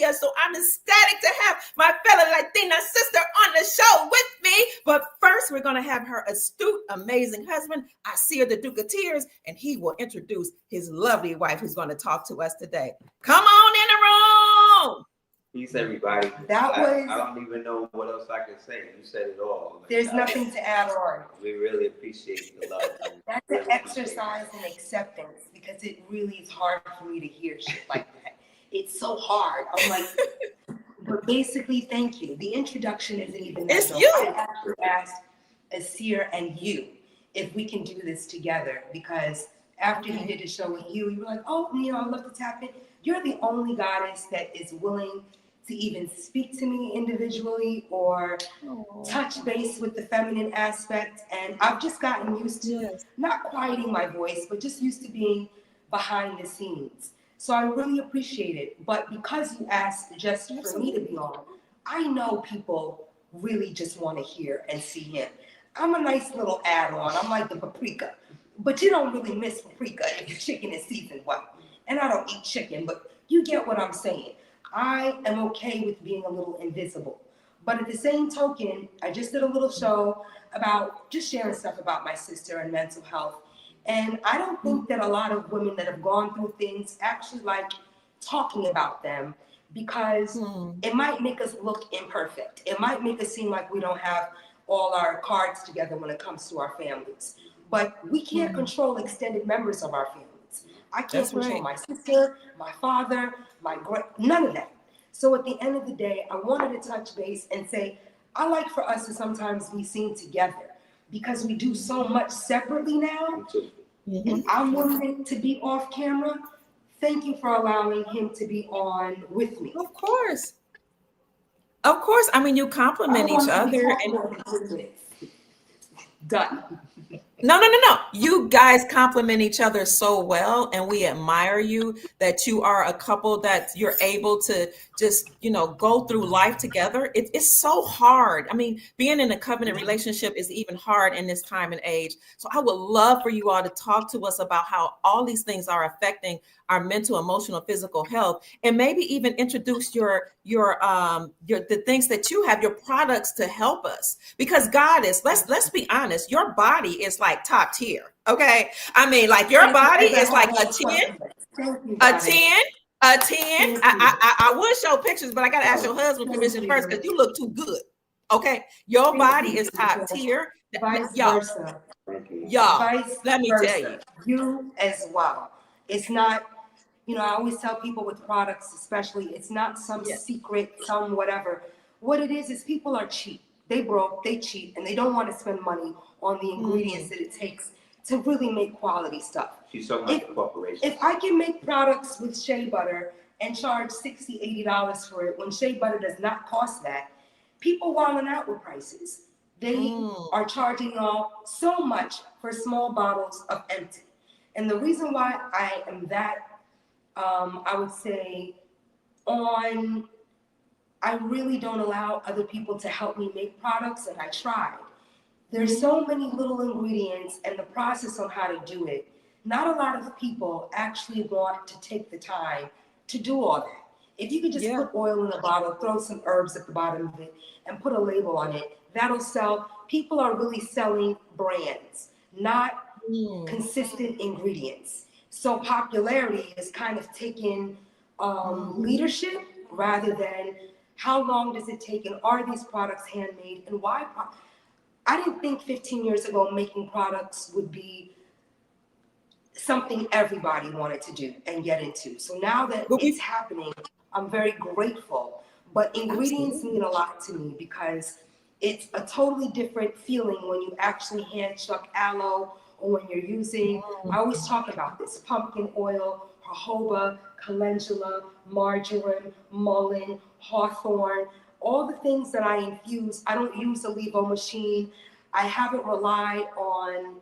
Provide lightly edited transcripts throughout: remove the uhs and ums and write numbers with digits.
Colombia. So I'm ecstatic to have my fellow Latina sister on the show with me. But first, we're going to have her astute, amazing husband, Aseer the Duke of Tears, and he will introduce his lovely wife who's going to talk to us today. Come on in the room. Peace, everybody. I don't even know what else I can say. You said it all. There's nothing to add on. We really appreciate the love. That's an exercise in acceptance, because it really is hard for me to hear shit like that. It's so hard. I'm like, but basically, thank you. The introduction isn't even that. It's you. I actually asked Aseer and you if we can do this together, because after he did a show with you, you were like, oh, I'd love to tap in. You're the only goddess that is willing to even speak to me individually or touch base with the feminine aspect. And I've just gotten used to not quieting my voice, but just used to being behind the scenes. So I really appreciate it. But because you asked just for me to be on, I know people really just want to hear and see him. I'm a nice little add-on. I'm like the paprika. But you don't really miss paprika if your chicken is seasoned well. And I don't eat chicken, but you get what I'm saying. I am okay with being a little invisible. But at the same token, I just did a little show about just sharing stuff about my sister and mental health. And I don't think that a lot of women that have gone through things actually like talking about them, because it might make us look imperfect. It might make us seem like we don't have all our cards together when it comes to our families. But we can't control extended members of our families. I can't control my sister, my father, none of that. So at the end of the day, I wanted to touch base and say, I like for us to sometimes be seen together, because we do so much separately now. And I'm willing to be off camera. Thank you for allowing him to be on with me. Of course. Of course. I mean, you compliment each other. Done. No. You guys compliment each other so well, and we admire you that you are a couple that you're able to just, go through life together. It's so hard. I mean, being in a covenant relationship is even hard in this time and age. So I would love for you all to talk to us about how all these things are affecting our mental, emotional, physical health, and maybe even introduce the things that you have, your products to help us. Because Goddess, let's be honest, your body is like top tier. Okay, I mean, like your body is like a 10, a 10. I would show pictures, but I gotta ask your husband permission first, because you look too good. Okay, your body is top tier. Y'all, let me tell you, you as well. It's not. I always tell people with products, especially, it's not some secret, some whatever. What it is people are cheap. They broke, they cheat, and they don't want to spend money on the ingredients that it takes to really make quality stuff. She's talking about the corporation. If I can make products with shea butter and charge $60, $80 for it, when shea butter does not cost that, people wilding out with prices. They are charging y'all so much for small bottles of empty. And the reason why I am that, I would say, I really don't allow other people to help me make products, and I tried. There's so many little ingredients and the process on how to do it. Not a lot of people actually want to take the time to do all that. If you could just put oil in a bottle, throw some herbs at the bottom of it, and put a label on it, that'll sell. People are really selling brands, not consistent ingredients. So popularity is kind of taking leadership rather than how long does it take, and are these products handmade, and why? I didn't think 15 years ago making products would be something everybody wanted to do and get into. So now that it's happening, I'm very grateful. But ingredients mean a lot to me, because it's a totally different feeling when you actually hand chuck aloe, or when you're using, I always talk about this, pumpkin oil, jojoba, calendula, marjoram, mullein, hawthorn, all the things that I infuse. I don't use a levo machine. I haven't relied on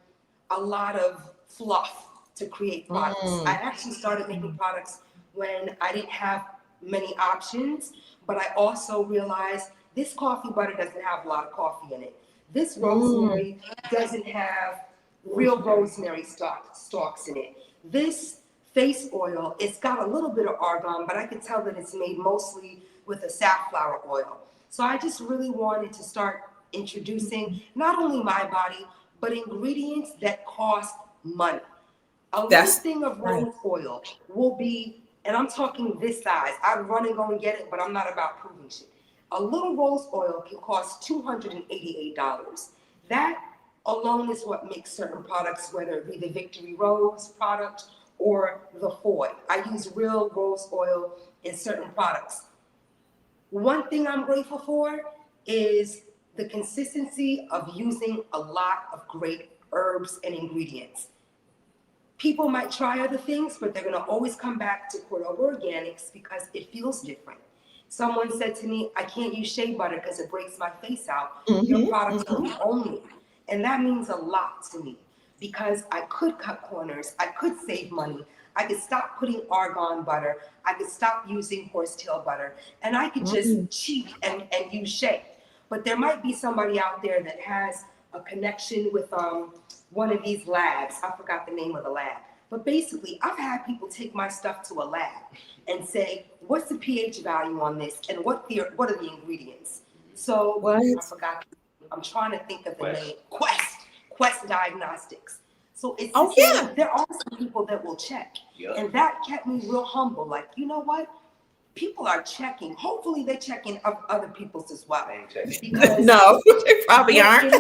a lot of fluff to create products. I actually started making products when I didn't have many options, but I also realized this coffee butter doesn't have a lot of coffee in it. This rosemary doesn't have real rosemary stalks in it. This face oil. It's got a little bit of argan, but I could tell that it's made mostly with a safflower oil. So I just really wanted to start introducing not only my body, but ingredients that cost money. A little That's thing of right. rose oil will be, and I'm talking this size. I'd run and go and get it, but I'm not about proving shit. A little rose oil can cost $288. That alone is what makes certain products, whether it be the Victory Rose product or the Foy. I use real rose oil in certain products. One thing I'm grateful for is the consistency of using a lot of great herbs and ingredients. People might try other things, but they're going to always come back to Cordoba Organics because it feels different. Someone said to me, I can't use shea butter because it breaks my face out. Your products are the only. And that means a lot to me because I could cut corners. I could save money. I could stop putting argan butter. I could stop using horsetail butter. And I could just cheat and use shea. But there might be somebody out there that has a connection with one of these labs. I forgot the name of the lab. But basically, I've had people take my stuff to a lab and say, what's the pH value on this? And what are the ingredients? So What? I forgot. I'm trying to think of the name. Quest Diagnostics. So it's Oh, yeah. there are some people that will check. Yep. And that kept me real humble. Like, you know what? People are checking. Hopefully they're checking other people's as well. Because No, they probably aren't.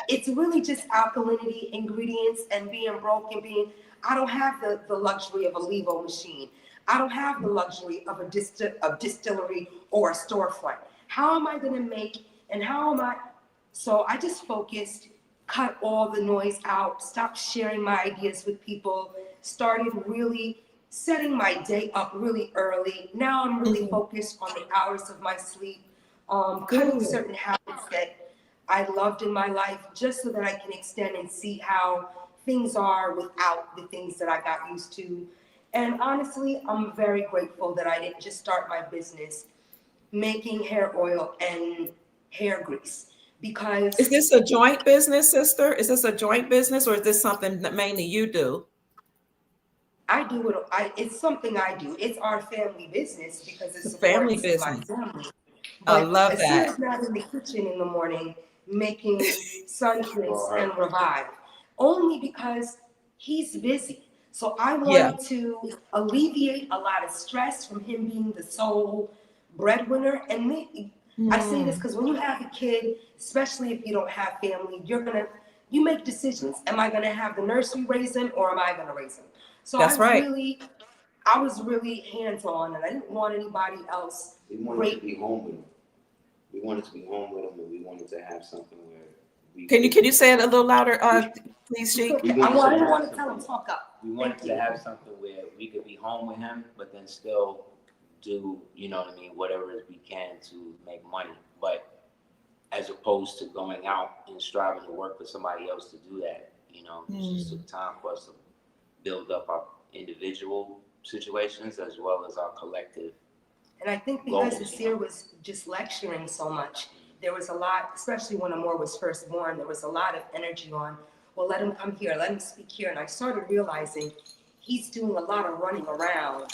it's really just alkalinity ingredients and being broke and being, I don't have the luxury of a Levo machine. I don't have the luxury of a distillery or a storefront. How am I going to make, and how am I? So I just focused, cut all the noise out, stopped sharing my ideas with people, started really setting my day up really early. Now I'm really focused on the hours of my sleep, cutting certain habits that I loved in my life just so that I can extend and see how things are without the things that I got used to. And honestly, I'm very grateful that I didn't just start my business making hair oil and hair grease because Is this a joint business, sister? Is this a joint business or is this something that mainly you do? I do it. It's something I do. It's our family business because it It's a family supports my business. family. I But love that. Aseer's not in the kitchen in the morning making sunkissed and revive, only because he's busy. So I Yeah. wanted to alleviate a lot of stress from him being the sole breadwinner. And I say this because when you have a kid, especially if you don't have family, you make decisions. Am I gonna have the nursery raise him or am I gonna raise him? So That's right. I was really hands-on and I didn't want anybody else. We wanted to be home with him. We wanted to be home with him, and we wanted to have something where we. Can you say it a little louder, please, Sheik? I didn't want to tell him talk up. We wanted to have something where we could be home with him, but then still do, you know what I mean, whatever we can to make money. But as opposed to going out and striving to work for somebody else to do that, you know, it just took time for us to build up our individual situations as well as our collective. And I think because Aseer was just lecturing so much, there was a lot, especially when Amor was first born, there was a lot of energy on, well, let him come here, let him speak here. And I started realizing he's doing a lot of running around.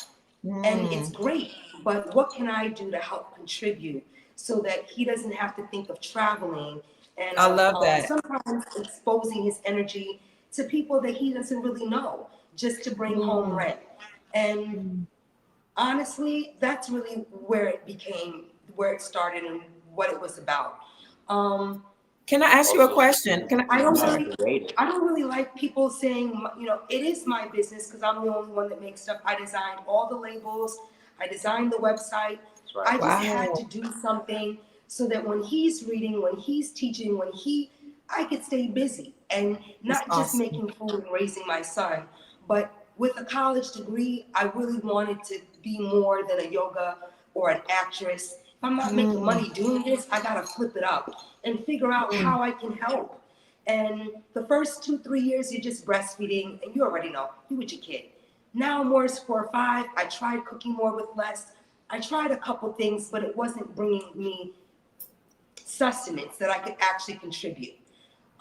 And it's great, but what can I do to help contribute so that he doesn't have to think of traveling and I love that. sometimes exposing his energy to people that he doesn't really know just to bring home rent. And honestly, that's really where it started and what it was about. Can I ask you a question? I don't really like people saying, you know, it is my business because I'm the only one that makes stuff. I designed all the labels. I designed the website. Right. I just had to do something so that when he's reading, when he's teaching, I could stay busy and not just making food and raising my son, but with a college degree, I really wanted to be more than a yoga or an actress. If I'm not making money doing this, I gotta flip it up and figure out how I can help. And the first 2-3 years, you're just breastfeeding, and you already know, you with your kid. Now more is 4 or 5. I tried cooking more with less. I tried a couple things, but it wasn't bringing me sustenance that I could actually contribute.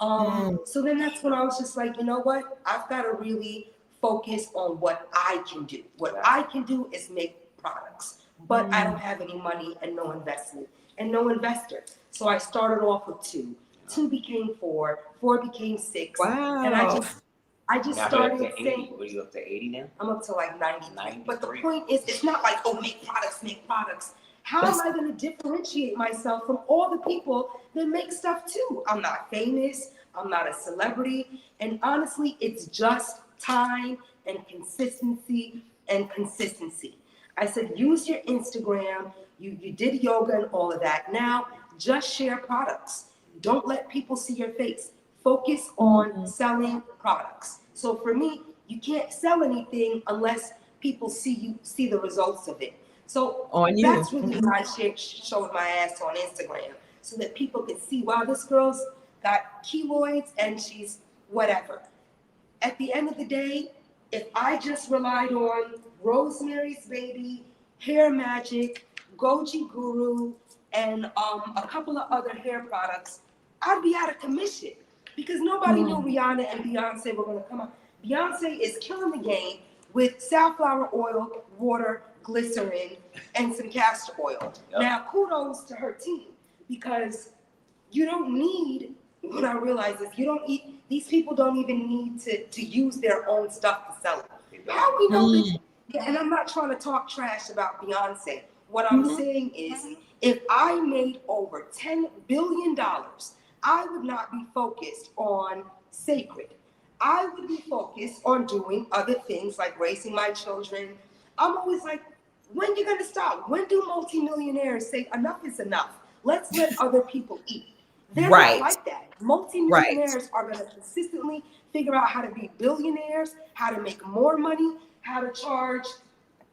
So then that's when I was just like, you know what? I've got to really focus on what I can do. What I can do is make products, but I don't have any money and no investment and no investor. So I started off with 2. 2 became 4. 4 became 6. Wow. And I just Now started you're up to 80. saying, What are you up to 80 now? I'm up to like 93. 93. But the point is, it's not like, oh, make products, make products. How am I going to differentiate myself from all the people that make stuff too? I'm not famous. I'm not a celebrity. And honestly, it's just time and consistency and consistency. I said, use your Instagram. You did yoga and all of that. Now, just share products. Don't let people see your face. Focus on selling products. So for me, you can't sell anything unless people see the results of it. So that's really why I showed my ass on Instagram, so that people could see, wow, this girl's got keloids and she's whatever. At the end of the day, if I just relied on Rosemary's Baby, Hair Magic, Goji Guru, and a couple of other hair products, I'd be out of commission, because nobody knew Rihanna and Beyonce were going to come out. Beyonce is killing the game with safflower oil, water, glycerin, and some castor oil. Yep. Now, kudos to her team, because you don't need, what I realize is these people don't even need to use their own stuff to sell it. How we know this? And I'm not trying to talk trash about Beyonce. What I'm saying is, if I made over $10 billion, I would not be focused on sacred. I would be focused on doing other things like raising my children. I'm always like, when are you going to stop? When do multimillionaires say enough is enough? Let's let other people eat. They're not like that. Multimillionaires are going to consistently figure out how to be billionaires, how to make more money, how to charge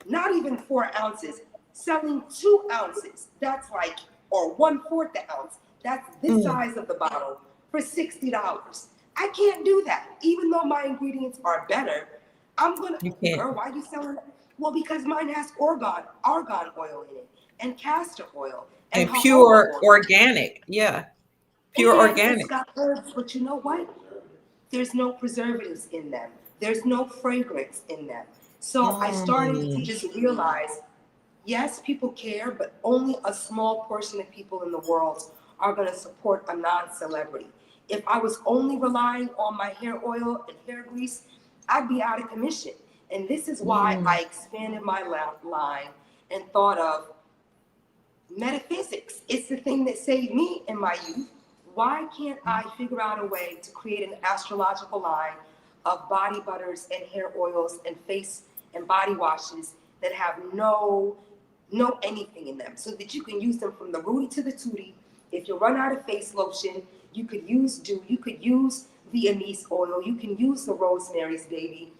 not even 4 ounces, selling 2 ounces. That's like, or 1/4 the ounce. That's this size of the bottle for $60. I can't do that. Even though my ingredients are better, I'm going to, girl, why are you selling that? Well, because mine has argan oil in it, and castor oil. And pure organic. Yeah. Pure organic. It's got herbs, but you know what? There's no preservatives in them. There's no fragrance in them. So I started to just realize, yes, people care, but only a small portion of people in the world are going to support a non-celebrity. If I was only relying on my hair oil and hair grease, I'd be out of commission. And this is why I expanded my line and thought of metaphysics. It's the thing that saved me in my youth. Why can't I figure out a way to create an astrological line of body butters and hair oils and face and body washes that have no anything in them, so that you can use them from the rooty to the tootie. If you run out of face lotion, you could use dew, you could use the anise oil, you can use the Rosemary's Baby.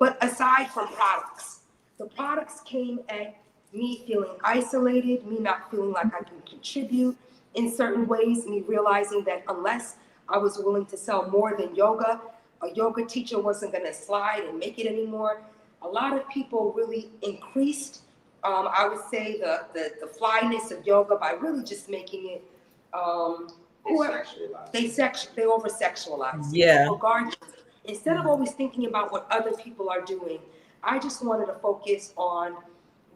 But aside from products, the products came at me feeling isolated, me not feeling like I can contribute in certain ways, me realizing that unless I was willing to sell more than yoga, a yoga teacher wasn't going to slide and make it anymore. A lot of people really increased, I would say, the flyness of yoga by really just making it, they over-sexualize. Yeah. Regardless, instead of always thinking about what other people are doing, I just wanted to focus on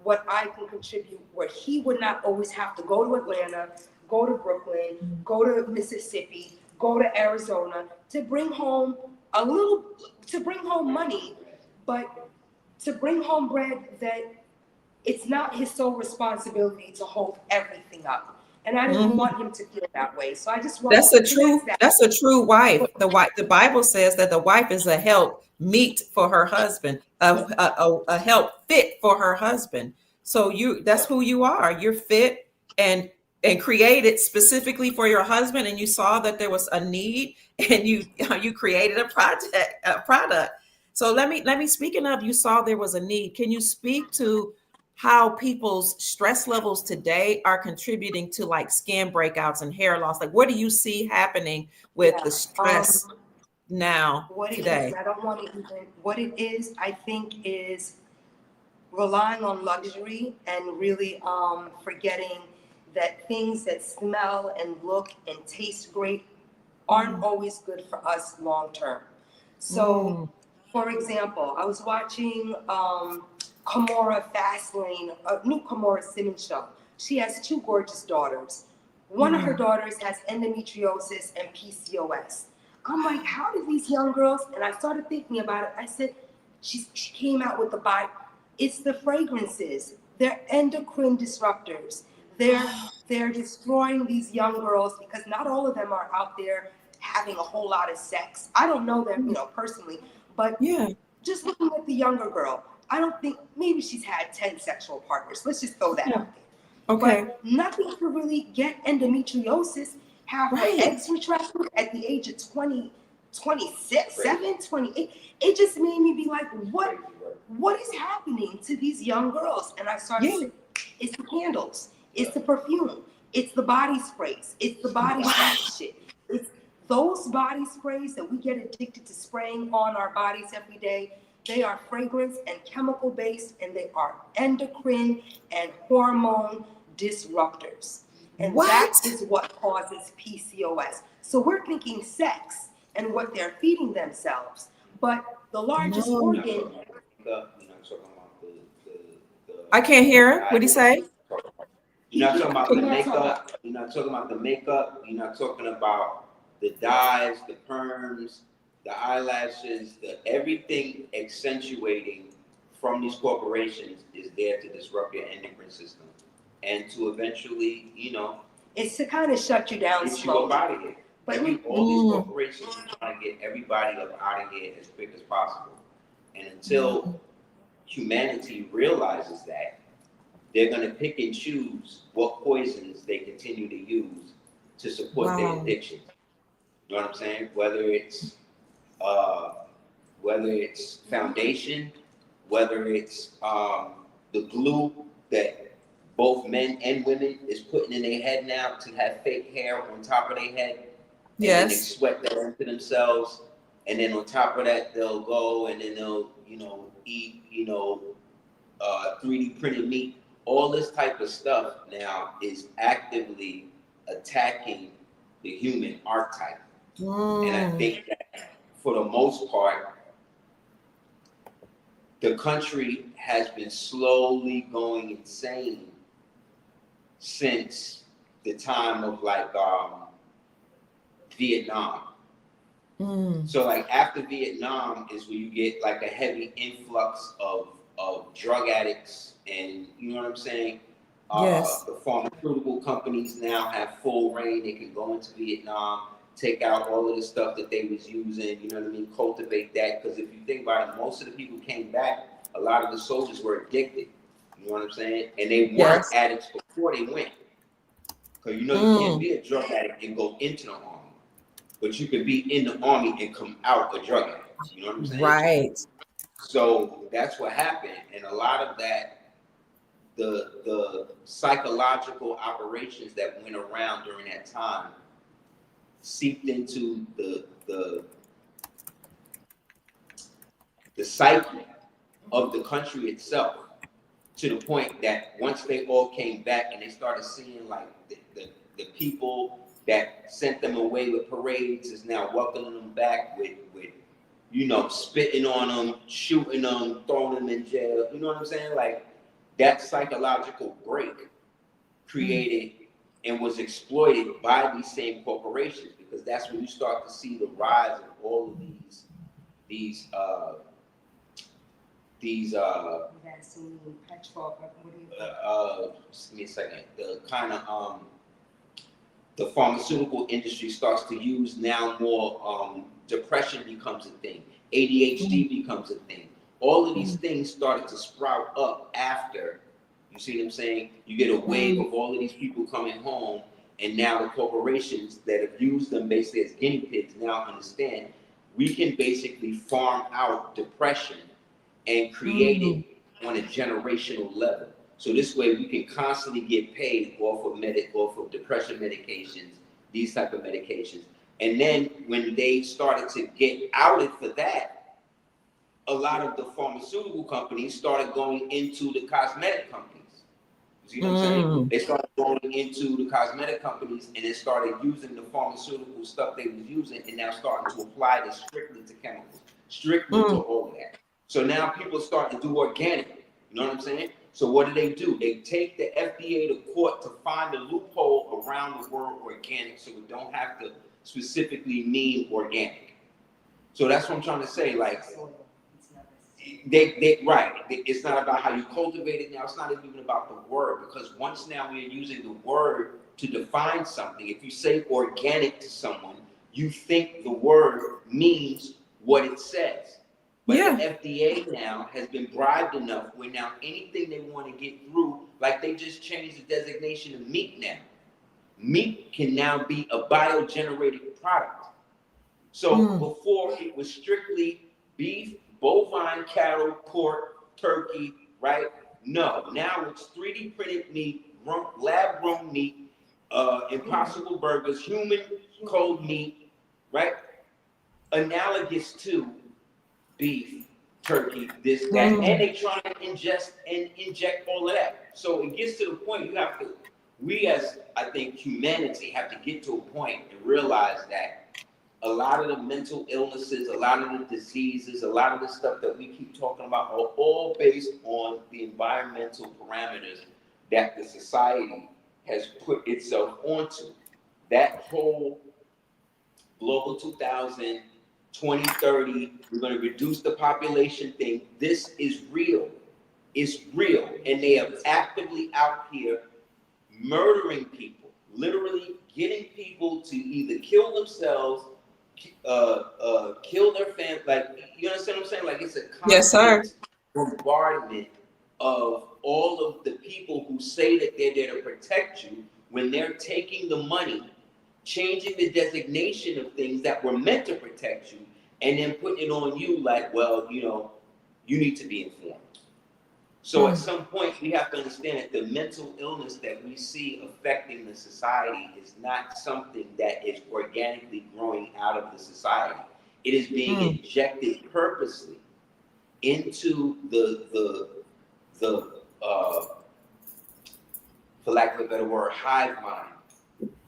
what I can contribute, where he would not always have to go to Atlanta, go to Brooklyn, go to Mississippi, go to Arizona to bring home money, but to bring home bread that it's not his sole responsibility to hold everything up. And I didn't want him to feel that way. So I just wanted that's a true wife. The Bible says that the wife is a help meet for her husband, a help fit for her husband. So that's who you are. You're fit and created specifically for your husband, and you saw that there was a need, and you created a product. So let me speaking of, you saw there was a need. Can you speak to how people's stress levels today are contributing to like skin breakouts and hair loss? Like, what do you see happening with the stress now today? I don't want to even, what it is, I think, is relying on luxury and really forgetting that things that smell and look and taste great aren't always good for us long term. So For example, I was watching Kamora Fastlane, a new Kamora Simmons show. She has two gorgeous daughters. One of her daughters has endometriosis and PCOS. I'm like, how did these young girls? And I started thinking about it. I said, she came out with the body. It's the fragrances. They're endocrine disruptors. They're destroying these young girls because not all of them are out there having a whole lot of sex. I don't know them, personally, but Yeah. just looking at the younger girl, I don't think, maybe she's had 10 sexual partners. Let's just throw that out there. Okay. But nothing to really get endometriosis, have her eggs retracted at the age of 20, 26, 7, 28. It just made me be like, what is happening to these young girls? And I started saying, it's the candles, it's the perfume, it's the body sprays, it's the body shit. It's those body sprays that we get addicted to spraying on our bodies every day. They are fragrance and chemical based, and they are endocrine and hormone disruptors. And that is what causes PCOS. So we're thinking sex and what they're feeding themselves. But the largest organ. I can't hear. What'd he say? You're not talking about the makeup. You're not talking about the makeup. You're not talking about the dyes, the perms, the eyelashes, everything accentuating from these corporations is there to disrupt your endocrine system and to eventually, it's to kind of shut you down get you up out of here. But all these corporations are trying to get everybody up out of here as quick as possible. And until humanity realizes that, they're going to pick and choose what poisons they continue to use to support their addiction. You know what I'm saying? Whether it's foundation, whether it's the glue that both men and women is putting in their head now to have fake hair on top of their head. And then they sweat that into themselves. And then on top of that, they'll go and then they'll, eat, 3D printed meat. All this type of stuff now is actively attacking the human archetype. And I think that for the most part, the country has been slowly going insane since the time of Vietnam. So after Vietnam is where you get a heavy influx of drug addicts, and you know what I'm saying? The pharmaceutical companies now have full reign. They can go into Vietnam, take out all of the stuff that they was using, you know what I mean? Cultivate that, because if you think about it, most of the people came back, a lot of the soldiers were addicted, you know what I'm saying? And they weren't addicts before they went. Because you can't be a drug addict and go into the army, but you can be in the army and come out a drug addict, you know what I'm saying? Right. So that's what happened, and a lot of that, the psychological operations that went around during that time seeped into the psyche of the country itself, to the point that once they all came back and they started seeing the people that sent them away with parades is now welcoming them back with spitting on them, shooting them, throwing them in jail. You know what I'm saying? That psychological break created and was exploited by these same corporations, because that's when you start to see the rise of all of these vaccine, petrol, give me a second. The kind of the pharmaceutical industry starts to use now more. Depression becomes a thing. ADHD becomes a thing. All of these things started to sprout up after. You see what I'm saying? You get a wave of all of these people coming home, and now the corporations that have used them basically as guinea pigs now understand we can basically farm out depression and create it on a generational level. So this way we can constantly get paid off of depression medications, these type of medications. And then when they started to get outed for that, a lot of the pharmaceutical companies started going into the cosmetic companies. You see what I'm saying? They started going into the cosmetic companies and they started using the pharmaceutical stuff they was using, and now starting to apply this strictly to chemicals. strictly to all of that. So now people start to do organic. You know what I'm saying? So what do? They take the FDA to court to find a loophole around the word organic, so it don't have to specifically mean organic. So that's what I'm trying to say. Like, they right. It's not about how you cultivate it now. It's not even about the word, because once now we're using the word to define something. If you say organic to someone, you think the word means what it says. But Yeah. the FDA now has been bribed enough where now anything they want to get through, like they just changed the designation of meat now. Meat can now be a biogenerated product. So before it was strictly beef, bovine, cattle, pork, turkey, right? No, now it's 3D printed meat, lab grown meat, impossible burgers, human cold meat, right? Analogous to beef, turkey, this, that, and they try to ingest and inject all of that. So it gets to the point we as, I think, humanity have to get to a point and realize that a lot of the mental illnesses, a lot of the diseases, a lot of the stuff that we keep talking about are all based on the environmental parameters that the society has put itself onto. That whole Global 2000, 2030, we're going to reduce the population thing. This is real. It's real. And they are actively out here murdering people, literally getting people to either kill themselves, kill their family. Like, you understand what I'm saying? Like, it's a Yes, sir. constant bombardment of all of the people who say that they're there to protect you when they're taking the money, changing the designation of things that were meant to protect you, and then putting it on you like, well, you need to be informed. So at some point, we have to understand that the mental illness that we see affecting the society is not something that is organically growing out of the society. It is being injected purposely into the for lack of a better word, hive mind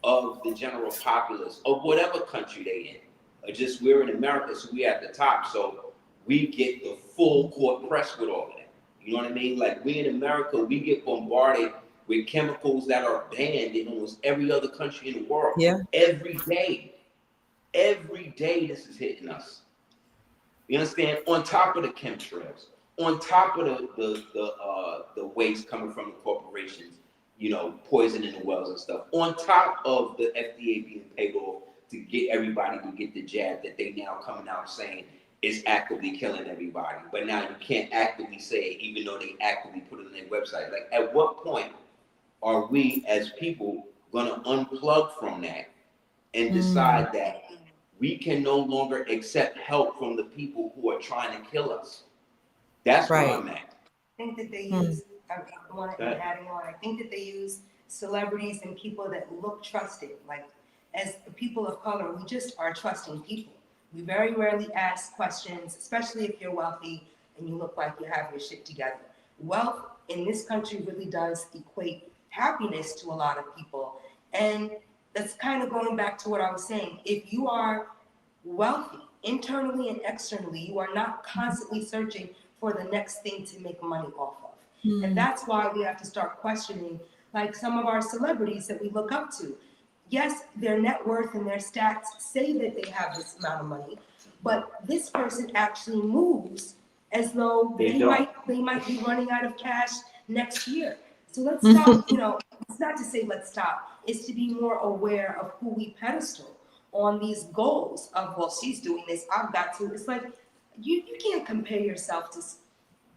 of the general populace of whatever country they in. Or just we're in America, so we at the top, so we get the full court press with all of that. You know what I mean? Like, we in America, we get bombarded with chemicals that are banned in almost every other country in the world. Yeah. Every day this is hitting us. You understand? On top of the chemtrails, on top of the waste coming from the corporations, poisoning the wells and stuff. On top of the FDA being paid off to get everybody to get the jab that they now coming out saying is actively killing everybody. But now you can't actively say it, even though they actively put it on their website. Like, at what point are we as people gonna unplug from that and decide that we can no longer accept help from the people who are trying to kill us? That's where I'm at. I think that they use, I want to add on, I think that they use celebrities and people that look trusted. Like, as people of color, we just are trusting people. We very rarely ask questions, especially if you're wealthy and you look like you have your shit together. Wealth in this country really does equate happiness to a lot of people. And that's kind of going back to what I was saying. If you are wealthy, internally and externally, you are not constantly searching for the next thing to make money off of. And that's why we have to start questioning, like, some of our celebrities that we look up to. Yes, their net worth and their stats say that they have this amount of money, but this person actually moves as though they might be running out of cash next year. So let's stop, it's not to say let's stop, it's to be more aware of who we pedestal on these goals of, well, she's doing this, I've got to. It's like, you can't compare yourself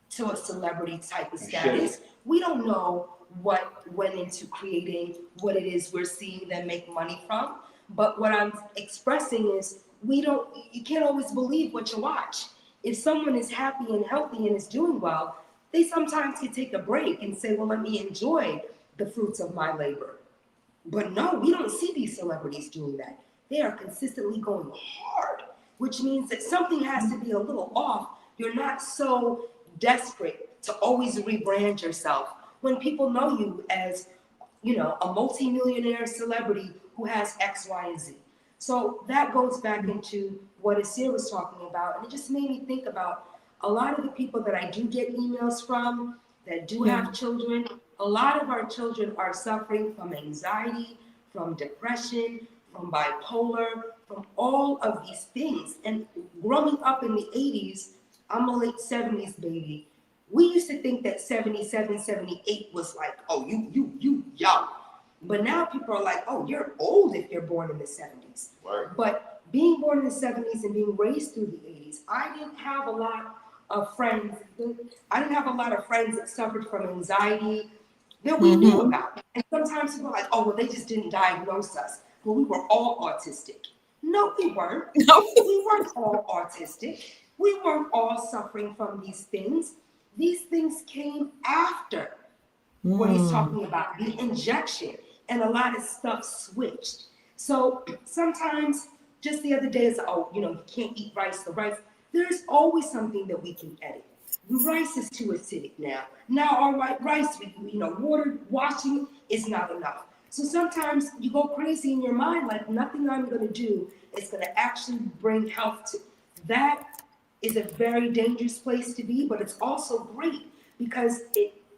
to a celebrity type of status. We don't know what went into creating what it is we're seeing them make money from. But what I'm expressing is, you can't always believe what you watch. If someone is happy and healthy and is doing well, they sometimes can take a break and say, well, let me enjoy the fruits of my labor. But no, we don't see these celebrities doing that. They are consistently going hard, which means that something has to be a little off. You're not so desperate to always rebrand yourself when people know you as, a multimillionaire celebrity who has X, Y, and Z. So that goes back into what Aseer was talking about, and it just made me think about a lot of the people that I do get emails from that do have children. A lot of our children are suffering from anxiety, from depression, from bipolar, from all of these things. And growing up in the 80s, I'm a late 70s baby. We used to think that 77, 78 was like, oh, you young. But now people are like, oh, you're old if you're born in the 70s. Right. But being born in the 70s and being raised through the 80s, I didn't have a lot of friends. I didn't have a lot of friends that suffered from anxiety that we knew about. And sometimes people are like, oh, well, they just didn't diagnose us. Well, we were all autistic. No, we weren't. No. We weren't all autistic. We weren't all suffering from these things. These things came after what he's talking about, the injection, and a lot of stuff switched. So sometimes, just the other day, it's, oh, you can't eat rice. The rice, there's always something that we can edit. The rice is too acidic now. Now our rice, water washing is not enough. So sometimes you go crazy in your mind, like nothing I'm going to do is going to actually bring health to. That is a very dangerous place to be, but it's also great because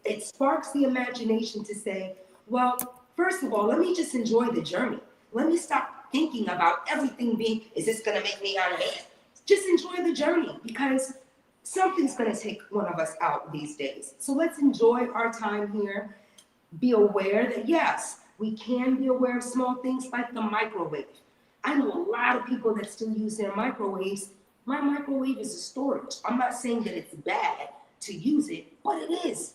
it sparks the imagination to say, well, first of all, let me just enjoy the journey. Let me stop thinking about everything being, is this going to make me unhappy? Just enjoy the journey because something's going to take one of us out these days. So let's enjoy our time here. Be aware that, yes, we can be aware of small things like the microwave. I know a lot of people that still use their microwaves. My microwave is a storage. I'm not saying that it's bad to use it, but it is.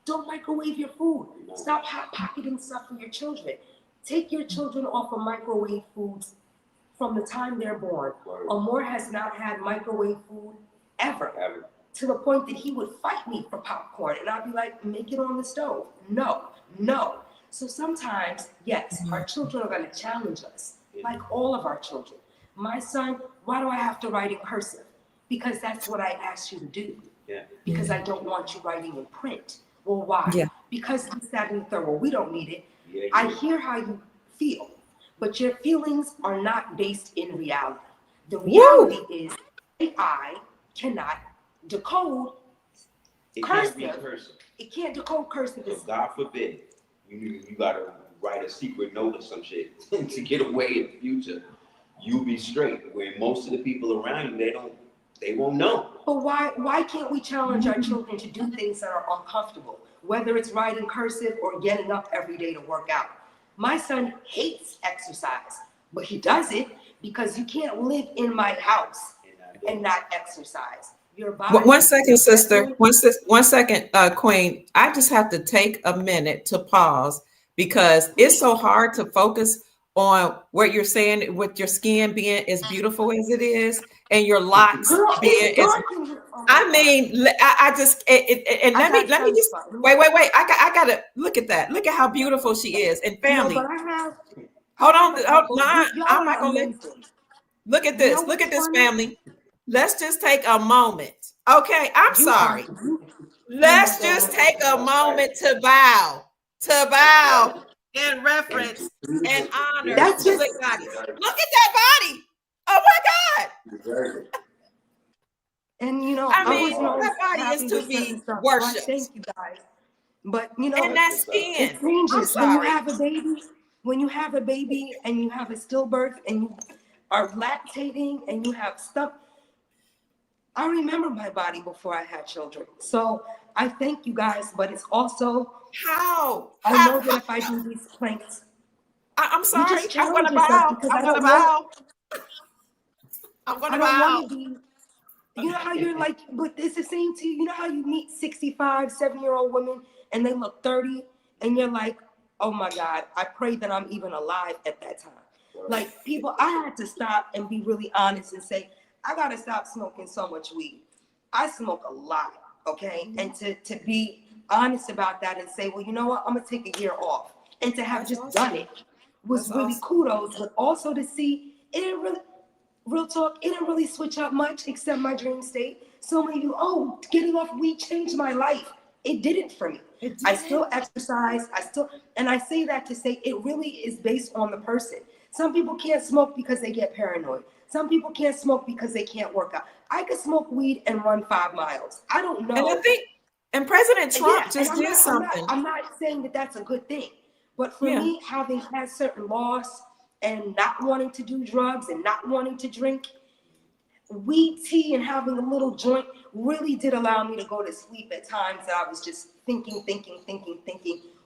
Don't microwave your food. Stop hot pocketing stuff for your children. Take your children off of microwave foods from the time they're born. Amor has not had microwave food ever. To the point that he would fight me for popcorn. And I'd be like, make it on the stove. No. So sometimes, yes, our children are going to challenge us, like all of our children. My son, why do I have to write in cursive? Because that's what I asked you to do. Yeah. Because I don't want you writing in print. Well, why? Yeah. Because this, that, and the third. Well, we don't need it. Yeah. I hear how you feel, but your feelings are not based in reality. The reality is AI cannot decode cursive. It can't decode cursive. So God forbid, you gotta write a secret note or some shit to get away in the future. You be straight. Where most of the people around you, they won't know. But why can't we challenge our children to do things that are uncomfortable? Whether it's writing cursive or getting up every day to work out. My son hates exercise, but he does it because you can't live in my house and not exercise. Your body. 1 second, sister. 1 second, Queen. I just have to take a minute to pause because it's so hard to focus on what you're saying with your skin being as beautiful as it is and your locks being as. I mean, I just and let me just wait. I gotta look at that. Look at how beautiful she is and family. No, but I have. Hold on. I'm not gonna let. Look at this. Look at this, family. Let's just take a moment. Okay, I'm sorry. Let's just take a moment to bow in reference and honor. That's just body. Look at that body. Oh my God. And I mean, that body is to be worshipped. Thank you guys. But and that skin. It changes when you have a baby. When you have a baby and you have a stillbirth and you are lactating and you have stuff. I remember my body before I had children. So I thank you guys, but it's also how I know that if I do these planks. I'm sorry. I'm gonna bow. I'm gonna bow. You know how you're like, but it's the same to you. You know how you meet 65, 7-year-old women and they look 30 and you're like, oh my God, I pray that I'm even alive at that time. Like people, I had to stop and be really honest and say, I gotta stop smoking so much weed. I smoke a lot, okay? And to be honest about that and say, well, you know what? I'm gonna take a year off. And to have just done it was really kudos, but also to see it didn't really, real talk, it didn't really switch up much except my dream state. So many of you, getting off weed changed my life. It didn't for me. I still exercise. And I say that to say it really is based on the person. Some people can't smoke because they get paranoid. Some people can't smoke because they can't work out. I could smoke weed and run 5 miles. I don't And I know. think, and President Trump Yeah, and just did something. I'm not saying that that's a good thing. But for Yeah. me, having had certain laws and not wanting to do drugs and not wanting to drink, weed tea and having a little joint really did allow me to go to sleep at times that I was just thinking,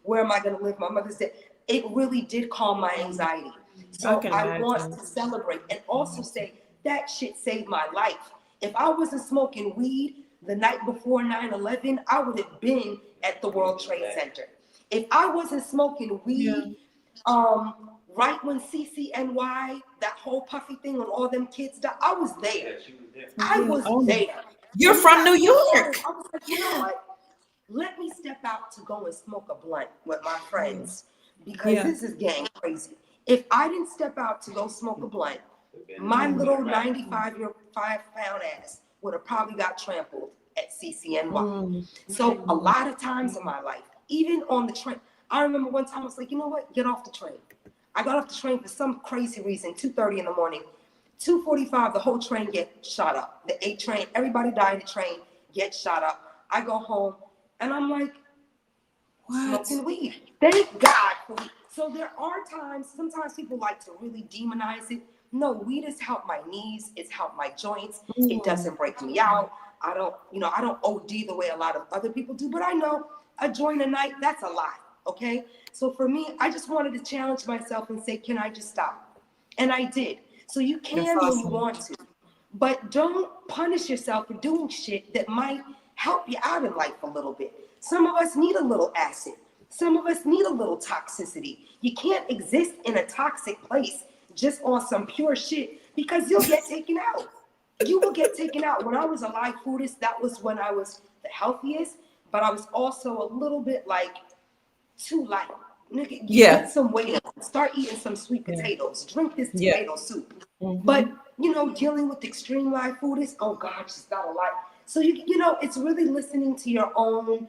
where am I going to live? My mother said it really did calm my anxiety. I So can I want imagine. to celebrate and also say that shit saved my life. If I wasn't smoking weed the night before 9/11, I would have been at the World Trade Center. If I wasn't smoking weed, right when CCNY, that whole puffy thing when all them kids died, I was there. I was there. You're from New York. I was like, you know what? Let me step out to go and smoke a blunt with my friends because this is gang crazy. If I didn't step out to go smoke a blunt, my little 5-pound ass would have probably got trampled at CCNY. So a lot of times in my life, even on the train, I remember one time I was like, you know what? Get off the train. I got off the train for some crazy reason, 2:30 in the morning. 2:45, the whole train gets shot up. The 8 train, everybody died in the train, gets shot up. I go home and I'm like, smoking weed. Thank God for weed. So there are times, sometimes people like to really demonize it. No, weed has helped my knees. It's helped my joints. It doesn't break me out. I don't OD the way a lot of other people do, but I know a joint a night, that's a lot. Okay. So for me, I just wanted to challenge myself and say, can I just stop? And I did. So you can when you want to, but don't punish yourself for doing shit that might help you out in life a little bit. Some of us need a little acid. Some of us need a little toxicity. You can't exist in a toxic place just on some pure shit because you'll get taken out. You will get taken out. When I was a live foodist, that was when I was the healthiest, but I was also a little bit like too light. Nigga, get some weight on. Start eating some sweet potatoes. Drink this tomato soup. But, dealing with extreme live foodists, oh God, she's got a lot. So, it's really listening to your own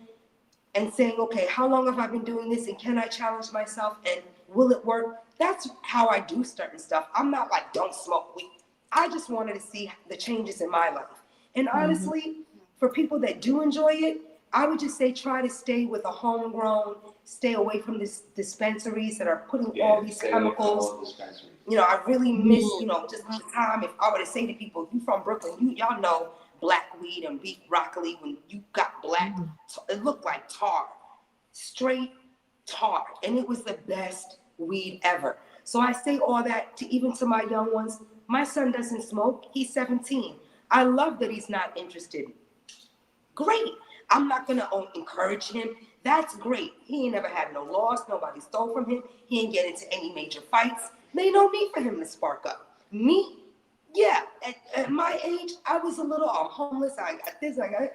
and saying, okay, how long have I been doing this and can I challenge myself and will it work? That's how I do certain stuff. I'm not like, don't smoke weed. I just wanted to see the changes in my life. And honestly, for people that do enjoy it, I would just say try to stay with a homegrown, stay away from these dispensaries that are putting all these chemicals. I really miss, just the time if I were to say to people, if you from Brooklyn, y'all know black weed and beef broccoli when you got black, it looked like tar, straight tar. And it was the best weed ever. So I say all that to my young ones. My son doesn't smoke. He's 17. I love that he's not interested. Great. I'm not going to encourage him. That's great. He ain't never had no loss. Nobody stole from him. He ain't get into any major fights. There's no need for him to spark up. Me, yeah. At my age, I was I'm homeless. I got this. I got it.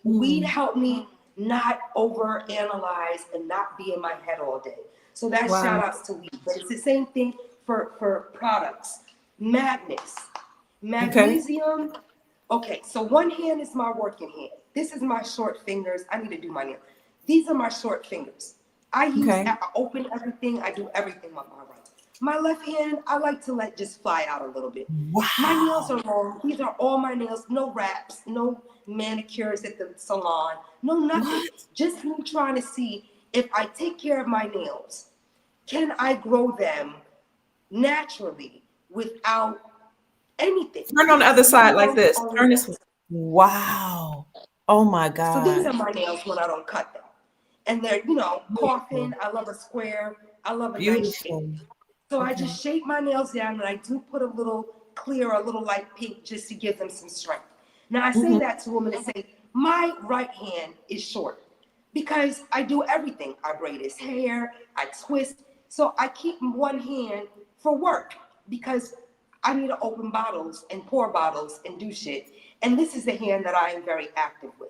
Weed helped me not overanalyze and not be in my head all day. So that's shout outs to weed. But it's the same thing for products. Madness. Magnesium. Okay, so one hand is my working hand. This is my short fingers. I need to do my nails. These are my short fingers. I open everything. I do everything with my right. My left hand, I like to let just fly out a little bit. Wow. My nails are long. These are all my nails. No wraps, no manicures at the salon, no nothing. Just me trying to see if I take care of my nails, can I grow them naturally without anything? Turn on the other side like this. Turn this way. Wow. Oh my God. So these are my nails when I don't cut them. And they're, coffin. I love a square. I love a nice shape. So I just shape my nails down and I do put a little clear, a little light pink just to give them some strength. Now I say that to women and say, my right hand is short because I do everything. I braid his hair, I twist. So I keep one hand for work because I need to open bottles and pour bottles and do shit. And this is the hand that I am very active with.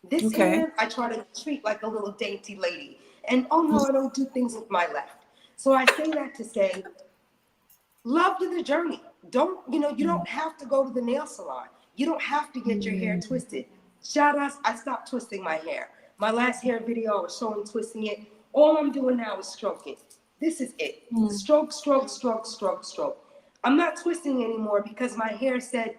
This hand, I try to treat like a little dainty lady. And oh no, I don't do things with my left. So I say that to say, love the journey. You don't have to go to the nail salon. You don't have to get your hair twisted. Shout out, I stopped twisting my hair. My last hair video, I was showing twisting it. All I'm doing now is stroking. This is it. Stroke, stroke, stroke, stroke, stroke. I'm not twisting anymore because my hair said,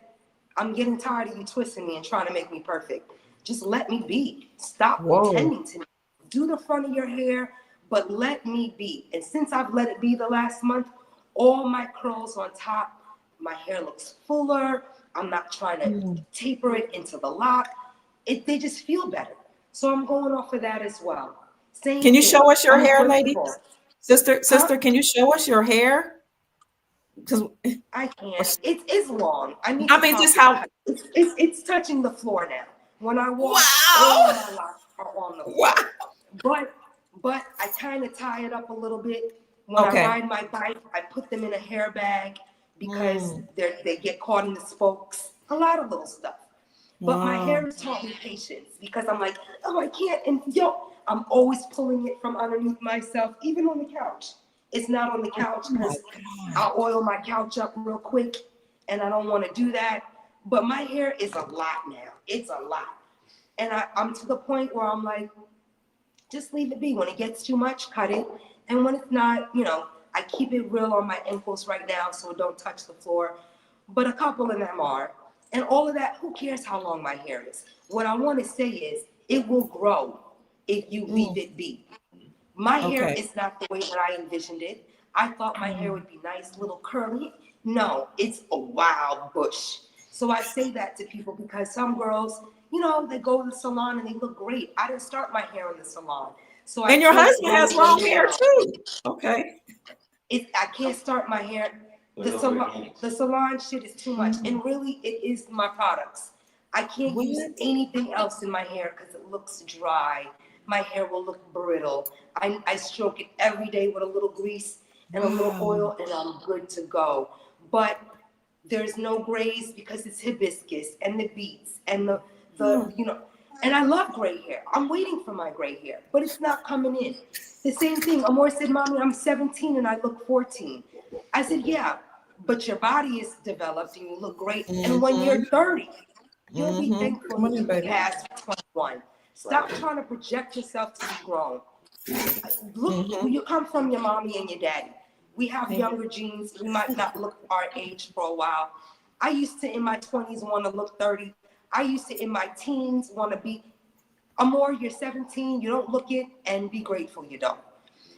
I'm getting tired of you twisting me and trying to make me perfect. Just let me be. Stop pretending to me. Do the front of your hair, but let me be. And since I've let it be the last month, all my curls on top, my hair looks fuller. I'm not trying to taper it into the lock. They just feel better. So I'm going off of that as well. Same Can you thing. show us your I'm hair, lady? grateful. Sister, can you show us your hair? Because I can't. It's long. I need I to mean, just probably how. cut. It's touching the floor now. When I walk, all Wow! my locks are on the Wow! floor. But I kind of tie it up a little bit. When I Okay. ride my bike, I put them in a hair bag because they get caught in the spokes. A lot of little stuff. But my hair has taught me patience because I'm like, oh, I can't. And I'm always pulling it from underneath myself, even on the couch. It's not on the couch because I'll oil my couch up real quick and I don't want to do that. But my hair is a lot now. It's a lot. And I'm to the point where I'm like, just leave it be. When it gets too much, cut it. And when it's not, I keep it real on my ankles right now so it don't touch the floor. But a couple of them are. And all of that, who cares how long my hair is? What I want to say is it will grow if you leave it be. My hair is not the way that I envisioned it. I thought my hair would be nice, little curly. No, it's a wild bush. So I say that to people because some girls, they go to the salon and they look great. I didn't start my hair in the salon. So And your husband has long hair too. Okay. I can't start my hair. The salon shit is too much. And really, it is my products. I can't use anything else in my hair because it looks dry. My hair will look brittle. I stroke it every day with a little grease and a little oil, and I'm good to go. But there's no grays because it's hibiscus and the beets and the and I love gray hair. I'm waiting for my gray hair, but it's not coming in. The same thing. Amor said, Mommy, I'm 17 and I look 14. I said, yeah, but your body is developed and you look great. And when you're 30, you'll be thankful that you passed 21. Stop trying to project yourself to be grown. Look, you come from your mommy and your daddy. We have younger genes. We might not look our age for a while. I used to, in my 20s, want to look 30. I used to, in my teens, want to be. Amor, you're 17, you don't look it, and be grateful you don't.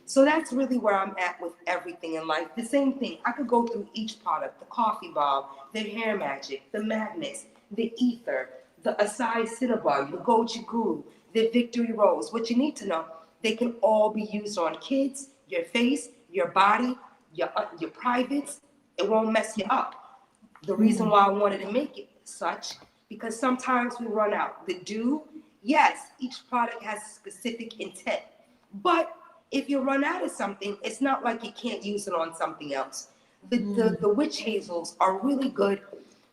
So that's really where I'm at with everything in life. The same thing. I could go through each product, the coffee bomb, the hair magic, the magnets, the ether, the Acai Cinnabon, the Goji Guru, the Victory Rose. What you need to know, they can all be used on kids, your face, your body, your privates. It won't mess you up. The reason why I wanted to make it such, because sometimes we run out. The do, yes, each product has specific intent. But if you run out of something, it's not like you can't use it on something else. The witch hazels are really good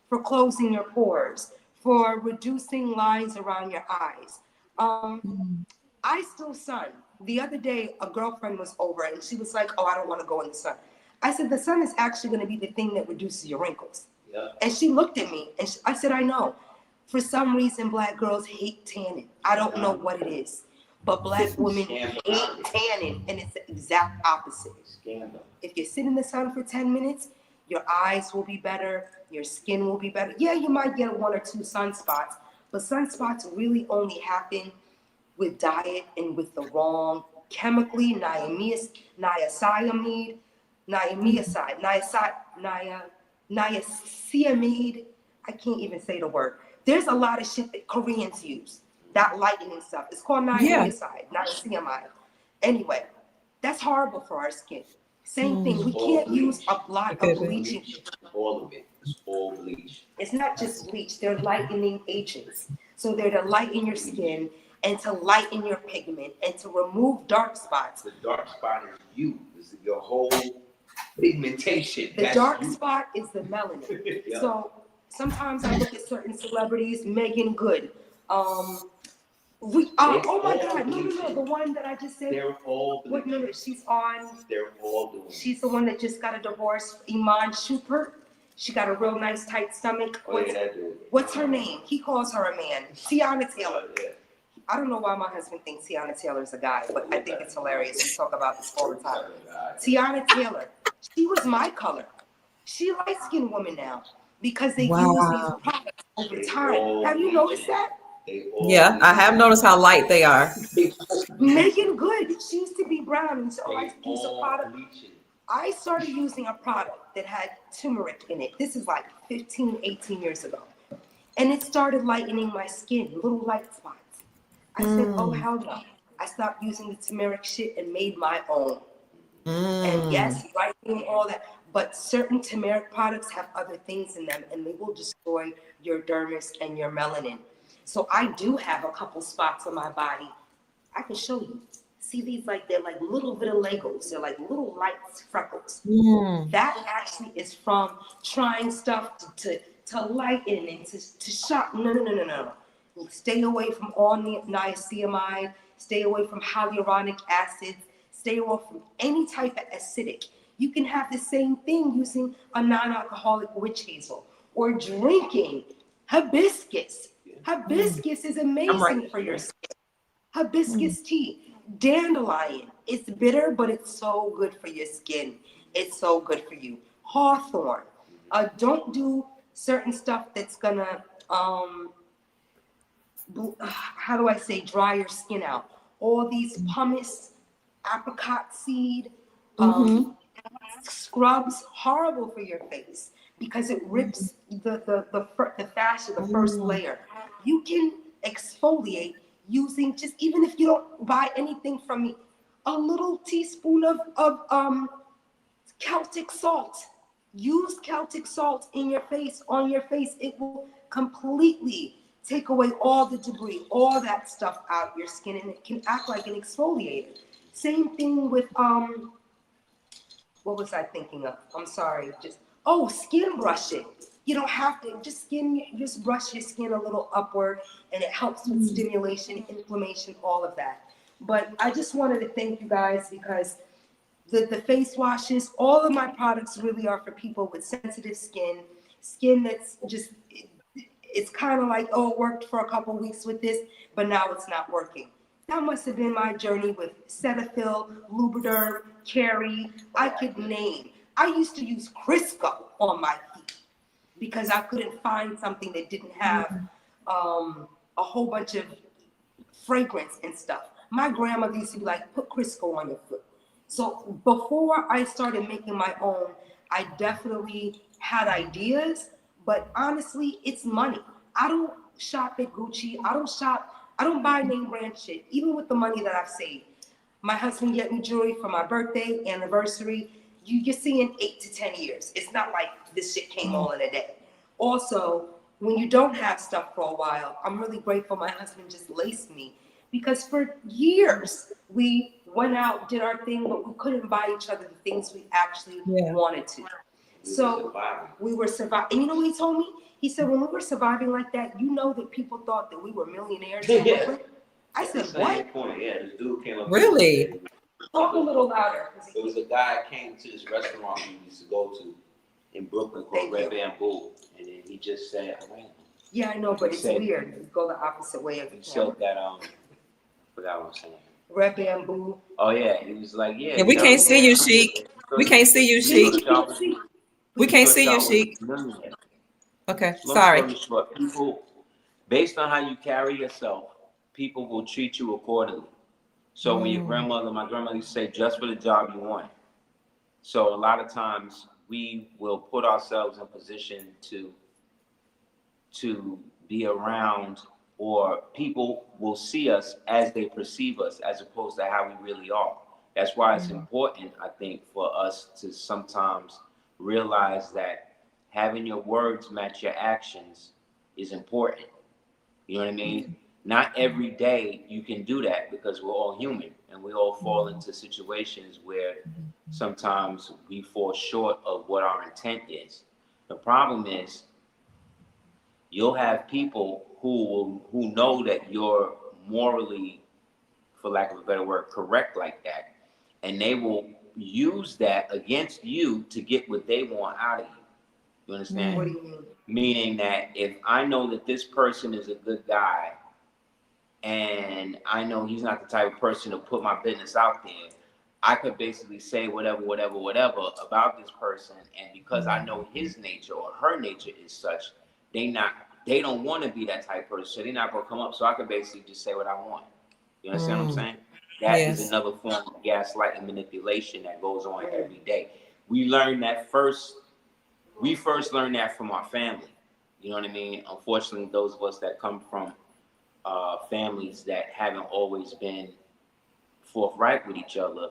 for closing your pores, for reducing lines around your eyes. I still sun. The other day, a girlfriend was over and she was like, oh, I don't want to go in the sun. I said, the sun is actually going to be the thing that reduces your wrinkles. Yeah. And she looked at me and I said, I know. For some reason, Black girls hate tanning. I don't know what it is. But Black women hate tanning, and it's the exact opposite. If you sit in the sun for 10 minutes, your eyes will be better, your skin will be better. Yeah, you might get 1 or 2 sunspots, but sunspots really only happen with diet and with the wrong chemically niacinamide. I can't even say the word. There's a lot of shit that Koreans use, that lightening stuff. It's called niacinamide. Anyway, that's horrible for our skin. Same thing. We can't use a lot of bleaching. All of it. It's all bleach. It's not just bleach. They're lightening agents. So they're to lighten your skin and to lighten your pigment and to remove dark spots. The dark spot is you. It's your whole pigmentation. The dark spot is the melanin. Yeah. So sometimes I look at certain celebrities, Megan Good. Oh my God, no, the one that I just said. They're all What minute? She's on. They're all doing. She's the one that just got a divorce, Iman Shumpert. She got a real nice tight stomach. What's her name? He calls her a man. Tiana Taylor. I don't know why my husband thinks Tiana Taylor's a guy, but I think it's hilarious. We talk about this all the time. Tiana Taylor, she was my color. She a light-skinned woman now because they use these products over time. Have you noticed that? Yeah, I have noticed how light they are. Megan Good, she used to be brown and so I use a product. I started using a product that had turmeric in it. This is like 15, 18 years ago. And it started lightening my skin, little light spots. I said, oh, hell no. I stopped using the turmeric shit and made my own. And yes, lightening, all that. But certain turmeric products have other things in them and they will destroy your dermis and your melanin. So I do have a couple spots on my body. I can show you. See these, like, they're like little Legos. They're like little light freckles. That actually is from trying stuff to lighten and to shock. No. Stay away from all niacinamide. Stay away from hyaluronic acids. Stay away from any type of acidic. You can have the same thing using a non-alcoholic witch hazel or drinking hibiscus. Hibiscus is amazing for your skin. Hibiscus tea, dandelion. It's bitter, but it's so good for your skin. It's so good for you. Hawthorn. Don't do certain stuff that's gonna how do I say, dry your skin out. All these pumice, apricot seed, scrubs, horrible for your face because it rips the fascia, the first layer. You can exfoliate using, just even if you don't buy anything from me, a little teaspoon of Celtic salt. Use Celtic salt in your face, on your face. It will completely take away all the debris, all that stuff out your skin, and it can act like an exfoliator. Same thing with what was I thinking of? I'm sorry. Skin brushing. You don't have to just brush your skin a little upward, and it helps with stimulation, inflammation, all of that. But I just wanted to thank you guys because the face washes, all of my products really are for people with sensitive skin that's just, it's kind of like, oh, it worked for a couple weeks with this, but now it's not working. That must have been my journey with Cetaphil, Lubriderm, Carrie, I could name. I used to use Crisco on my feet because I couldn't find something that didn't have a whole bunch of fragrance and stuff. My grandmother used to be like, put Crisco on your foot. So before I started making my own, I definitely had ideas, but honestly, it's money. I don't shop at Gucci. I don't buy name brand shit, even with the money that I've saved. My husband get me jewelry for my birthday, anniversary. You're seeing 8 to 10 years. It's not like this shit came all in a day. Also, when you don't have stuff for a while, I'm really grateful my husband just laced me because for years we went out, did our thing, but we couldn't buy each other the things we actually wanted to. So we were surviving. And you know what he told me? He said, when we were surviving like that, you know that people thought that we were millionaires. I said, what? Point. Yeah, this dude came up. Really? Talk a little louder. There was a guy came to this restaurant we used to go to in Brooklyn called Red Bamboo, and then he just said, yeah, I know, but it's weird. You go the opposite way of the So that forgot what I'm saying. Red Bamboo. Oh yeah, he was like, yeah. We can't see you, Sheik. We can't see you, Sheik. We can't see you, Sheik. Okay, sorry. Short, people, based on how you carry yourself, people will treat you accordingly. So when my grandmother used to say, just for the job you want. So a lot of times we will put ourselves in position to be around, or people will see us as they perceive us as opposed to how we really are. That's why it's important, I think, for us to sometimes realize that having your words match your actions is important. You know what I mean? Not every day you can do that because we're all human and we all fall into situations where sometimes we fall short of what our intent is. The problem is you'll have people who know that you're morally, for lack of a better word, correct like that, and they will use that against you to get what they want out of you. You understand? What do you mean? Meaning that if I know that this person is a good guy and I know he's not the type of person to put my business out there, I could basically say whatever about this person, and because I know his nature or her nature is such, they don't want to be that type of person, so they're not gonna come up. So I could basically just say what I want. You understand what I'm saying? That is Yes. another form of gaslight and manipulation that goes on every day. We learned that first. We first learned that from our family. You know what I mean? Unfortunately, those of us that come from families that haven't always been forthright with each other,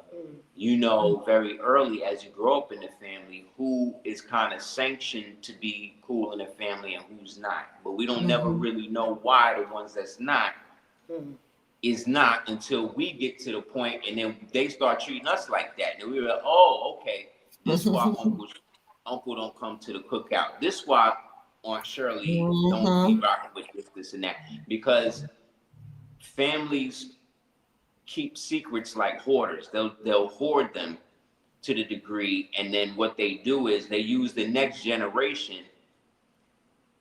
you know very early as you grow up in the family who is kind of sanctioned to be cool in the family and who's not. But we don't never really know why the ones that's not is not until we get to the point, and then they start treating us like that. And we're like, oh, okay, this is why uncle don't come to the cookout. This is why Aunt Shirley don't be rocking with this and that. Because families keep secrets like hoarders. They'll hoard them to the degree, and then what they do is they use the next generation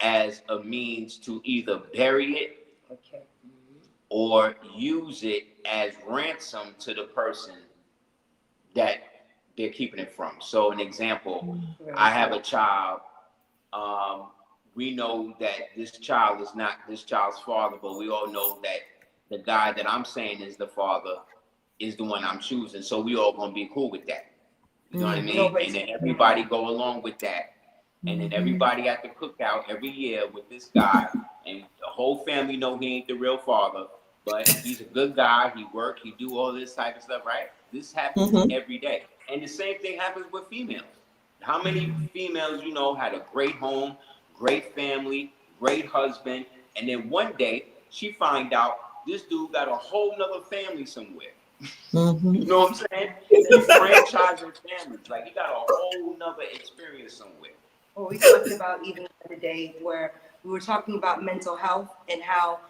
as a means to either bury it or use it as ransom to the person that they're keeping it from. So an example, I have a child. We know that this child is not this child's father, but we all know that the guy that I'm saying is the father is the one I'm choosing. So we all gonna be cool with that. You know what I mean? And then everybody go along with that. And then everybody at the cookout every year with this guy, and the whole family know he ain't the real father, but he's a good guy. He work, he do all this type of stuff, right? This happens every day. And the same thing happens with females. How many females you know had a great home, great family, great husband, and then one day she find out this dude got a whole nother family somewhere. You know what I'm saying? He's franchising families. Like he got a whole nother experience somewhere. Well, we talked about even the other day where we were talking about mental health and how,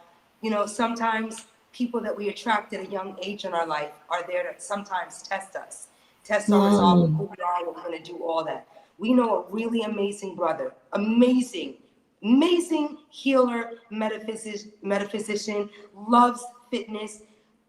you know, sometimes people that we attract at a young age in our life are there to sometimes test us, test our resolve of who we are, what we're going to do, all that. We know a really amazing brother, amazing healer, metaphysician, loves fitness,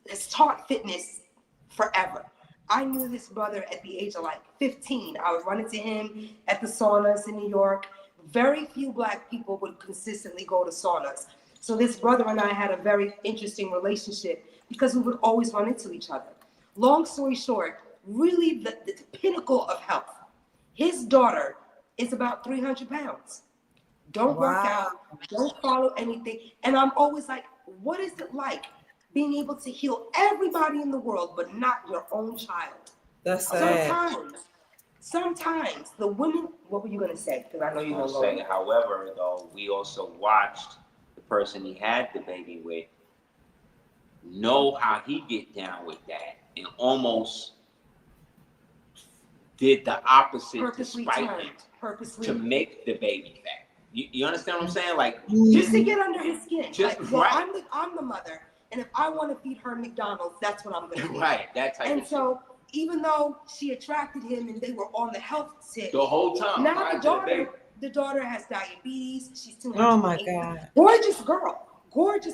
has taught fitness forever. I knew this brother at the age of like 15. I was running to him at the saunas in New York. Very few Black people would consistently go to saunas. So this brother and I had a very interesting relationship because we would always run into each other. Long story short, really the pinnacle of health. His daughter is about 300 pounds. Don't work out, don't follow anything. And I'm always like, what is it like being able to heal everybody in the world, but not your own child? That's sad. Sometimes the women, what were you going to say? Because I know you're going to say, however, though, we also watched the person he had the baby with know how he get down with that and almost did the opposite despite him to make the baby fat. You understand what I'm saying? Like just to get under his skin. Just like, well, I'm the mother, and if I want to feed her McDonald's, that's what I'm going to do. Right, that type and of so shit. Even though she attracted him and they were on the health tip the whole time, now the daughter has diabetes. She's 200. Oh my God. Gorgeous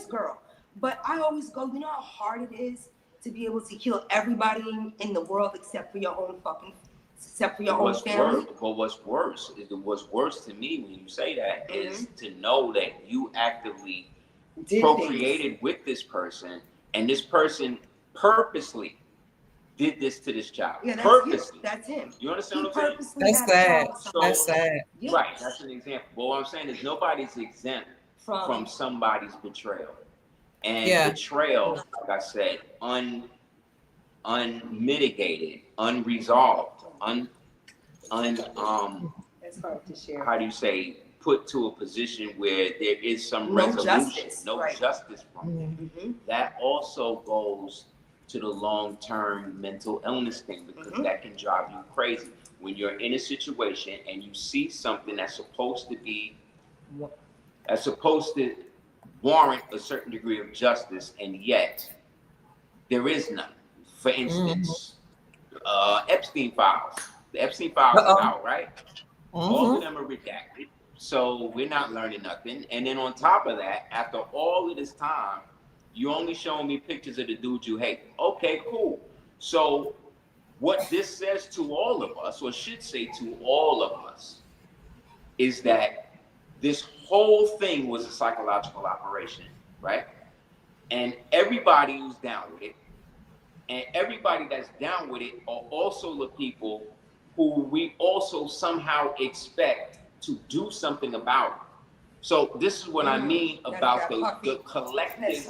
girl. But I always go, you know how hard it is to be able to heal everybody in the world except for your own family. What's worse to me when you say that is to know that you actively procreated with this person, and this person purposely did this to this child. Yeah, purposely. That's him. You understand what I'm saying? That's sad. That's sad. Right, that's an example. But what I'm saying is nobody's exempt from somebody's betrayal. And betrayal, like I said, unmitigated, unresolved, that's hard to share. How do you say, put to a position where there is some resolution, justice from it. That also goes to the long-term mental illness thing, because that can drive you crazy. When you're in a situation and you see something that's supposed to warrant a certain degree of justice, and yet there is none. For instance, Epstein files. The Epstein files are out, right? All of them are redacted. So we're not learning nothing. And then on top of that, after all of this time, You only showing me pictures of the dude you hate. Okay, cool. So what this says to all of us, or should say to all of us, is that this whole thing was a psychological operation, right? And everybody who's down with it, and everybody that's down with it are also the people who we also somehow expect to do something about it. So this is what I mean about the collective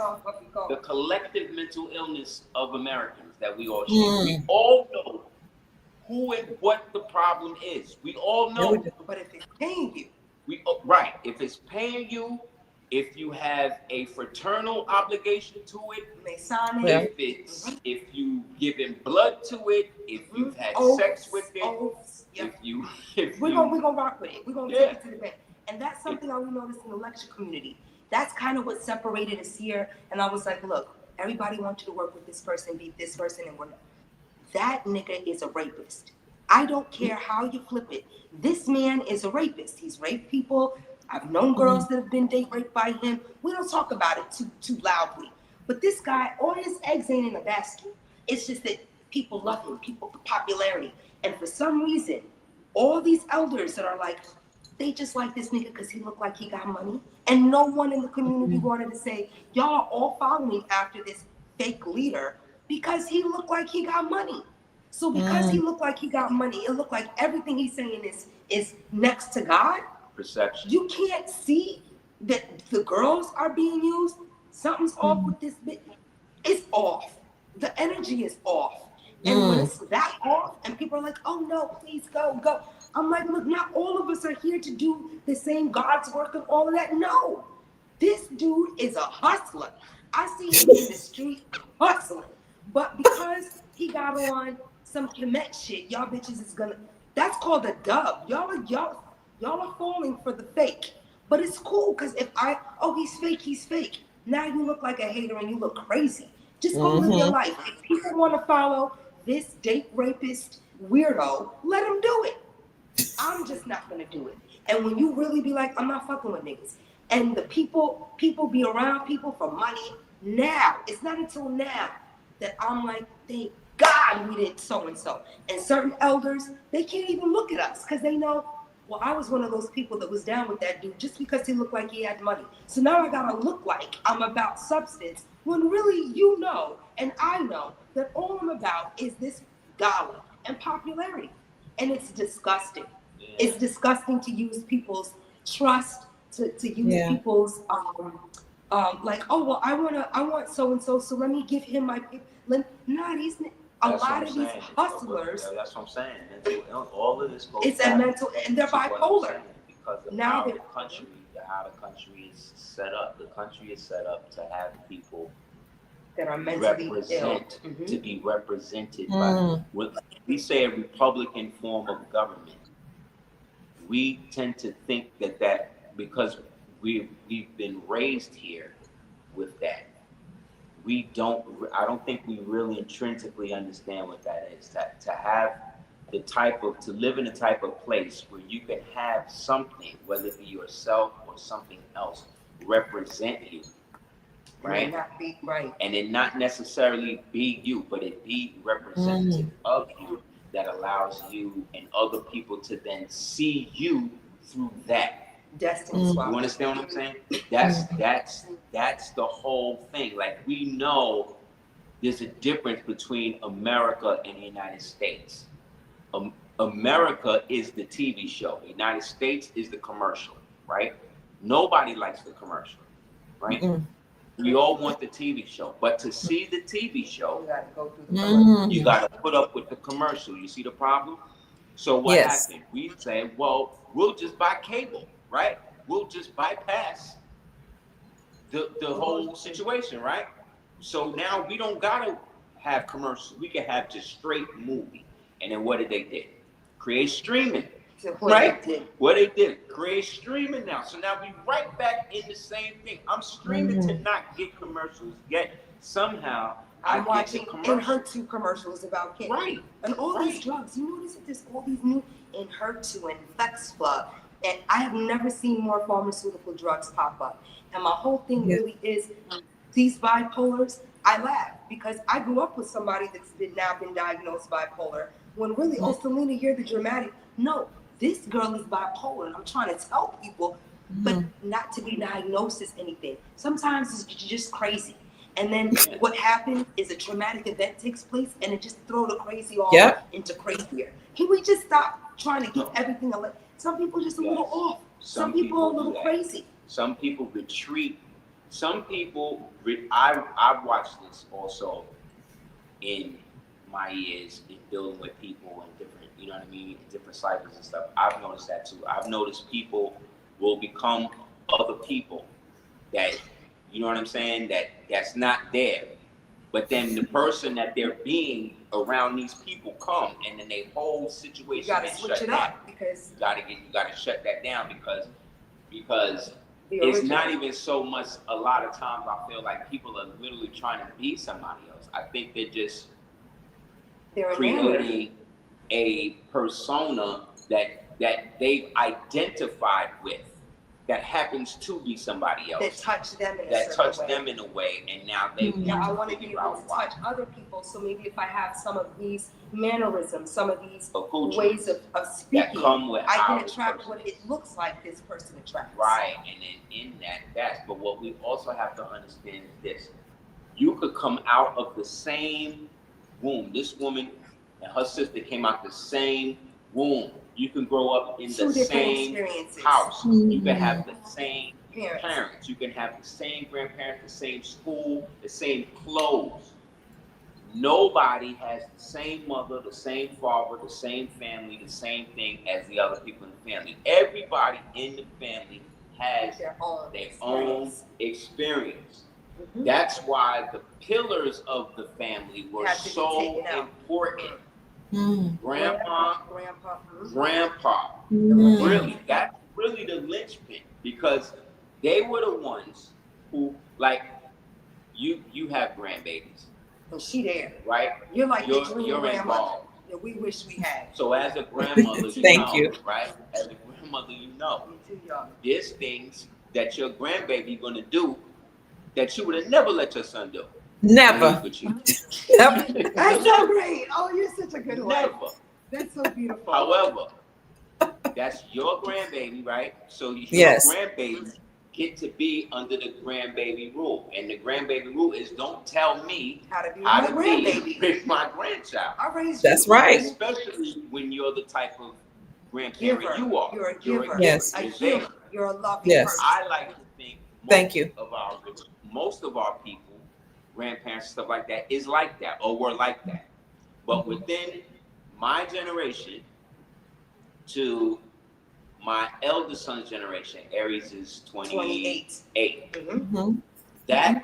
mental illness of Americans that we all share. We all know who and what the problem is. We all know. But if it's paying you, right. If it's paying you, if you have a fraternal obligation to it, if you giving blood to it, if you've had sex with it, we're gonna rock with it. We're gonna take it to the bank. And that's something I noticed in the lecture community. That's kind of what separated us here. And I was like, look, everybody wants you to work with this person, be this person, and whatever. That nigga is a rapist. I don't care how you flip it. This man is a rapist. He's raped people. I've known girls that have been date raped by him. We don't talk about it too loudly. But this guy, all his eggs ain't in a basket. It's just that people love him, people popularity. And for some reason, all these elders that are like, they just like this nigga because he looked like he got money. And no one in the community wanted to say, y'all are all following after this fake leader because he looked like he got money. So because he looked like he got money, it looked like everything he's saying is next to God. Perception. You can't see that the girls are being used. Something's off with this bit. It's off. The energy is off. And when it's that off and people are like, oh no, please go. I'm like, look, not all of us are here to do the same God's work and all of that. No, this dude is a hustler. I see him in the street hustling. But because he got on some Kemet shit, y'all bitches is gonna, that's called a dub. Y'all are falling for the fake. But it's cool because if he's fake. Now you look like a hater and you look crazy. Just go live your life. If people want to follow this date rapist weirdo, let them do it. I'm just not gonna do it. And when you really be like, I'm not fucking with niggas, and the people be around people for money, now, it's not until now that I'm like, thank God we did so and so. And certain elders, they can't even look at us because they know, well, I was one of those people that was down with that dude just because he looked like he had money. So now I gotta look like I'm about substance when really you know, and I know, that all I'm about is this dollar and popularity. And it's disgusting. Yeah. It's disgusting to use people's trust, to use people's like, oh well, I want so and so let me give him my these a lot of these hustlers. That's what I'm saying. All of this goes it's a mental, and they're bipolar. Because of how the country is set up. The country is set up to have people that are mentally ill to be represented by what we say a Republican form of government. We tend to think that because we've been raised here with that, I don't think we really intrinsically understand what that is. To have to live in a type of place where you can have something, whether it be yourself or something else, represent you. Right? And it not necessarily be you, but it be representative of you that allows you and other people to then see you through that. Destiny swap. You understand what I'm saying? That's the whole thing. Like, we know there's a difference between America and the United States. America is the TV show. The United States is the commercial, right? Nobody likes the commercial, right? We all want the TV show, but to see the TV show, you gotta go through the commercial. You gotta put up with the commercial. You see the problem? So what happened? We say, well, we'll just buy cable, right? We'll just bypass the whole situation, right? So now we don't gotta have commercials. We can have just straight movie. And then what did they do? Create streaming. What they did, create streaming now. So now we right back in the same thing. I'm streaming to not get commercials, yet somehow I'm watching In-Her-2 commercials about kids. Right. And all these drugs. You notice that there's all these new In-Her-2 and Flexfla. And I have never seen more pharmaceutical drugs pop up. And my whole thing really is, these bipolars, I laugh because I grew up with somebody that's now been diagnosed bipolar. When really, oh, Celina, you're the dramatic. No, this girl is bipolar, and I'm trying to tell people, but not to be diagnosed as anything. Sometimes it's just crazy. And then what happens is a traumatic event takes place, and it just throw the crazy all into crazier. Can we just stop trying to get everything? Some people just a little off. Some people a little crazy. Some people retreat. Some people, I've watched this also in my years in dealing with people and different, you know what I mean, different cycles and stuff. I've noticed that too. I've noticed people will become other people that, you know what I'm saying, that's not there. But then the person that they're being around these people come, and then they whole situation. You gotta switch it up because you gotta shut that down because it's not even so much. A lot of times I feel like people are literally trying to be somebody else. I think they're creating a persona that they've identified with, that happens to be somebody else. That touched them in a way. And now they I want to be able to touch other people. So maybe if I have some of these mannerisms, some of these ways of speaking, I can attract what it looks like this person attracts. Right, and then in that's. But what we also have to understand is this: you could come out of the same womb. This woman and her sister came out the same womb. You can grow up in the same house. You can have the same parents. You can have the same grandparents, the same school, the same clothes. Nobody has the same mother, the same father, the same family, the same thing as the other people in the family. Everybody in the family has their own experience. That's why the pillars of the family were so important. Grandma, really, that's really the linchpin, because they were the ones who, like, you have grandbabies. And she there, right? You're like you're grandmother involved. That we wish we had. So as a grandmother, you right? As a grandmother, there's things that your grandbaby gonna do that you would have never let your son do. Never. That's so great. Oh, you're such a good one. Never. That's so beautiful. However, that's your grandbaby, right? So your grandbaby get to be under the grandbaby rule. And the grandbaby rule is, don't tell me how to be with my grandchild. I raised That's right. Especially when you're the type of grandparent you are. You're a giver. Yes. You're a loving person. I like to think most of our people, grandparents, stuff like that, is like that, or were like that. But within my generation to my eldest son's generation, Aries is 28. That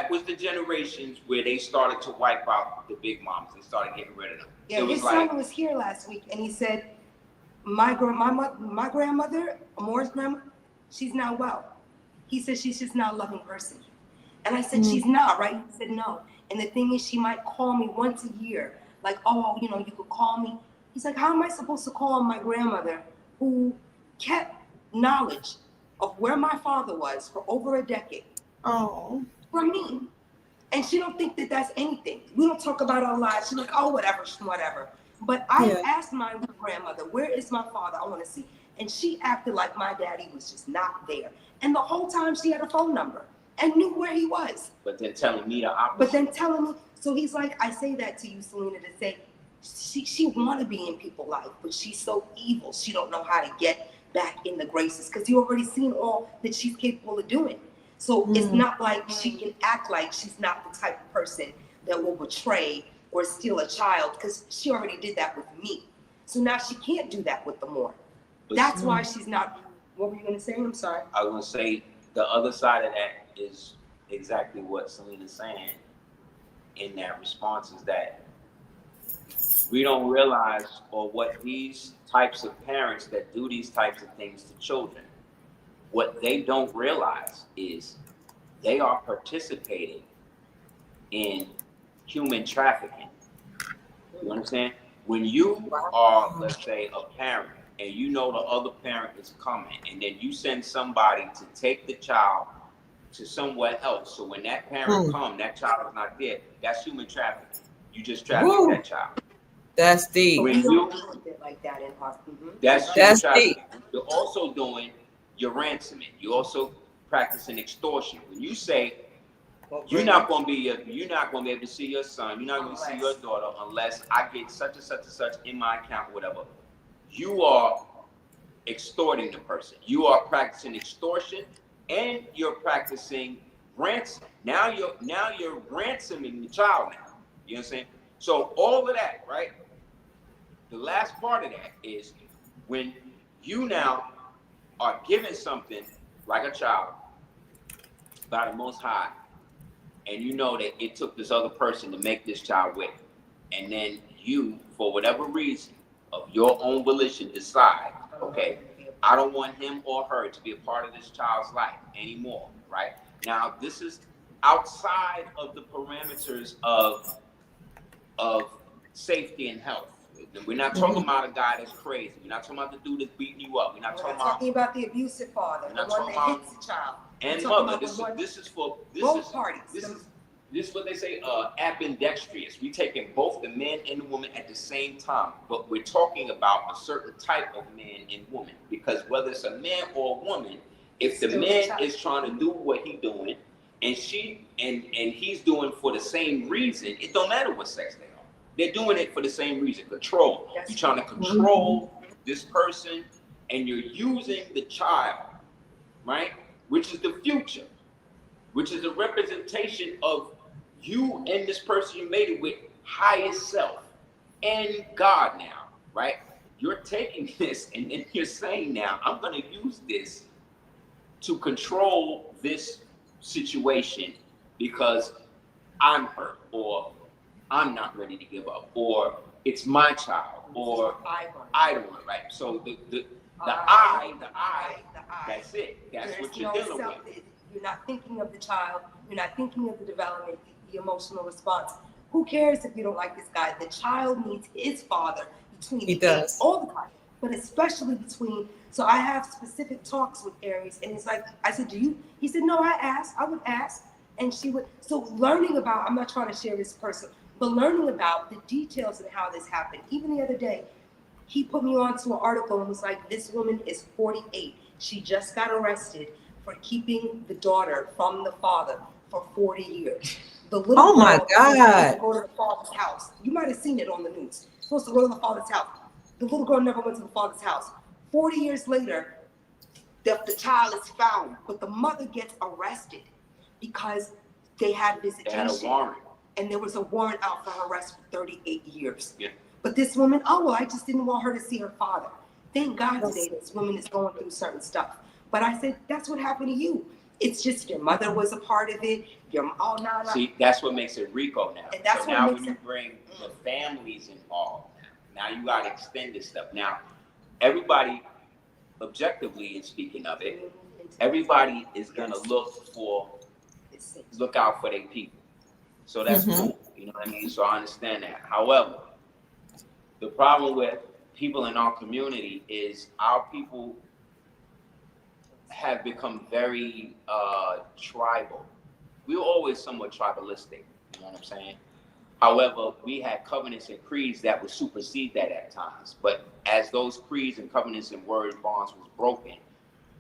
was the generations where they started to wipe out the big moms and started getting rid of them. Yeah, his son was here last week, and he said, my grandmother, Amore's grandmother, she's not well. He said she's just not a loving person. And I said, she's not, right? He said, no. And the thing is, she might call me once a year. Like, oh, you could call me. He's like, how am I supposed to call my grandmother who kept knowledge of where my father was for over a decade? Oh. From me. And she don't think that that's anything. We don't talk about our lives. She's like, oh, whatever. But I asked my grandmother, where is my father? I want to see. And she acted like my daddy was just not there. And the whole time she had a phone number and knew where he was. But then telling me the opposite. So he's like, I say that to you, Celina, to say, she want to be in people's life, but she's so evil. She don't know how to get back in the graces, because you already seen all that she's capable of doing. So it's not like she can act like she's not the type of person that will betray or steal a child, because she already did that with me. So now she can't do that with the more. That's why she's not. What were you going to say? I'm sorry. I was going to say the other side of that is exactly what Celina's saying in that response, is that we don't realize, or what these types of parents that do these types of things to children, what they don't realize is they are participating in human trafficking. You understand? When you are, let's say, a parent, and you know the other parent is coming, and then you send somebody to take the child to somewhere else. So when that parent comes, that child is not there. That's human trafficking. You just traffic that child. That's deep. When you like that in hospital. that's human That's trafficking. deep. You're also doing your ransoming. You're also practicing extortion. When you say you're not going to be able to see your son, you're not going to see your daughter unless I get such and such and such in my account, whatever. You are extorting the person. You are practicing extortion, and you're practicing ransom. Now you're ransoming the child now. You know what I'm saying? So all of that, right? The last part of that is when you now are given something like a child by the Most High, and you know that it took this other person to make this child with, and then you, for whatever reason of your own volition, decide, okay, I don't want him or her to be a part of this child's life anymore, right? Now, this is outside of the parameters of safety and health. We're not talking about a guy that's crazy. We're not talking about the dude that's beating you up. We're not talking about the abusive father, the one that hits the child. And mother, this is both parties. This is what they say, ambidextrous. We taking both the man and the woman at the same time, but we're talking about a certain type of man and woman, because whether it's a man or a woman, if the man is trying to do what he's doing, and he's doing for the same reason, it don't matter what sex they are. They're doing it for the same reason, control. You're trying to control this person, and you're using the child, right? Which is the future, which is a representation of you and this person you made it with, highest self and God now, right? You're taking this and then you're saying now, I'm going to use this to control this situation because I'm hurt, or I'm not ready to give up, or it's my child, or I don't want, right? So the I, that's it. That's what you're dealing with. You're not thinking of the child. You're not thinking of the development, the emotional response. Who cares if you don't like this guy? The child needs his father between he does all the time, but especially between. So I have specific talks with Aries, and it's like, I said, do you? He said, no, I would ask. And she would. So learning about, I'm not trying to share this person, but learning about the details of how this happened. Even the other day, he put me onto an article and was like, this woman is 48. She just got arrested for keeping the daughter from the father for 40 years. The little oh my girl God. was supposed to go to the father's house. You might have seen it on the news. Supposed to go to the father's house. The little girl never went to the father's house. 40 years later, the child is found, but the mother gets arrested because they had visitation. They had a warrant. And there was a warrant out for her arrest for 38 years. Yeah. But this woman, oh, well, I just didn't want her to see her father. Thank God today this woman is going through certain stuff. But I said, that's what happened to you. It's just your mother was a part of it. See, that's what makes it RICO now. And that's so now when you bring the families involved, now you got to extend this stuff. Now, everybody, objectively in speaking of it, everybody is going to look out for their people. So that's cool. You know what I mean? So I understand that. However, the problem with people in our community is our people have become very tribal. We were always somewhat tribalistic, you know what I'm saying? However, we had covenants and creeds that would supersede that at times. But as those creeds and covenants and word bonds was broken,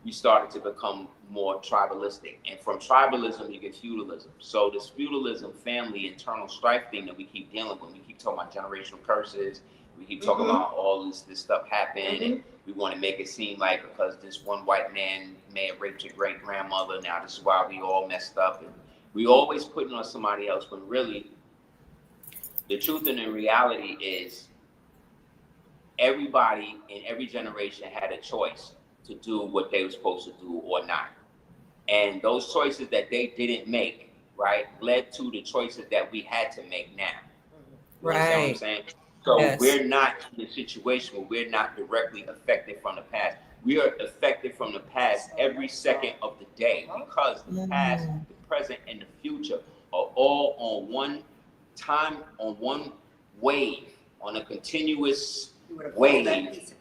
we started to become more tribalistic. And from tribalism, you get feudalism. So this feudalism, family, internal strife thing that we keep dealing with, we keep talking about generational curses, we keep talking about all this stuff happened, and we want to make it seem like because this one white man may have raped your great grandmother, now this is why we all messed up. And we always put it on somebody else, when really the truth and the reality is everybody in every generation had a choice to do what they were supposed to do or not. And those choices that they didn't make, right, led to the choices that we had to make now. You understand what I'm saying? So we're not in a situation where we're not directly affected from the past. We are affected from the past every second of the day, because the past, the present, and the future are all on one time, on one wave, on a continuous wave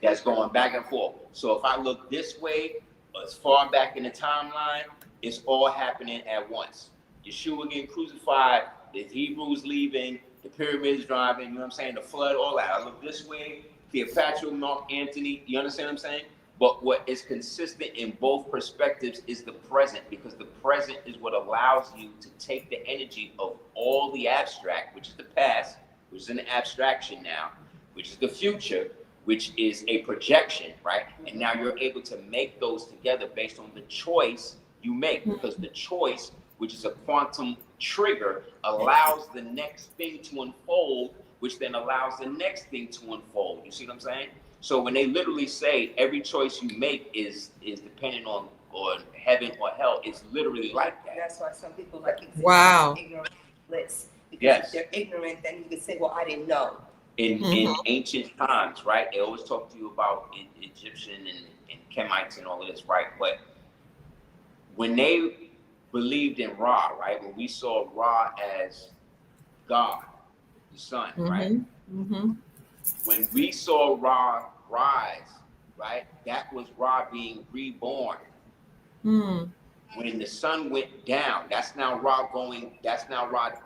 that's going back and forth. So if I look this way, as far back in the timeline, It's all happening at once. Yeshua getting crucified, the Hebrews leaving, the pyramids driving, you know what I'm saying? The flood, all that. I look this way, Cleopatra, Mark Antony, you understand what I'm saying? But what is consistent in both perspectives is the present, because the present is what allows you to take the energy of all the abstract, which is the past, which is an abstraction now, which is the future, which is a projection, right? And now you're able to make those together based on the choice you make, because the choice, which is a quantum trigger, allows the next thing to unfold, which then allows the next thing to unfold. You see what I'm saying? So when they literally say every choice you make is dependent on heaven or hell, it's literally like that. That's why some people like you say, Wow. ignorant bliss. Because Yes. if they're ignorant, then you can say, well, I didn't know. In ancient times, right? They always talk to you about Egyptian and Kemites and all of this, right? But when they believed in Ra, right? When we saw Ra as God, the sun, right? When we saw Ra rise, right? That was Ra being reborn. When the sun went down, that's now Ra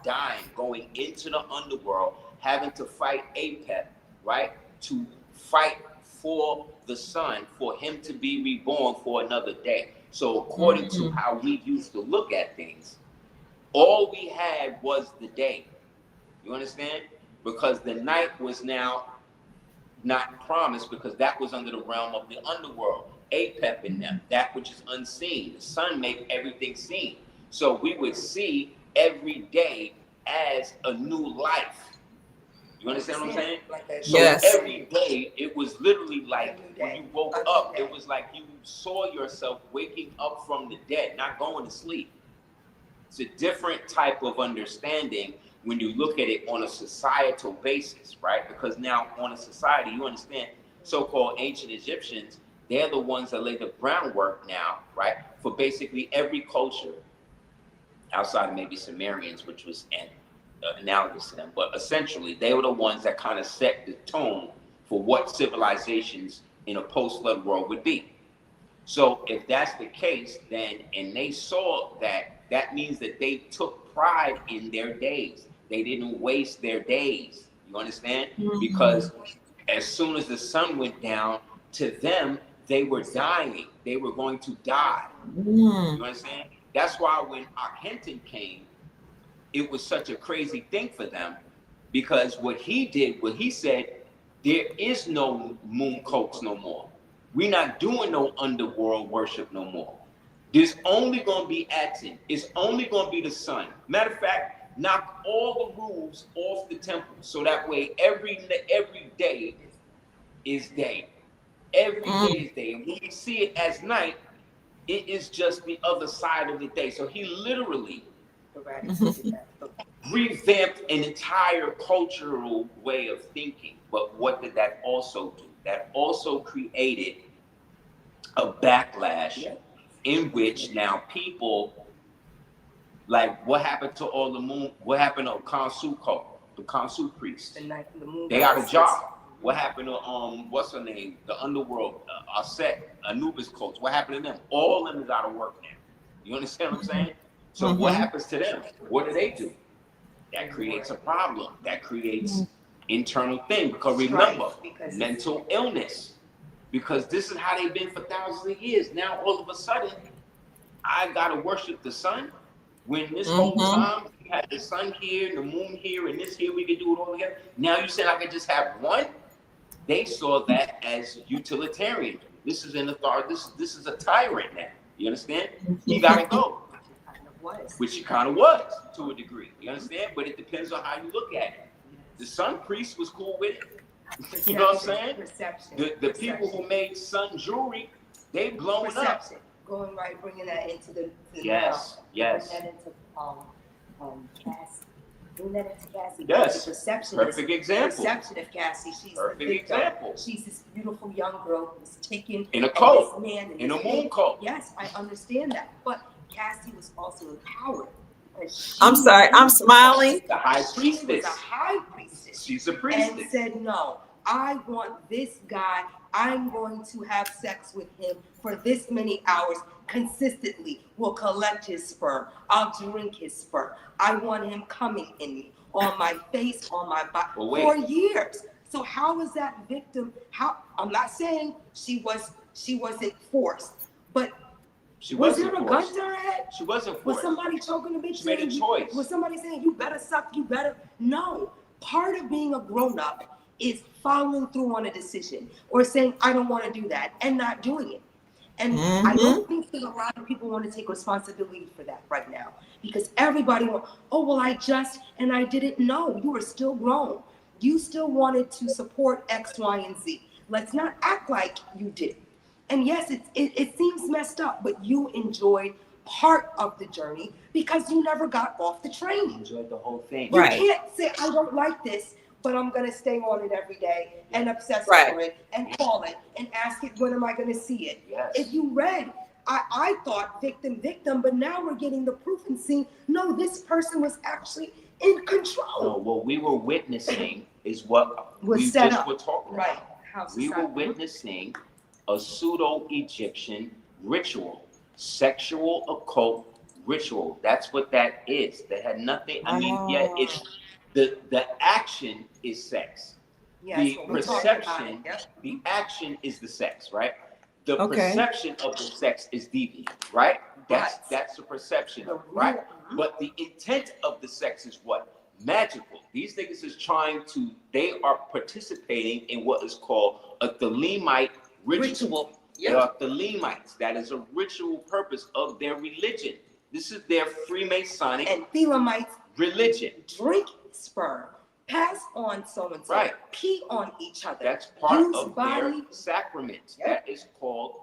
dying, going into the underworld, having to fight Apep, right? To fight for the sun, for him to be reborn for another day. So according to how we used to look at things, all we had was the day. You understand? Because the night was now not promised, because that was under the realm of the underworld. Apep in them, that which is unseen. The sun made everything seen. So we would see every day as a new life. You understand what I'm saying? So every day, it was literally like when you woke up, it was like you saw yourself waking up from the dead, not going to sleep. It's a different type of understanding when you look at it on a societal basis, right? Because now on a society, you understand, so-called ancient Egyptians, they're the ones that lay the groundwork now, right? For basically every culture outside of maybe Sumerians, which was analogous to them. But essentially, they were the ones that kind of set the tone for what civilizations in a post-flood world would be. So if that's the case, then, and they saw that, that means that they took pride in their days. They didn't waste their days. You understand? Because as soon as the sun went down, to them, they were dying. They were going to die. You understand? That's why when Akhenaten came, it was such a crazy thing for them, because what he did, what he said, there is no moon cults no more. We're not doing no underworld worship no more. There's only going to be Aten. It's only going to be the sun. Matter of fact, knock all the rules off the temple, so that way every day is day. Every day is day. And when we see it as night, it is just the other side of the day. So he literally revamped an entire cultural way of thinking. But what did that also do? That also created a backlash in which now people, like, what happened to all the moon? What happened to Khonsu cult, the Khonsu priests? They got a job. What happened to what's her name? The underworld, Aseer, Anubis cults. What happened to them? All of them is out of work now. You understand what I'm saying? So what happens to them? What do? That creates a problem. That creates internal thing. Because remember, mental illness. Because this is how they've been for thousands of years. Now all of a sudden, I gotta worship the sun. When this whole time we had the sun here, the moon here, and this here, we could do it all together. Now you said I could just have one. They saw that as utilitarian. This is an authority. This is a tyrant now. You understand? He gotta go. Which he kind of was to a degree. You understand? But it depends on how you look at it. The sun priest was cool with it. You know what I'm saying? The people who made sun jewelry, they blown up. Going right, bringing that into the yes. Bring that into Cassie. Bring that into Cassie. Yes. The perception. Perfect example. Perception of Cassie. She's perfect the victim. Example. She's this beautiful young girl who was taken in a cult, in a moon cult. Yes, I understand that. But Cassie was also empowered. I'm sorry, I'm smiling. The high priestess. She was a high priestess. She's a priestess. And said, no, I want this guy. I'm going to have sex with him for this many hours consistently. We'll collect his sperm. I'll drink his sperm. I want him coming in me, on my face, on my body for years. So how is that victim? How, I'm not saying she wasn't forced, but was there a gun to her head? She wasn't forced. Was somebody choking the bitch? She made a choice. Was somebody saying you better suck, you better? No. Part of being a grown-up is following through on a decision or saying I don't want to do that and not doing it. And I don't think that a lot of people want to take responsibility for that right now, because everybody wants, oh, well, I didn't know. You were still grown. You still wanted to support X, Y, and Z. Let's not act like you did. And yes, it seems messed up, but you enjoyed part of the journey because you never got off the train. You enjoyed the whole thing. You can't say, I don't like this, but I'm going to stay on it every day and obsess over it and call it and ask it, when am I going to see it? Yes. If you read, I thought victim, but now we're getting the proof and seeing, no, this person was actually in control. No, what we were witnessing is what was we set just up. were talking Right. about. We were witnessing a pseudo-Egyptian ritual, sexual occult ritual. That's what that is. That had nothing, I mean, yeah, it's the action is sex. The perception, the action is the sex, right? The perception of the sex is deviant, right? That's the perception of it, right? But the intent of the sex is what? Magical. These niggas is they are participating in what is called a Thelemite ritual. They are Thelemites. That is a ritual purpose of their religion. This is their Freemasonic and Thelemites religion. Drink sperm, pass on so and so, pee on each other. That's part of their sacrament. That is called,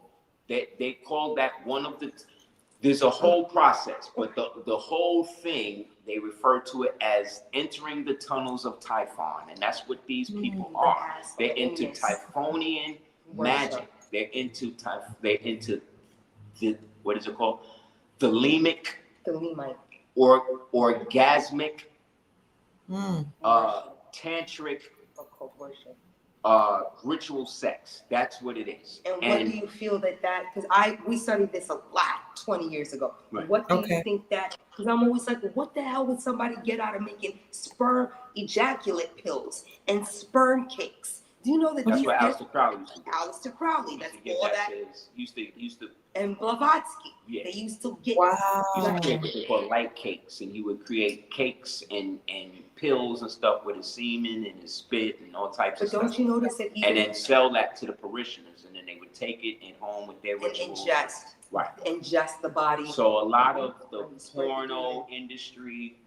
they call that one of the, there's a whole process, but the whole thing, they refer to it as entering the tunnels of Typhon. And that's what these people are. They're into Typhonian magic. They're into the, what is it called? Thelemic, or orgasmic, tantric, ritual sex. That's what it is. And what do you feel that because we studied this a lot 20 years ago. Right. What do you think that, because I'm always like, what the hell would somebody get out of making sperm ejaculate pills and sperm cakes? Do you know that that's what Aleister Crowley used to do? Aleister Crowley, that's all that. Used to. And Blavatsky, they used to get. Used to create what they call light cakes, and he would create cakes and pills and stuff with his semen and his spit and all types of stuff. But don't you notice that and then sell that to the parishioners, and then they would take it in home with their ritual. Ingest the body. So a lot of the porno industry,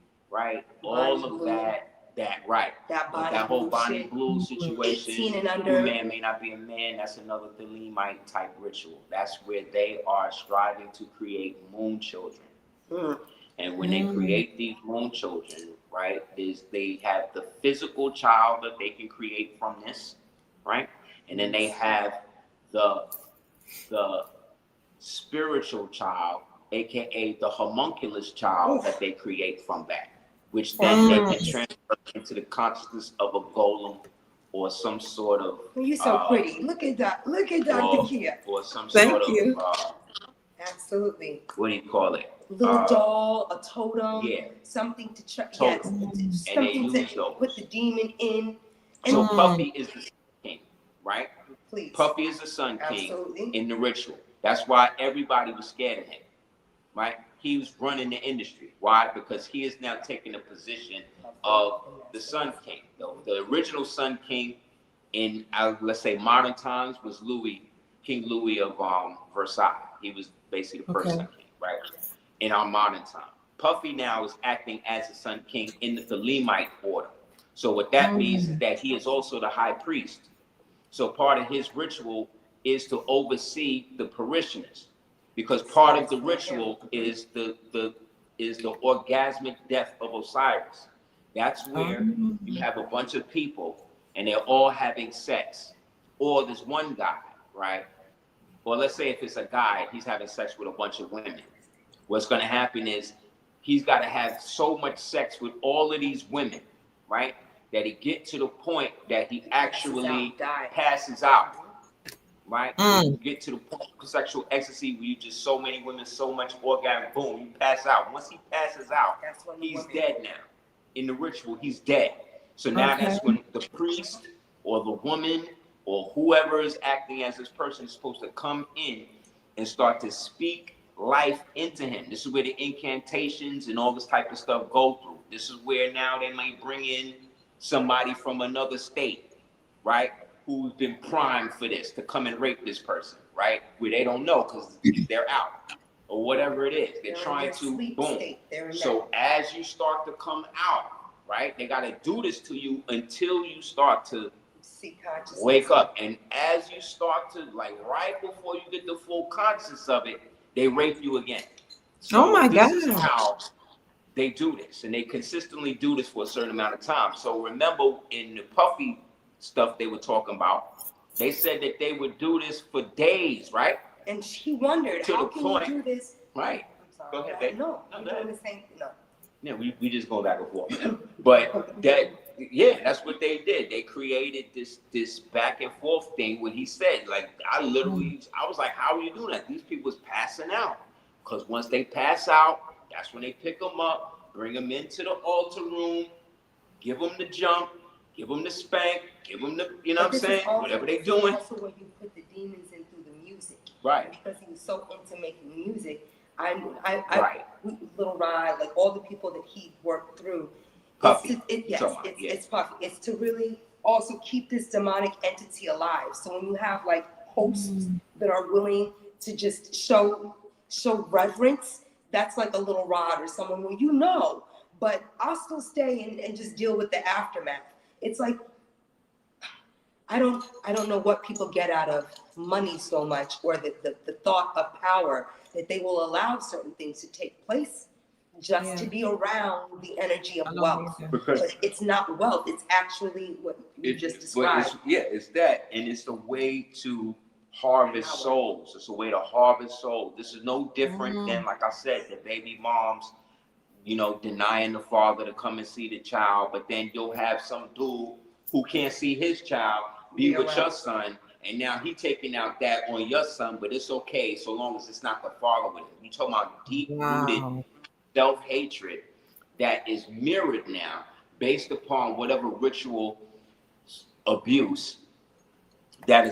all of that whole Bonnie Blue situation. 18 and under. Man may not be a man. That's another Thelemite type ritual. That's where they are striving to create moon children. And when they create these moon children, they have the physical child that they can create from this, and then they have the spiritual child, aka the homunculus child that they create from that. Which then they can transfer into the consciousness of a golem or some sort of. You're so pretty. Look at that. Look at Dr. Kia. Or some sort of. Absolutely. What do you call it? Little doll, a totem. Something to check. Yes. Something to put the demon in. So Puffy is the Sun King, right? Please. Puffy is the Sun King in the ritual. That's why everybody was scared of him, right? He was running the industry. Why? Because he is now taking the position of the Sun King. The original Sun King in, let's say, modern times was King Louis of Versailles. He was basically the first Sun King, right? In our modern time. Puffy now is acting as the Sun King in the Thelemite order. So what that means is that he is also the high priest. So part of his ritual is to oversee the parishioners. Because part of the ritual is the orgasmic death of Osiris. That's where you have a bunch of people and they're all having sex. Or there's one guy, Or let's say if it's a guy, he's having sex with a bunch of women. What's going to happen is he's got to have so much sex with all of these women, that he get to the point that he actually die. passes out, right? Mm. You get to the point of sexual ecstasy where you just so many women, so much orgasm, boom, you pass out. Once he passes out, That's when the he's woman- dead now. In the ritual, he's dead. So now Okay. that's when the priest or the woman or whoever is acting as this person is supposed to come in and start to speak life into him. This is where the incantations and all this type of stuff go through. This is where now they might bring in somebody from another state, right? Who's been primed for this to come and rape this person, right? Where they don't know because they're out or whatever it is. They're in trying their to sleep boom. state. They're in So as you start to come out, right? They got to do this to you until you start to see consciousness. wake up. And as you start to, like, right before you get the full consciousness of it, they rape you again. So Oh my this is God. how they do this, and they consistently do this for a certain amount of time. So remember, in the Puffy stuff they were talking about, they said that they would do this for days, right? And she wondered, To how the can point- you do this? Right. I'm sorry. Go ahead, babe. No, No, I'm go doing ahead. the same. No. Yeah, we just go back and forth. But that, yeah, that's what they did. They created this back and forth thing when he said, like, I was like, how are you doing that? These people's passing out. Because once they pass out, that's when they pick them up, bring them into the altar room, give them the jump, give them the spank, give them the, you know what I'm saying? Whatever they doing. Also, when you put the demons in through the music. Right. Because he was so into making music. Right. Little Rod, like all the people that he worked through. Puffy. It's Puffy. It's to really also keep this demonic entity alive. So when you have like hosts that are willing to just show reverence, that's like a Little Rod or someone where you know, but I'll still stay and just deal with the aftermath. It's like I don't know what people get out of money so much, or the thought of power that they will allow certain things to take place just to be around the energy of wealth. Because But it's not wealth, it's actually what you just described. It's that, and it's a way to harvest souls. It's a way to harvest souls. This is no different than, like I said, the baby moms, you know, denying the father to come and see the child, but then you'll have some dude who can't see his child be with your son, and now he taking out that on your son, but it's okay so long as it's not the father with him. You talking about deep-rooted self-hatred that is mirrored now based upon whatever ritual abuse that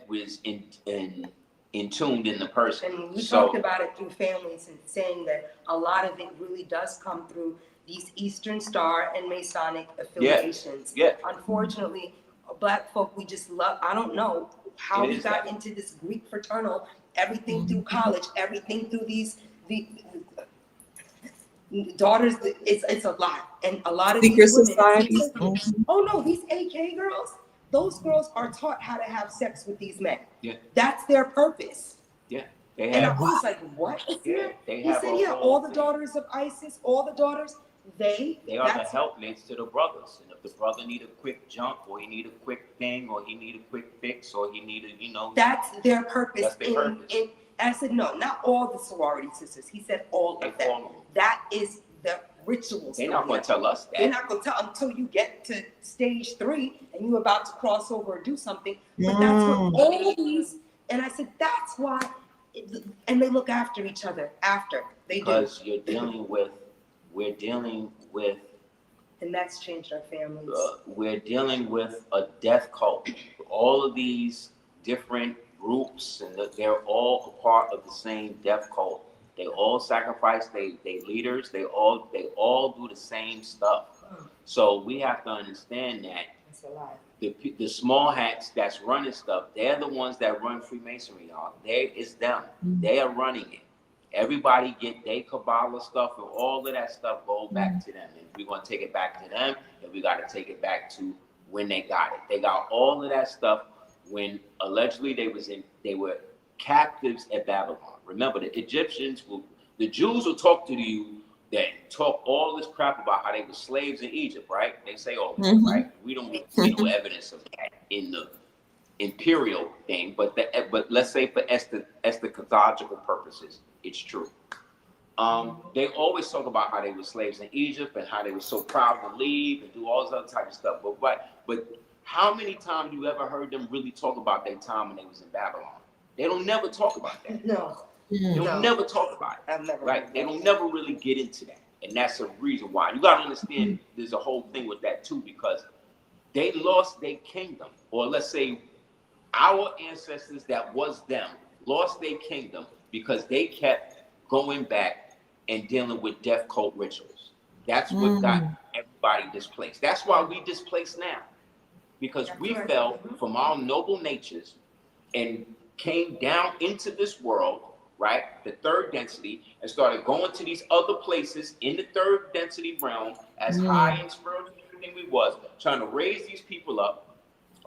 was tuned in the person. And we talked about it through families and saying that a lot of it really does come through these Eastern Star and Masonic affiliations. Yeah. Unfortunately, Black folk, we just love, I don't know how we got into this Greek fraternal, everything through college, everything through the daughters, it's a lot. And a lot of secret these women, societies. oh no, these AK girls, those girls are taught how to have sex with these men. Yeah. That's their purpose. Yeah. And I was like, what? Yeah, He said, all the daughters of ISIS, all the daughters, they are the helpmates to the brothers. And if the brother need a quick jump, or he need a quick thing, or he need a quick fix, or he need a, you know. That's their purpose. That's their purpose. I said, no, not all the sorority sisters. He said all of them. That is the rituals. They're not going to tell us that. They're not going to tell until you get to stage 3 and you're about to cross over or do something. But that's what all these, and I said, that's why, and they look after each other after they do. Because we're dealing with, and that's changed our families. We're dealing with a death cult. All of these different groups, and they're all a part of the same death cult. They all sacrifice they leaders. They all do the same stuff. So we have to understand that That's a lot. the small hats that's running stuff, they're the ones that run Freemasonry, y'all. It's them. They are running it. Everybody get their Kabbalah stuff, and all of that stuff go back to them. And we're going to take it back to them, and we got to take it back to when they got it. They got all of that stuff when allegedly they were captives at Babylon. Remember, the the Jews will talk to you, that talk all this crap about how they were slaves in Egypt, right? They say all this, right? We don't see no evidence of that in the imperial thing, but let's say for eschatological purposes, it's true. They always talk about how they were slaves in Egypt and how they were so proud to leave and do all this other type of stuff. But how many times you ever heard them really talk about their time when they was in Babylon? They don't never talk about that. No. They don't never talk about it. I've never Right? They don't never really get into that. And that's a reason why. You gotta understand there's a whole thing with that too, because they lost their kingdom. Or let's say our ancestors that was them lost their kingdom because they kept going back and dealing with death cult rituals. That's what got everybody displaced. That's why we displaced now. Because we fell from our noble natures and came down into this world, right, the third density, and started going to these other places in the third density realm, as high and spiritual as everything we was, trying to raise these people up.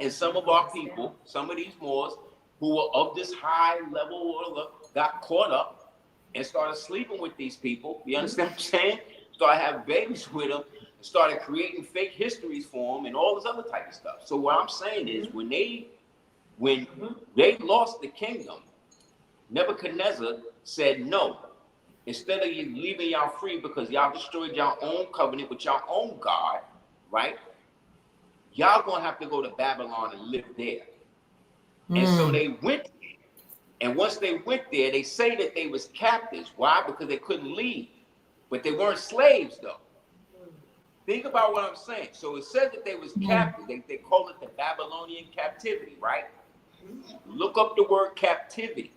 And some of our people, some of these Moors who were of this high level got caught up and started sleeping with these people. You understand what I'm saying? Started having babies with them, and started creating fake histories for them and all this other type of stuff. So what I'm saying is when they lost the kingdom, Nebuchadnezzar said, no, instead of you leaving y'all free because y'all destroyed y'all own covenant with y'all own God, right? Y'all gonna have to go to Babylon and live there. And so they went there. And once they went there, they say that they was captives. Why? Because they couldn't leave. But they weren't slaves though. Think about what I'm saying. So it says that they was captives. They call it the Babylonian captivity, right? Look up the word captivity.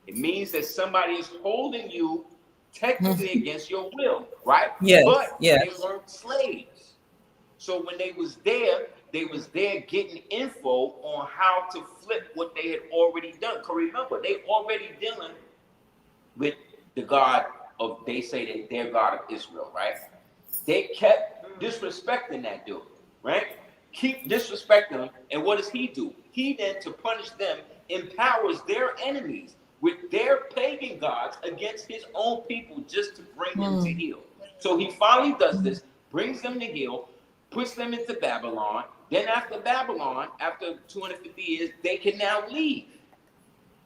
It means that somebody is holding you technically against your will, right? Yes, but yes. they weren't slaves. So when they was there getting info on how to flip what they had already done. Because remember, they already dealing with the God of, they say that their God of Israel, right? They kept disrespecting that dude, right? Keep disrespecting him. And what does he do? He then, to punish them, empowers their enemies with their pagan gods against his own people just to bring them to heel. So he finally does this, brings them to heel, puts them into Babylon. Then after Babylon, after 250 years, they can now leave.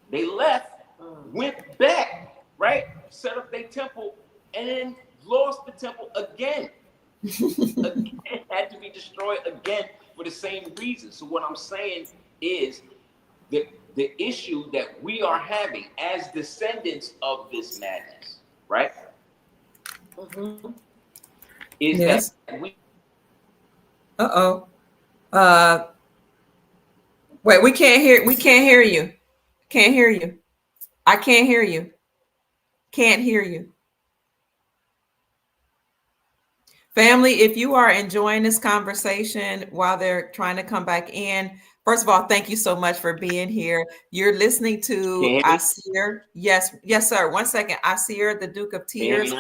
They left, went back, right? Set up their temple, and then lost the temple again. Again, had to be destroyed again for the same reason. So what I'm saying is that the issue that we are having as descendants of this madness, right? Is Yes. that we Wait, we can't hear you. Can't hear you. I can't hear you. Can't hear you. Family, if you are enjoying this conversation while they're trying to come back in, first of all, thank you so much for being here. You're listening to Aseer. Yes, yes, sir. 1 second. Aseer, the Duke of Tears,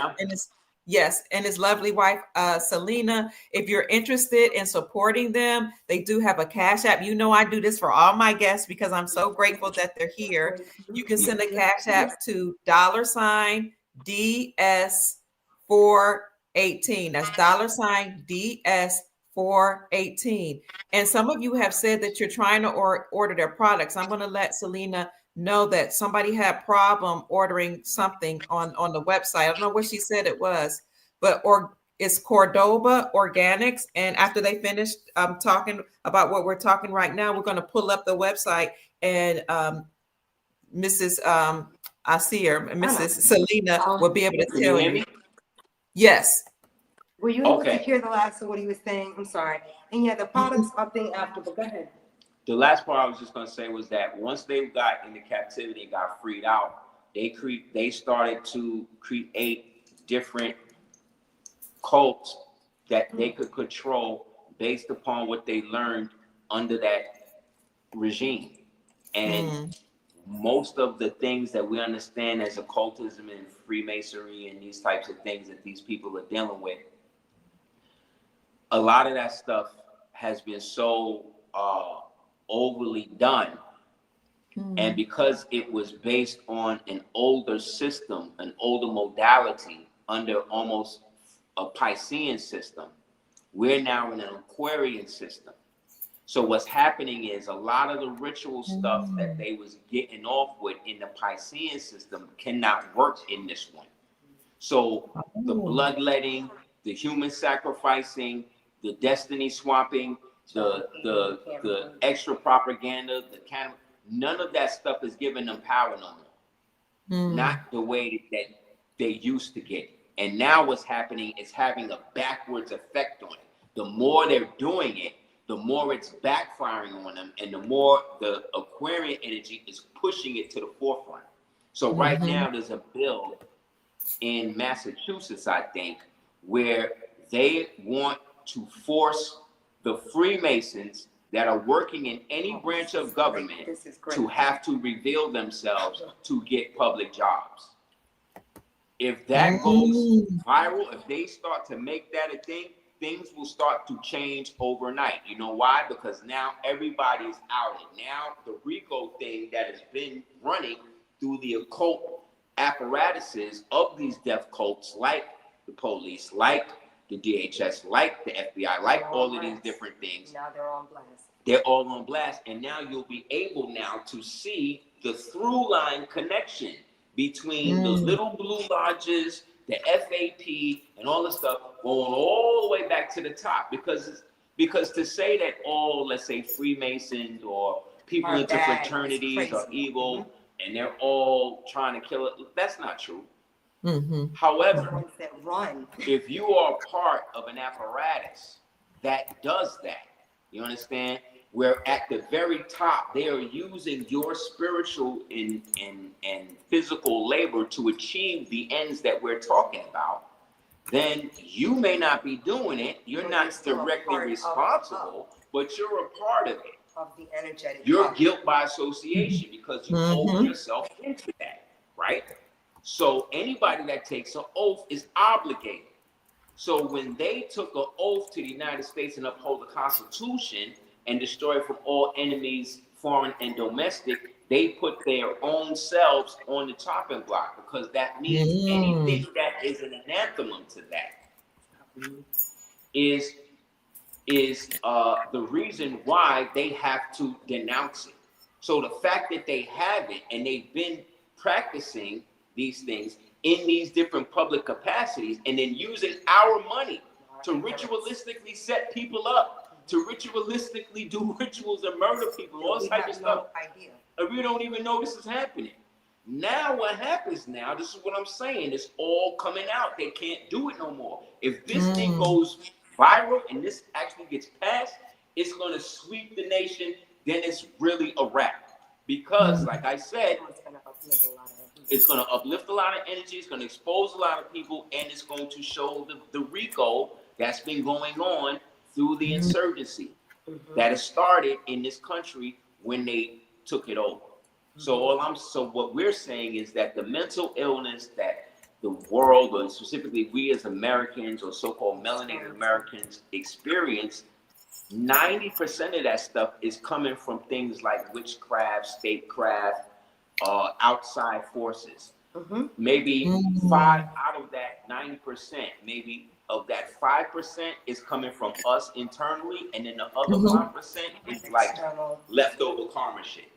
and his lovely wife, Celina. If you're interested in supporting them, they do have a Cash App. You know, I do this for all my guests because I'm so grateful that they're here. You can send a Cash App to $DS418. That's $DS418. And some of you have said that you're trying to order their products. I'm going to let Celina know that somebody had a problem ordering something on the website. I don't know what she said it was, but it's Cordoba Organics. And after they finish talking about what we're talking right now, we're going to pull up the website, and Mrs. Aseer, Mrs. Celina will be able to tell you. Yes. Were you able to hear the last of what he was saying? I'm sorry. And yeah, the products are thing after, but go ahead. The last part I was just going to say was that once they got into captivity and got freed out, they started to create different cults that they could control based upon what they learned under that regime. And most of the things that we understand as occultism and Freemasonry and these types of things that these people are dealing with, a lot of that stuff has been so overly done. And because it was based on an older system, an older modality under almost a Piscean system, we're now in an Aquarian system. So what's happening is a lot of the ritual stuff that they was getting off with in the Piscean system cannot work in this one. So the Oh. bloodletting, the human sacrificing, the destiny swapping, the extra propaganda, the kind of, none of that stuff is giving them power no more. Not the way that they used to get. And now what's happening is having a backwards effect on it. The more they're doing it, the more it's backfiring on them, and the more the Aquarian energy is pushing it to the forefront. So right now there's a bill in Massachusetts, I think, where they want to force the Freemasons that are working in any branch of government to have to reveal themselves to get public jobs. If that goes viral, if they start to make that a thing, things will start to change overnight. You know why? Because now everybody's outed. Now the RICO thing that has been running through the occult apparatuses of these death cults, like the police, like the DHS, like the FBI, like all of these different things. Now they're on blast. They're all on blast, and now you'll be able now to see the through line connection between the little blue lodges, the FAP, and all this stuff going all the way back to the top. Because to say that all, let's say, Freemasons or people into fraternities are evil and they're all trying to kill it, that's not true. However, if you are part of an apparatus that does that, you understand? Where at the very top, they are using your spiritual and physical labor to achieve the ends that we're talking about, then you may not be doing it. You're not directly responsible, but you're a part of it. Of the energetic. You're guilt by association because you owe yourself into that, right? So anybody that takes an oath is obligated. So when they took an oath to the United States and uphold the Constitution and destroy from all enemies, foreign and domestic, they put their own selves on the chopping block, because that means anything that is an anathema to that is the reason why they have to denounce it. So the fact that they have it and they've been practicing these things in these different public capacities, and then using our money to ritualistically set people up, to ritualistically do rituals and murder people, all this type of stuff. And we don't even know this is happening. Now what happens now, this is what I'm saying, it's all coming out. They can't do it no more. If this thing goes viral and this actually gets passed, it's going to sweep the nation, then it's really a wrap. Because, like I said, it's going to uplift a lot of energy, it's going to expose a lot of people, and it's going to show the RICO that's been going on through the insurgency that has started in this country when they took it over. So what we're saying is that the mental illness that the world, or specifically we as Americans or so-called melanated Americans experience, 90% of that stuff is coming from things like witchcraft, statecraft, outside forces. Maybe 5 out of that 90%, maybe of that 5% is coming from us internally, and then the other 5% is like leftover karma shit.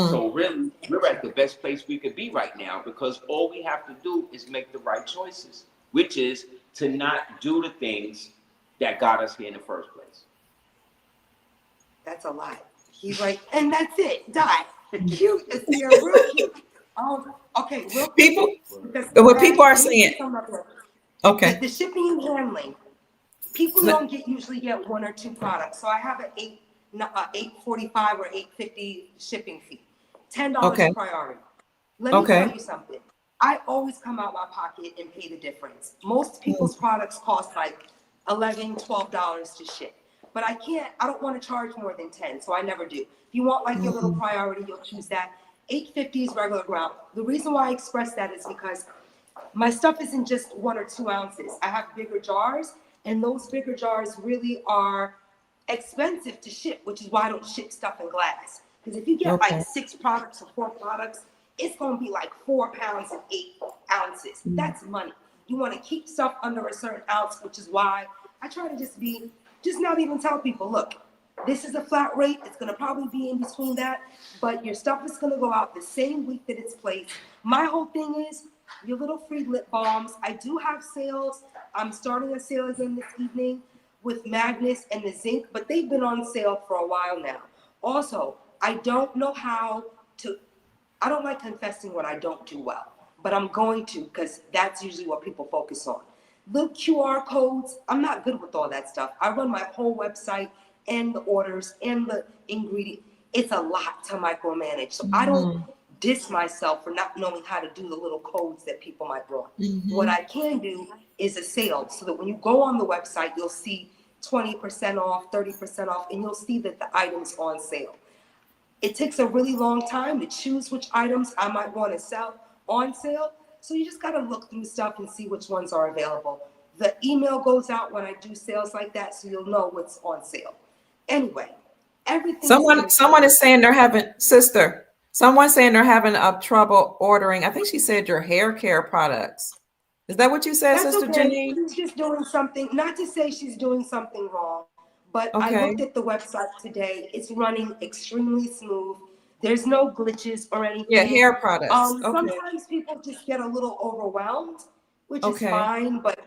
So really, we're at the best place we could be right now, because all we have to do is make the right choices, which is to not do the things that got us here in the first place. That's a lot. He's like, and that's it. Die. Cute. Aseer, real cute. Okay, real people. Because What people are saying. Okay. The shipping and handling. People don't usually get 1 or 2 products. So I have an $8.45 or $8.50 shipping fee. $10 priority. Let me tell you something. I always come out my pocket and pay the difference. Most people's products cost like $11, $12 to ship. But I don't want to charge more than 10, so I never do. If you want like your little priority, you'll choose that. $8.50 is regular ground. The reason why I express that is because my stuff isn't just 1 or 2 ounces. I have bigger jars, and those bigger jars really are expensive to ship, which is why I don't ship stuff in glass. Because if you get like 6 products or 4 products, it's going to be like 4 pounds and 8 ounces. That's money. You want to keep stuff under a certain ounce, which is why I try to just not even tell people, look, this is a flat rate. It's going to probably be in between that, but your stuff is going to go out the same week that it's placed. My whole thing is, your little free lip balms. I do have sales. I'm starting a sale again this evening with Magnus and the zinc, but they've been on sale for a while now. Also, I don't know how to, I don't like confessing when I don't do well, but I'm going to, because that's usually what people focus on. The QR codes, I'm not good with all that stuff. I run my whole website and the orders and the ingredient. It's a lot to micromanage. So I don't diss myself for not knowing how to do the little codes that people might want. What I can do is a sale, so that when you go on the website, you'll see 20% off, 30% off, and you'll see that the item's on sale. It takes a really long time to choose which items I might want to sell on sale. So you just got to look through stuff and see which ones are available. The email goes out when I do sales like that, so you'll know what's on sale. Anyway, everything. Someone is saying they're having, sister. Someone's saying they're having trouble ordering. I think she said your hair care products. Is that what you said, That's Sister okay. Janine? She's just doing something. Not to say she's doing something wrong, but I Okay. looked at the website today. It's running extremely smooth. There's no glitches or anything. Yeah, hair products. Okay. Sometimes people just get a little overwhelmed, which is Okay. fine, but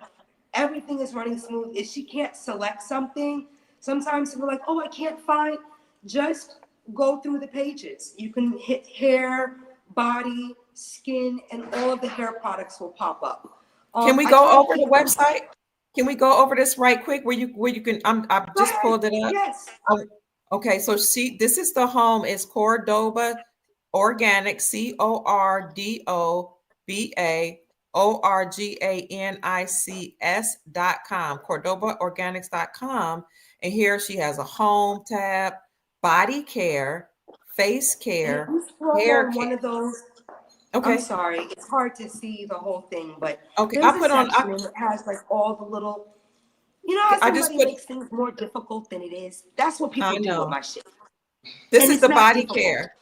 everything is running smooth. If she can't select something, sometimes people are like, oh, I can't find. Just go through the pages. You can hit hair, body, skin, and all of the hair products will pop up. Can we I go try to over the keep- website? Can we go over this right quick where you can, I've Go just ahead. pulled it up. Yes. Okay, so this is the home. It's Cordoba Organic, CORDOBAORGANICS.com, CordobaOrganics.com. And here she has a home tab, body care, face care, And if you scroll hair on one care. of those, Okay. I'm sorry, it's hard to see the whole thing, but Okay, there's a section and it has like all the little, you know how I just somebody put, makes things more difficult than it is? That's what people I do with know. my shit. This And is it's the not body difficult. care.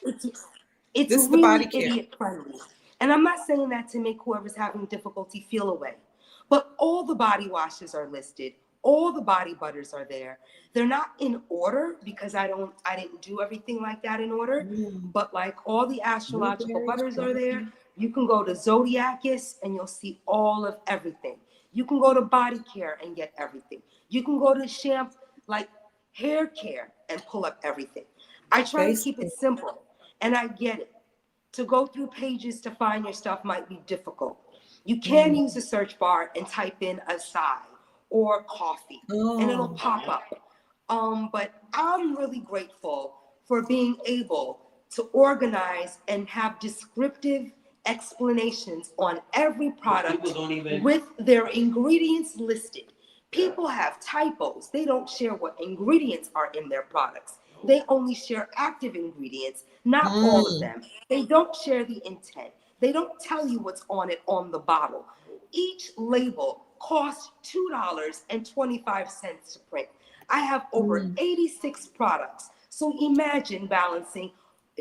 It's This is the really body care. idiot friendly. And I'm not saying that to make whoever's having difficulty feel away. But all the body washes are listed. All the body butters are there. They're not in order because I didn't do everything like that in order. But like all the astrological butters are there. You can go to Zodiacus and you'll see all of everything. You can go to body care and get everything. You can go to shampoo, like hair care, and pull up everything. I try to keep it simple, and I get it. To go through pages to find your stuff might be difficult. You can use the search bar and type in acai or coffee, and it'll pop up. But I'm really grateful for being able to organize and have descriptive explanations on every product with their ingredients listed. People have typos. They don't share what ingredients are in their products. They only share active ingredients, not all of them. They don't share the intent. They don't tell you what's on it on the bottle. Each label costs $2.25 to print. I have over 86 products. So imagine balancing,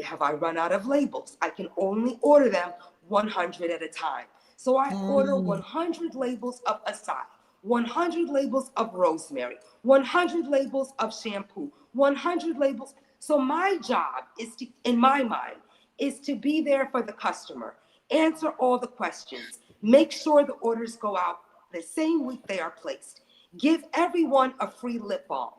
have I run out of labels? I can only order them 100 at a time. So I order 100 labels of acai, 100 labels of rosemary, 100 labels of shampoo, 100 labels. So my job is to, in my mind, is to be there for the customer, answer all the questions, make sure the orders go out the same week they are placed, give everyone a free lip balm.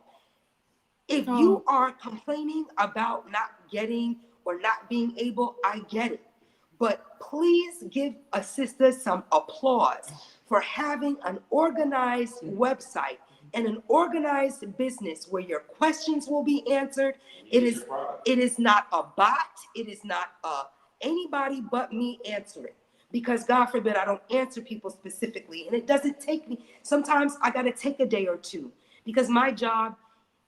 If you are complaining about not getting or not being able, I get it. But please give a sister some applause for having an organized website and an organized business where your questions will be answered. It is not a bot. It is not anybody but me answering. Because God forbid I don't answer people specifically. And it doesn't take me. Sometimes I got to take a day or two because my job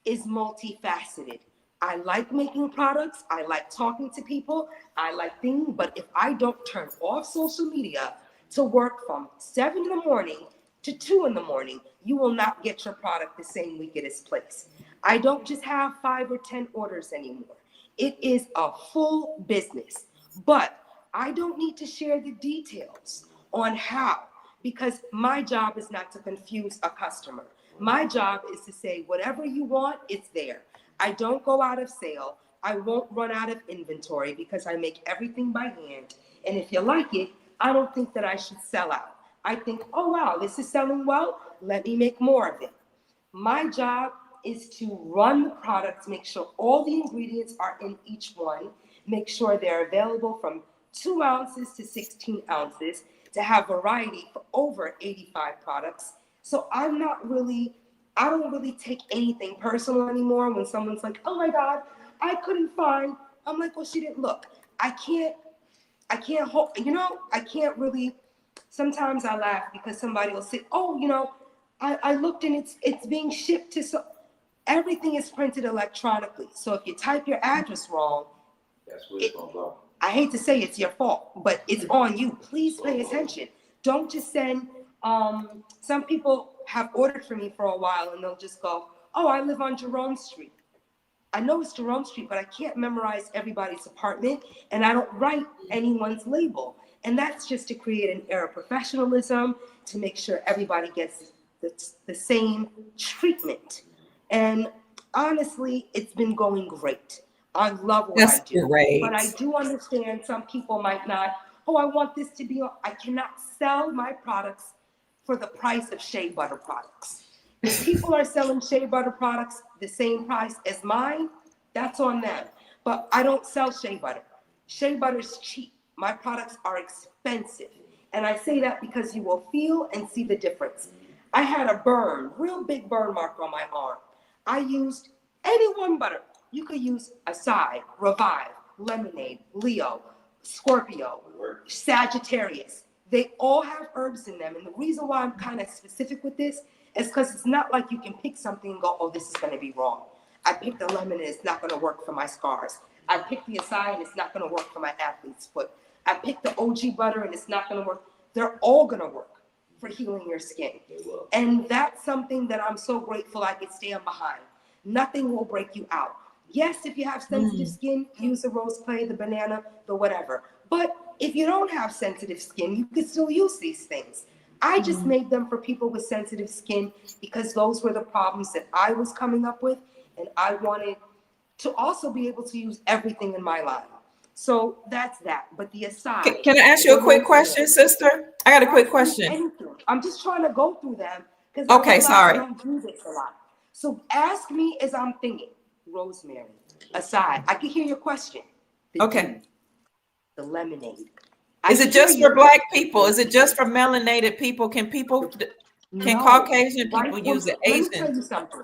is multifaceted. I like making products. I like talking to people. I like things. But if I don't turn off social media to work from 7 in the morning to 2 in the morning, you will not get your product the same week it is placed. I don't just have 5 or 10 orders anymore. It is a full business. But I don't need to share the details on how, because my job is not to confuse a customer. My job is to say, whatever you want, it's there. I don't go out of sale. I won't run out of inventory because I make everything by hand. And if you like it, I don't think that I should sell out. I think, oh wow, this is selling well, let me make more of it. My job is to run the products, make sure all the ingredients are in each one, make sure they're available from 2 ounces to 16 ounces, to have variety for over 85 products. So I don't really take anything personal anymore when someone's like, oh my God, I couldn't find. I'm like, well, she didn't look. I can't hold, I can't really, sometimes I laugh because somebody will say, oh, I looked and it's being shipped to, so everything is printed electronically. So if you type your address wrong, That's where it's gonna go. I hate to say it's your fault, but it's on you. Please pay attention. Don't just send, some people have ordered for me for a while and they'll just go, oh, I live on Jerome Street. I know it's Jerome Street, but I can't memorize everybody's apartment and I don't write anyone's label. And that's just to create an air of professionalism, to make sure everybody gets the same treatment. And honestly, it's been going great. I love what That's I do. great. But I do understand some people might not, oh, I want this to be, I cannot sell my products for the price of shea butter products. If people are selling shea butter products the same price as mine, that's on them. But I don't sell shea butter. Shea butter is cheap. My products are expensive. And I say that because you will feel and see the difference. I had a burn, real big burn mark on my arm. I used any one butter. You could use Aseer, Revive, Lemonade, Leo, Scorpio, Sagittarius. They all have herbs in them. And the reason why I'm kind of specific with this is because it's not like you can pick something and go, oh, this is going to be wrong. I picked the lemon and it's not going to work for my scars. I picked the Aseer and it's not going to work for my athlete's foot. I picked the OG butter and it's not going to work. They're all going to work for healing your skin. And that's something that I'm so grateful I could stand behind. Nothing will break you out. Yes, if you have sensitive skin, use the rose clay, the banana, the whatever. But if you don't have sensitive skin, you can still use these things. I just made them for people with sensitive skin because those were the problems that I was coming up with. And I wanted to also be able to use everything in my line. So that's that. But the Aseer. Can I ask you a quick question, sister? I got a quick question. Anything. I'm just trying to go through them because Okay, I sorry. don't do this a lot. So ask me as I'm thinking. Rosemary, Aseer. I can hear your question. Okay. The lemonade. Is it just for Black people? Is it just for melanated people? Can Caucasian people use it? Let me tell Asian? you something.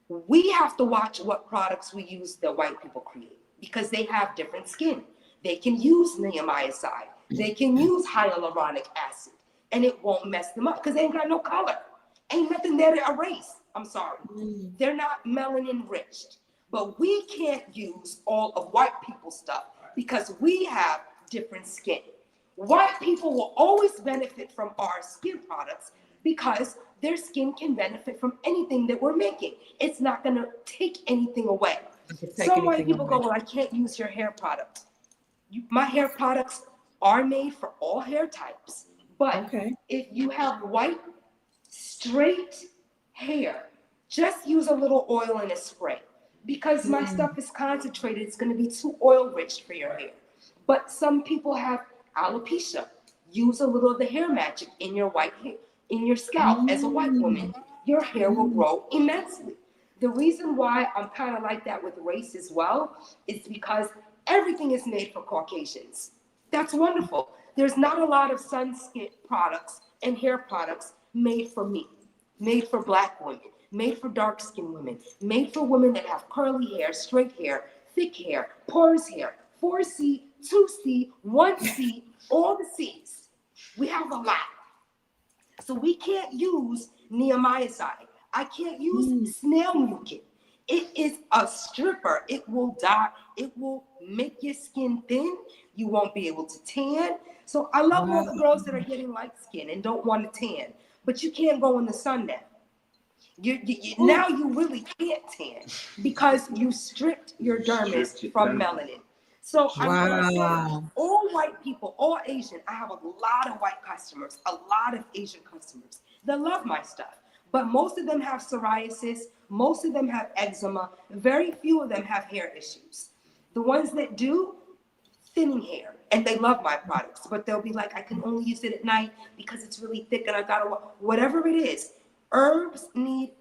We have to watch what products we use that white people create because they have different skin. They can use niacinamide. They can use hyaluronic acid and it won't mess them up because they ain't got no color. Ain't nothing there to erase. I'm sorry. They're not melanin enriched. But we can't use all of white people's stuff because we have different skin. White people will always benefit from our skin products because their skin can benefit from anything that we're making. It's not going to take anything away. Some white people go, well, I can't use your hair product. My hair products are made for all hair types. But if you have white, straight hair, just use a little oil in a spray. Because my stuff is concentrated, it's going to be too oil rich for your hair. But some people have alopecia. Use a little of the hair magic in your white hair, in your scalp. As a white woman, your hair will grow immensely. The reason why I'm kind of like that with race as well is because everything is made for Caucasians. That's wonderful. There's not a lot of sunscreen products and hair products made for me, made for Black women, made for dark-skinned women, made for women that have curly hair, straight hair, thick hair, porous hair, 4C, 2C, 1C, all the C's. We have a lot. So we can't use neomycete. I can't use snail mucin. It is a stripper. It will die. It will make your skin thin. You won't be able to tan. So I love all the girls that are getting light skin and don't want to tan. But you can't go in the sun now. Now you really can't tan because you stripped your dermis from melanin. So I'm going to say, all white people, all Asian, I have a lot of white customers, a lot of Asian customers that love my stuff. But most of them have psoriasis, most of them have eczema, very few of them have hair issues. The ones that do, thinning hair, and they love my products, but they'll be like, I can only use it at night because it's really thick and I gotta, whatever it is, herbs need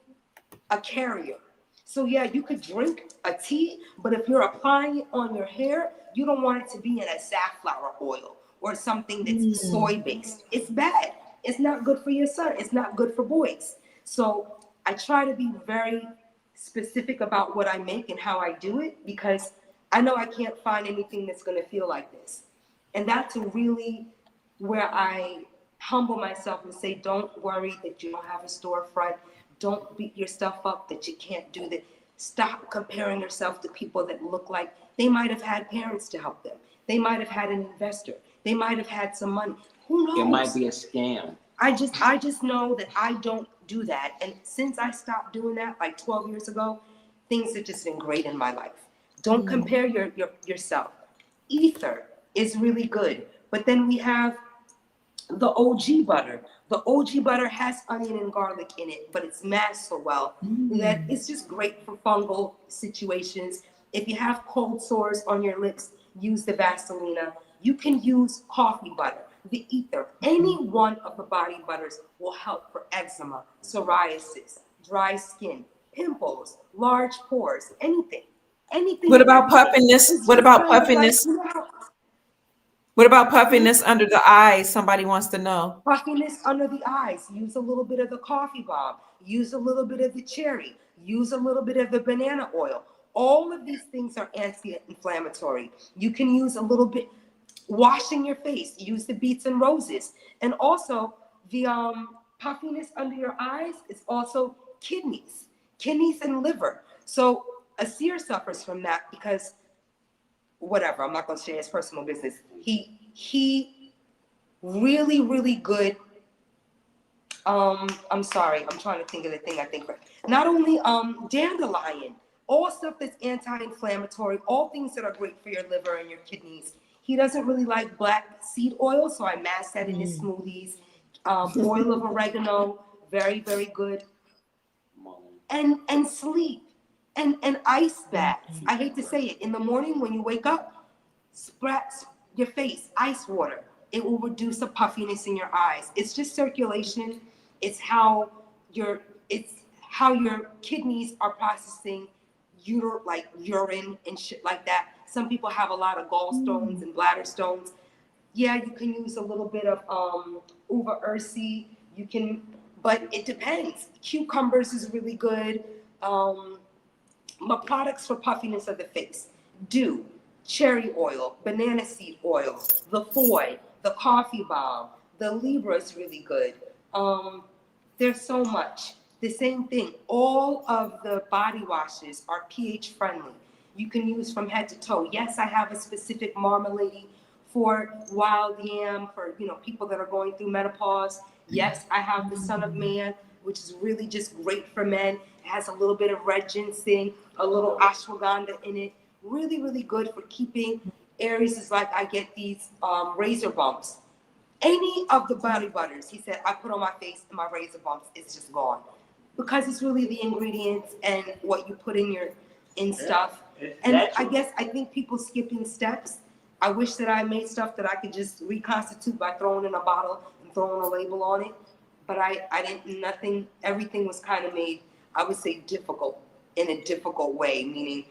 a carrier. So yeah, you could drink a tea, but if you're applying it on your hair, you don't want it to be in a safflower oil or something that's soy based. It's bad. It's not good for your son. It's not good for boys. So I try to be very specific about what I make and how I do it, because I know I can't find anything that's going to feel like this. And that's really where I humble myself and say, don't worry that you don't have a storefront. Don't beat yourself up that you can't do that. Stop comparing yourself to people that look like they might have had parents to help them. They might have had an investor. They might have had some money. Who knows? It might be a scam. I just know that I don't do that. And since I stopped doing that like 12 years ago, things have just been great in my life. Don't compare yourself. Ether is really good. But then we have the OG butter. The OG butter has onion and garlic in it, but it's masked so well that it's just great for fungal situations. If you have cold sores on your lips, use the Vaselina. You can use coffee butter, the ether. Any one of the body butters will help for eczema, psoriasis, dry skin, pimples, large pores, anything. Anything. What about puffiness? What about puffiness? What about puffiness under the eyes? Somebody wants to know. Puffiness under the eyes. Use a little bit of the coffee bomb. Use a little bit of the cherry. Use a little bit of the banana oil. All of these things are anti-inflammatory. You can use a little bit washing your face. Use the beets and roses. And also the puffiness under your eyes is also kidneys and liver. So Aseer suffers from that because whatever, I'm not going to share his personal business. He really, really good. I'm sorry, I'm trying to think of the thing I think. Not only dandelion, all stuff that's anti-inflammatory, all things that are great for your liver and your kidneys. He doesn't really like black seed oil, so I mask that in his smoothies. Oil of oregano, very, very good. And sleep. And ice baths. I hate to say it. In the morning when you wake up, spread your face, ice water. It will reduce the puffiness in your eyes. It's just circulation. It's how your kidneys are processing like urine and shit like that. Some people have a lot of gallstones and bladder stones. Yeah, you can use a little bit of uva ursi. You can, but it depends. Cucumbers is really good. My products for puffiness of the face: dew, cherry oil, banana seed oil, the foy, the coffee bomb, the Libra is really good. There's so much. The same thing. All of the body washes are pH friendly. You can use from head to toe. Yes, I have a specific marmalade for wild yam, for people that are going through menopause. Yes, I have the Son of Man, which is really just great for men. It has a little bit of red ginseng, a little ashwagandha in it. Really, really good for keeping areas. Is like I get these razor bumps. Any of the body butters, he said, I put on my face and my razor bumps, it's just gone. Because it's really the ingredients and what you put in stuff. And I think people skipping steps. I wish that I made stuff that I could just reconstitute by throwing in a bottle and throwing a label on it. But I didn't, nothing, everything was kind of made, I would say, difficult in a difficult way, meaning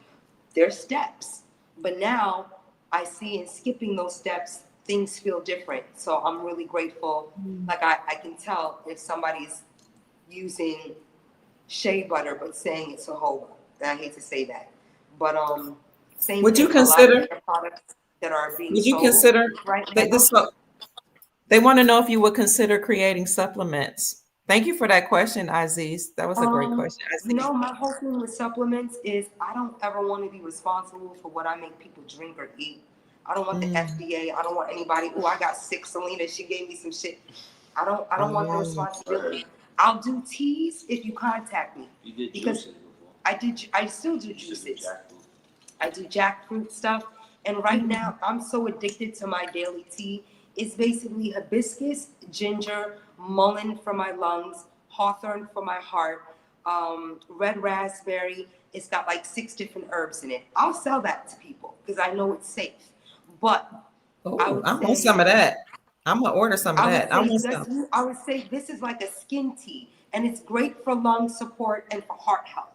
there's steps. But now I see in skipping those steps, things feel different. So I'm really grateful. Like I can tell if somebody's using shea butter but saying it's jojoba. And I hate to say that. But same Would thing, you consider products that are being would you sold consider right now. they want to know if you would consider creating supplements? Thank you for that question, Aziz. That was a great question, Aziz. My whole thing with supplements is I don't ever want to be responsible for what I make people drink or eat. I don't want the FDA. I don't want anybody. Oh, I got sick, Celina. She gave me some shit. I don't want the responsibility. I'll do teas if you contact me. You did because juices before. I still do juices. I do jackfruit stuff. And right now, I'm so addicted to my daily tea. It's basically hibiscus, ginger, mullein for my lungs, hawthorn for my heart, red raspberry. It's got like 6 different herbs in it. I'll sell that to people because I know it's safe. But I Oh, would I want some say of that. I'm gonna order some of that. I want some. I would say this is like a skin tea, and it's great for lung support and for heart health.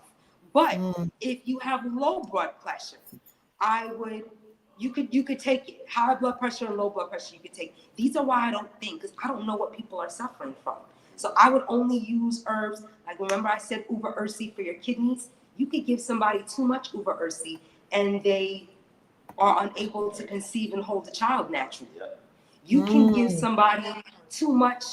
But Mm, if you have low blood pressure, I would you could take it. High blood pressure and low blood pressure you could take. These are why I don't think, because I don't know what people are suffering from. So I would only use herbs. Like remember I said uva ursi for your kidneys. You could give somebody too much uva ursi and they are unable to conceive and hold a child naturally. You can give mm. somebody too much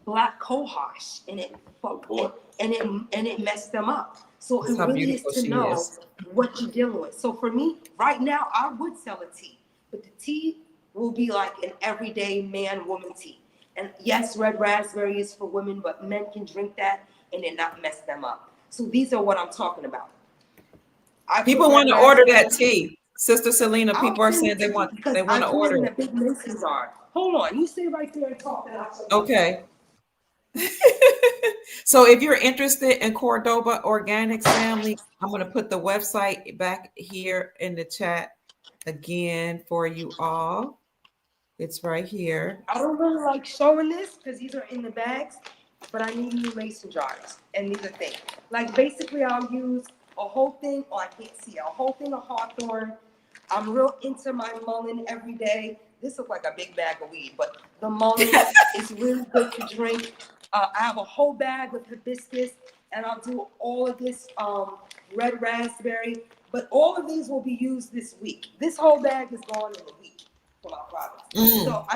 black cohosh and it messed them up. So That's it how really is beautiful to she know is. what you're dealing with. So for me, right now, I would sell a tea, but the tea will be like an everyday man-woman tea. And yes, red raspberry is for women, but men can drink that and it not mess them up. So these are what I'm talking about. I put People red want to order raspberry. that tea, Sister Celina. I'll People are send saying it to you because they I want to put it order in a it. big mason jar. Hold on, you stay right there and talk. And I'll show you. Okay. So if you're interested in Cordoba Organics family, I'm going to put the website back here in the chat again for you all. It's right here. I don't really like showing this because these are in the bags, but I need new mason jars. And these are things. Like basically I'll use a whole thing, oh I can't see, a whole thing of hawthorn. I'm real into my mullein every day. This looks like a big bag of weed, but the mullein is really good to drink. I have a whole bag of hibiscus, and I'll do all of this red raspberry. But all of these will be used this week. This whole bag is gone in a week for my products. Mm. So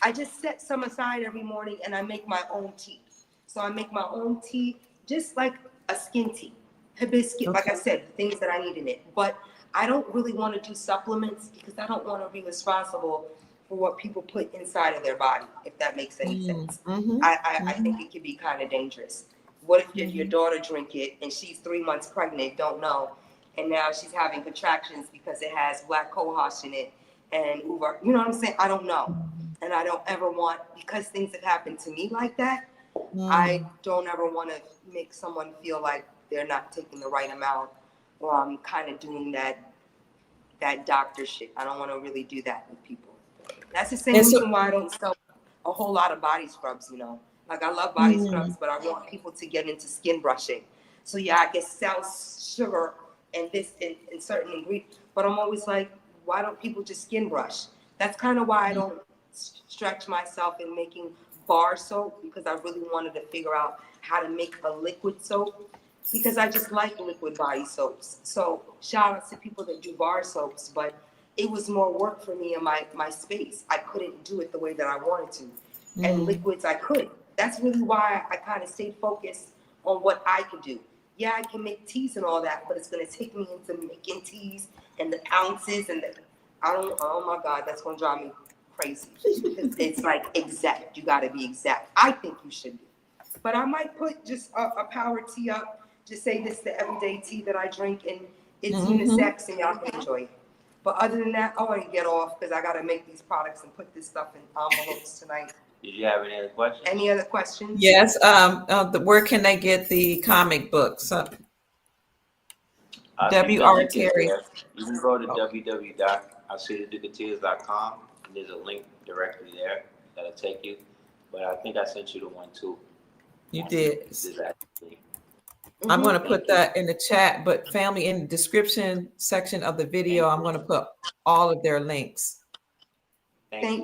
I just set some aside every morning and I make my own tea. So I make my own tea just like a skin tea. Hibiscus, like I Okay. said, the things that I need in it. But I don't really want to do supplements because I don't want to be responsible for what people put inside of their body, if that makes any Mm. sense. Mm-hmm. I Mm-hmm. think it can be kind of dangerous. What if your Mm-hmm. daughter drink it and she's 3 months pregnant, don't know, and now she's having contractions because it has black cohosh in it and uber, you know what I'm saying? I don't know. And I don't ever want, because things have happened to me like that, I Mm. don't ever want to make someone feel like they're not taking the right amount or I'm kind of doing that doctor shit. I don't want to really do that with people. That's the same And so, reason why I don't sell a whole lot of body scrubs, you know. Like I love body mm, scrubs, but I want people to get into skin brushing. So yeah, I can sell sugar and this and certain ingredients, but I'm always like, why don't people just skin brush? That's kind of why I don't stretch myself in making bar soap because I really wanted to figure out how to make a liquid soap because I just like liquid body soaps. So shout out to people that do bar soaps, but it was more work for me in my space. I couldn't do it the way that I wanted to. And mm, liquids I could. That's really why I kind of stayed focused on what I could do. Yeah, I can make teas and all that, but it's gonna take me into making teas and the ounces and the I don't oh my God, that's gonna drive me crazy. It's like exact. You gotta be exact. I think you should be. But I might put just a power tea up. Just say this is the everyday tea that I drink and it's mm-hmm. unisex and y'all can enjoy it. But other than that, I want to get off because I got to make these products and put this stuff in envelopes tonight. Did you have any other questions? Any other questions? Yes. Where can they get the comic books? I suggest W.R. you get Terry. there. You can go to Oh, www.aseertheducateers.com. There's a link directly there that'll take you. But I think I sent you the one too. you did. This is actually. I'm going to Thank put you. that in the chat, but family, in the description section of the video, I'm going to put all of their links.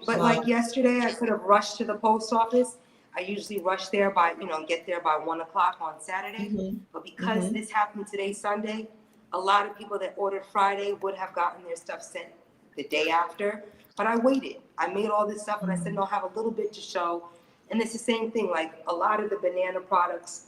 But like yesterday, I could have rushed to the post office. I usually rush there by, get there by 1 o'clock on Saturday. Mhm. But because this happened today, Sunday, a lot of people that ordered Friday would have gotten their stuff sent the day after. But I waited. I made all this stuff and I said, no, I have a little bit to show. And it's the same thing. Like a lot of the banana products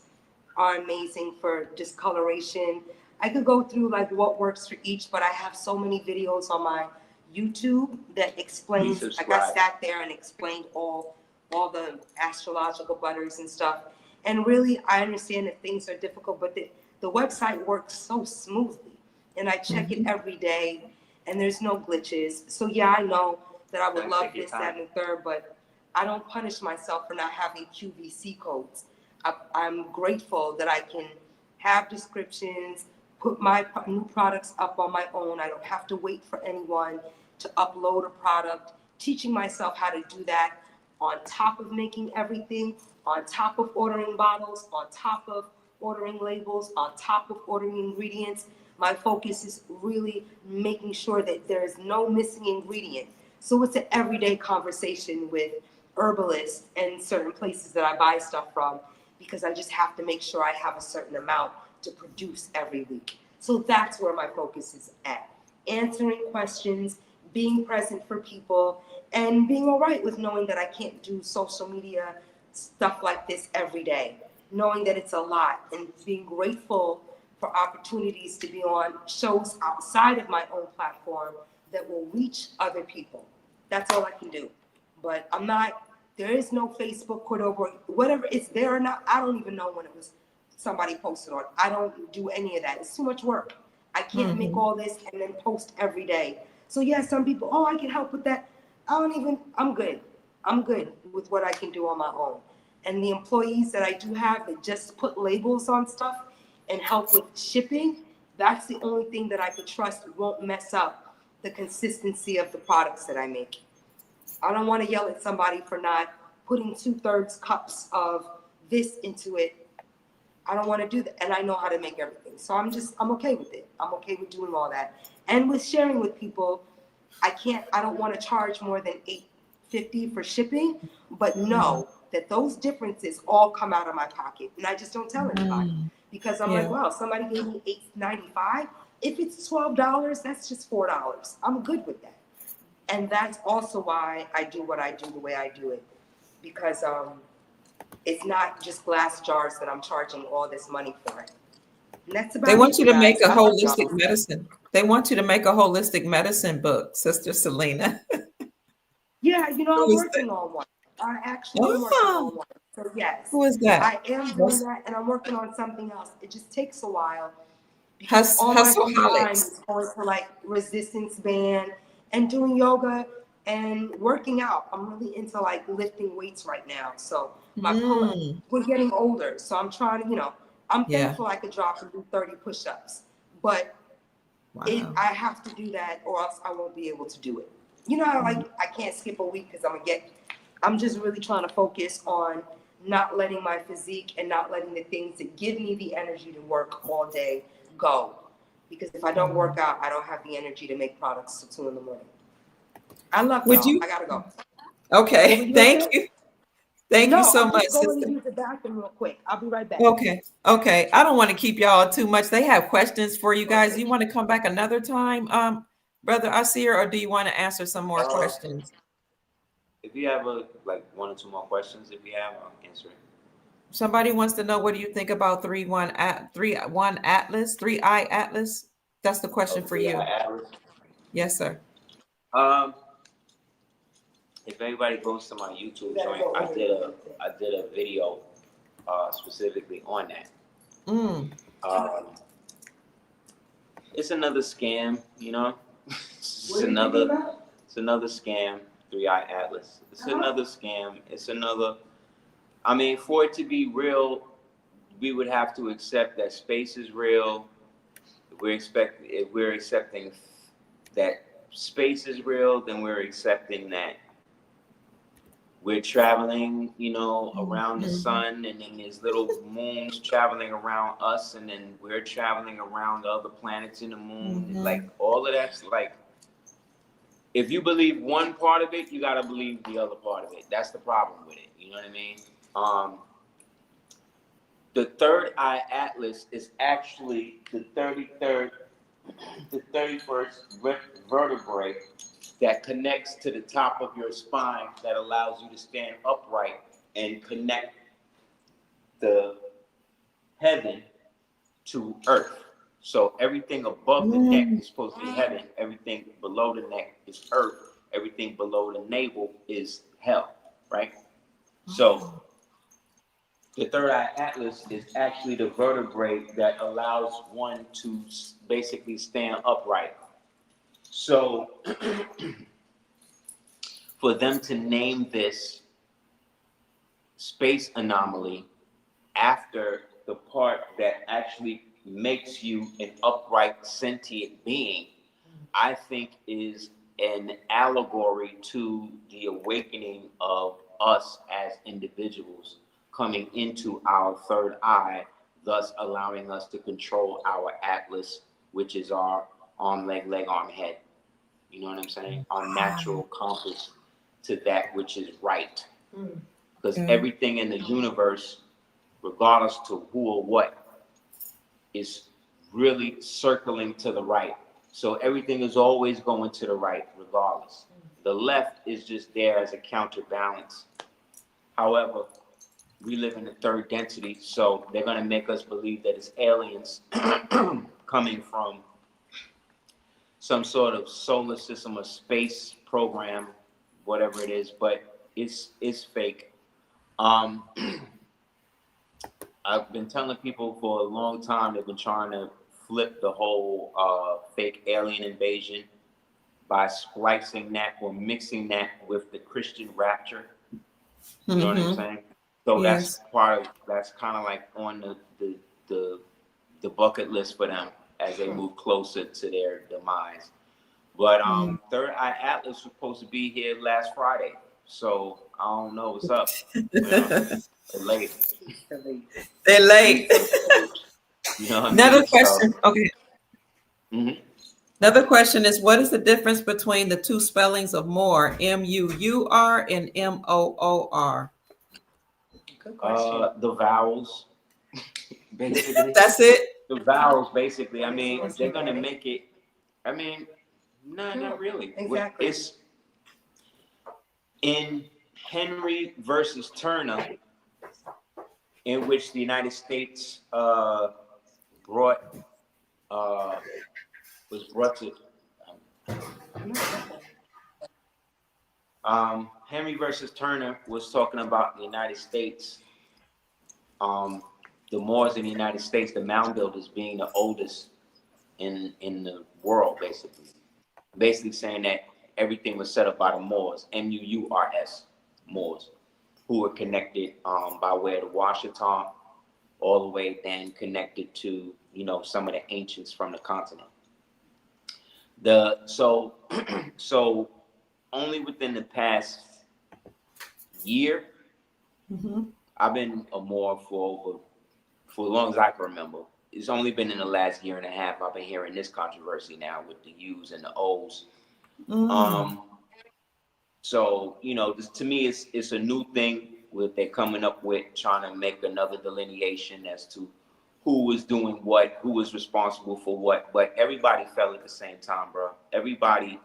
are amazing for discoloration. I could go through like what works for each, but I have so many videos on my YouTube that explains, like I sat there and explained all the astrological butters and stuff. And really, I understand that things are difficult, but the website works so smoothly. And I check it every day and there's no glitches. So yeah, I know that I would love this, that, and the third, but I don't punish myself for not having QVC codes. I'm grateful that I can have descriptions, put my new products up on my own. I don't have to wait for anyone to upload a product, teaching myself how to do that on top of making everything, on top of ordering bottles, on top of ordering labels, on top of ordering ingredients. My focus is really making sure that there is no missing ingredient. So it's an everyday conversation with herbalists and certain places that I buy stuff from, because I just have to make sure I have a certain amount to produce every week. So that's where my focus is at. Answering questions, being present for people, and being all right with knowing that I can't do social media stuff like this every day, knowing that it's a lot, and being grateful for opportunities to be on shows outside of my own platform that will reach other people. That's all I can do. But I'm not, there is no Facebook, Cordoba, whatever it's there or not. I don't even know when it was somebody posted on. I don't do any of that. It's too much work. I can't make all this and then post every day. So yeah, some people, oh, I can help with that. I'm good. I'm good with what I can do on my own. And the employees that I do have that just put labels on stuff and help with shipping, that's the only thing that I could trust won't mess up the consistency of the products that I make. I don't want to yell at somebody for not putting 2/3 cups of this into it. I don't want to do that. And I know how to make everything. So I'm okay with it. I'm okay with doing all that. And with sharing with people, I don't want to charge more than $8.50 for shipping, but know that those differences all come out of my pocket. And I just don't tell anybody, because I'm like, well, somebody gave me $8.95. If it's $12, that's just $4. I'm good with that. And that's also why I do what I do the way I do it, because it's not just glass jars that I'm charging all this money for. And that's about They want you to guys. make a I love holistic y'all. medicine. They want you to make a holistic medicine book, Sister Celina. Yeah, I'm Who is that? working on one. I actually am working on one. So yes, Who is that? I am doing that, and I'm working on something else. It just takes a while, because all my free time is going to like resistance band and doing yoga and working out. I'm really into like lifting weights right now. So we're getting older, so I'm trying to, I'm thankful I could drop and do 30 push-ups, but I have to do that or else I won't be able to do it. Like I can't skip a week because I'm just really trying to focus on not letting my physique and not letting the things that give me the energy to work all day go. Because if I don't work out, I don't have the energy to make products till 2 in the morning. I love y'all. I gotta go. Okay, thank you. Thank you so much, sister. I'm just going sister. to use the bathroom real quick. I'll be right back. Okay. I don't want to keep y'all too much. They have questions for you guys. You want to come back another time, Brother Aseer, or do you want to answer some more questions? If you have like 1 or 2 more questions, if you have, I'll answer it. Somebody wants to know, what do you think about 3-1 Atlas, 3-eye Atlas? That's the question for you. Atlas. Yes, sir. If anybody goes to my YouTube joint, I did a video specifically on that. It's another scam, It's another scam. 3-eye Atlas. It's another scam. It's another. I mean, for it to be real, we would have to accept that space is real. If we're accepting that space is real, then we're accepting that we're traveling, around the sun, and then there's little moons traveling around us, and then we're traveling around the other planets in the moon. Like all of that's like, if you believe one part of it, you gotta believe the other part of it. That's the problem with it. You know what I mean? The 3rd-eye Atlas is actually the 31st vertebrae that connects to the top of your spine, that allows you to stand upright and connect the heaven to earth. So everything above the neck is supposed to be heaven. Everything below the neck is earth. Everything below the navel is hell, right? So the 3rd-eye Atlas is actually the vertebrae that allows one to basically stand upright. So for them to name this space anomaly after the part that actually makes you an upright, sentient being, I think is an allegory to the awakening of us as individuals coming into our third eye, thus allowing us to control our atlas, which is our arm, leg, arm, head. You know what I'm saying? Our natural compass to that which is right. Because everything in the universe, regardless to who or what, is really circling to the right. So everything is always going to the right, regardless. The left is just there as a counterbalance. However, we live in the third density, so they're going to make us believe that it's aliens coming from some sort of solar system or space program, whatever it is, but it's fake. I've been telling people for a long time, they've been trying to flip the whole fake alien invasion by splicing that or mixing that with the Christian rapture. You know what I'm saying? So that's kind of like on the bucket list for them as they move closer to their demise. But Third Eye Atlas was supposed to be here last Friday, so I don't know what's up. They're late. They're late. You know what Another I mean? question. Okay. Mm-hmm. Another question is, what is the difference between the two spellings of Moor, M-U-U-R and M-O-O-R? Good question. The vowels, basically. That's it? The vowels, basically. I mean, they're gonna make it. I mean, no, not really. Exactly. It's in Henry versus Turner, in which the United States brought to Henry versus Turner was talking about the United States, the Moors in the United States, the mound builders being the oldest in the world, basically saying that everything was set up by the Moors, M-U-U-R-S, Moors, who were connected by way of the Washita, all the way then connected to, you know, some of the ancients from the continent. So only within the past year, I've been a Moor for as long as I can remember. It's only been in the last year and a half I've been hearing this controversy now with the U's and the O's. So, you know, this, to me, it's a new thing with they're coming up with, trying to make another delineation as to who was doing what, who was responsible for what. But everybody fell at the same time, bro. Everybody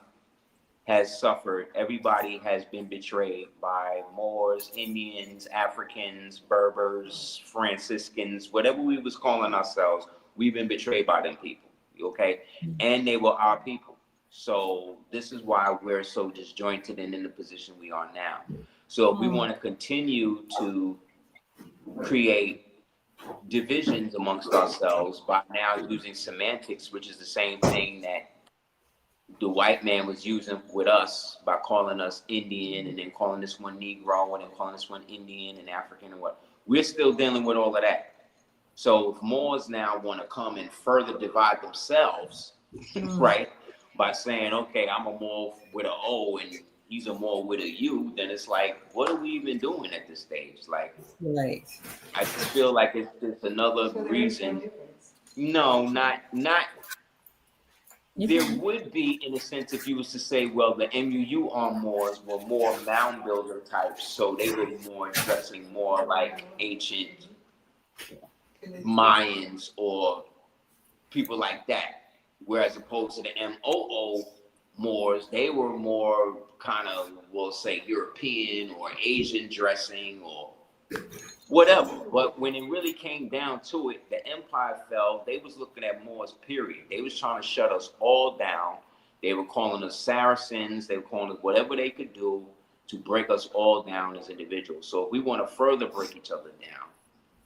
has suffered. Everybody has been betrayed by Moors, Indians, Africans, Berbers, Franciscans, whatever we was calling ourselves. We've been betrayed by them people, okay? And they were our people. So this is why we're so disjointed and in the position we are now. So if we want to continue to create divisions amongst ourselves by now using semantics, which is the same thing that the white man was using with us by calling us Indian and then calling this one Negro and then calling this one Indian and African and what. We're still dealing with all of that. So if Moors now want to come and further divide themselves, right, by saying, okay, I'm a Moor with an O and he's a Moor with a U, then it's like, what are we even doing at this stage? Like, Right. I just feel like it's just another reason. No, not. There would be, in a sense, if you was to say, well, the MUU Moors were more mound builder types, so they were more dressing more like ancient Mayans or people like that. Whereas opposed to the MOO Moors, they were more kind of, we'll say, European or Asian dressing or whatever. But when it really came down to it, the empire fell. They was looking at Moors, period. They was trying to shut us all down. They were calling us Saracens. They were calling us whatever they could do to break us all down as individuals. So if we want to further break each other down,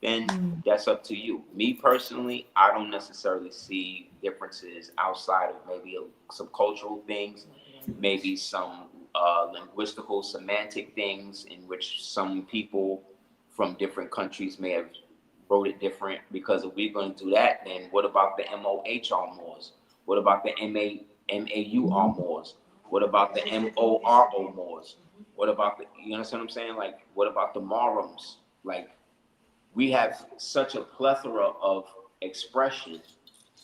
then that's up to you. Me personally, I don't necessarily see differences outside of maybe some cultural things, maybe some linguistical, semantic things in which some people from different countries may have wrote it different. Because if we're going to do that, then what about the MOHR Moors? What about the MAUR Moors? What about the Moro Moors? What about the, you understand what I'm saying? Like, what about the Morums? Like, we have such a plethora of expression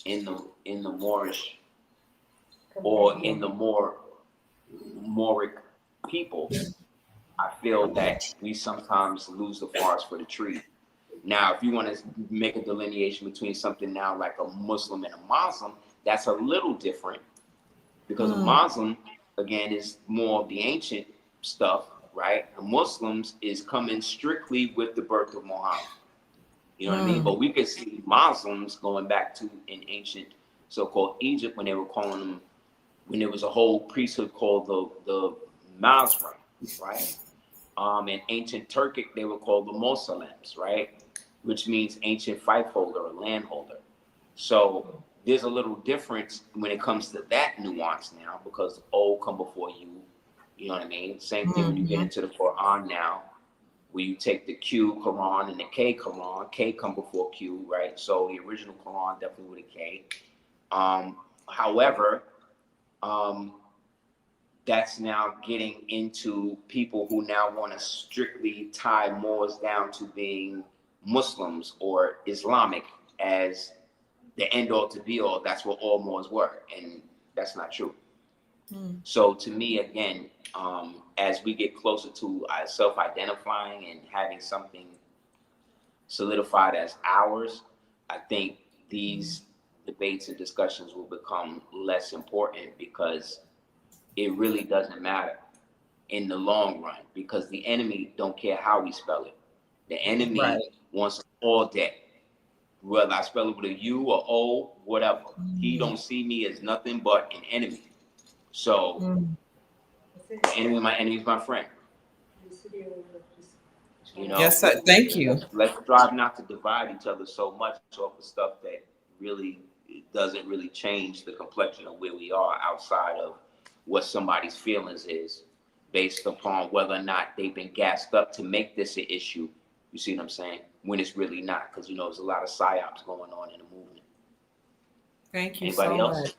in the Moorish or in the Moric people. I feel that we sometimes lose the forest for the tree. Now, if you want to make a delineation between something now like a Muslim and a Muslim, that's a little different because a Muslim, again, is more of the ancient stuff, right? The Muslims is coming strictly with the birth of Muhammad. You know what I mean? But we could see Muslims going back to in ancient so-called Egypt when they were calling them, when there was a whole priesthood called the Mazra, right? In ancient Turkic, they were called the Moslems, right? Which means ancient fief holder or landholder. So there's a little difference when it comes to that nuance now, because O come before you. You know what I mean? Same thing when you get into the Quran now, where you take the Q Quran and the K Quran. K come before Q, right? So the original Quran definitely with a K. However, that's now getting into people who now want to strictly tie Moors down to being Muslims or Islamic as the end all to be all. That's what all Moors were, and that's not true. So to me, again, as we get closer to self-identifying and having something solidified as ours, I think these debates and discussions will become less important because it really doesn't matter in the long run, because the enemy don't care how we spell it. The enemy wants us all dead. Whether I spell it with a U or O, whatever. He don't see me as nothing but an enemy. So the enemy, my enemy is my friend. You know, Yes, sir. Thank you. let's strive not to divide each other so much off the stuff that really doesn't really change the complexion of where we are outside of what somebody's feelings is based upon whether or not they've been gassed up to make this an issue. You see what I'm saying? When it's really not, because you know there's a lot of psyops going on in the movement. Thank you Anybody so else? much.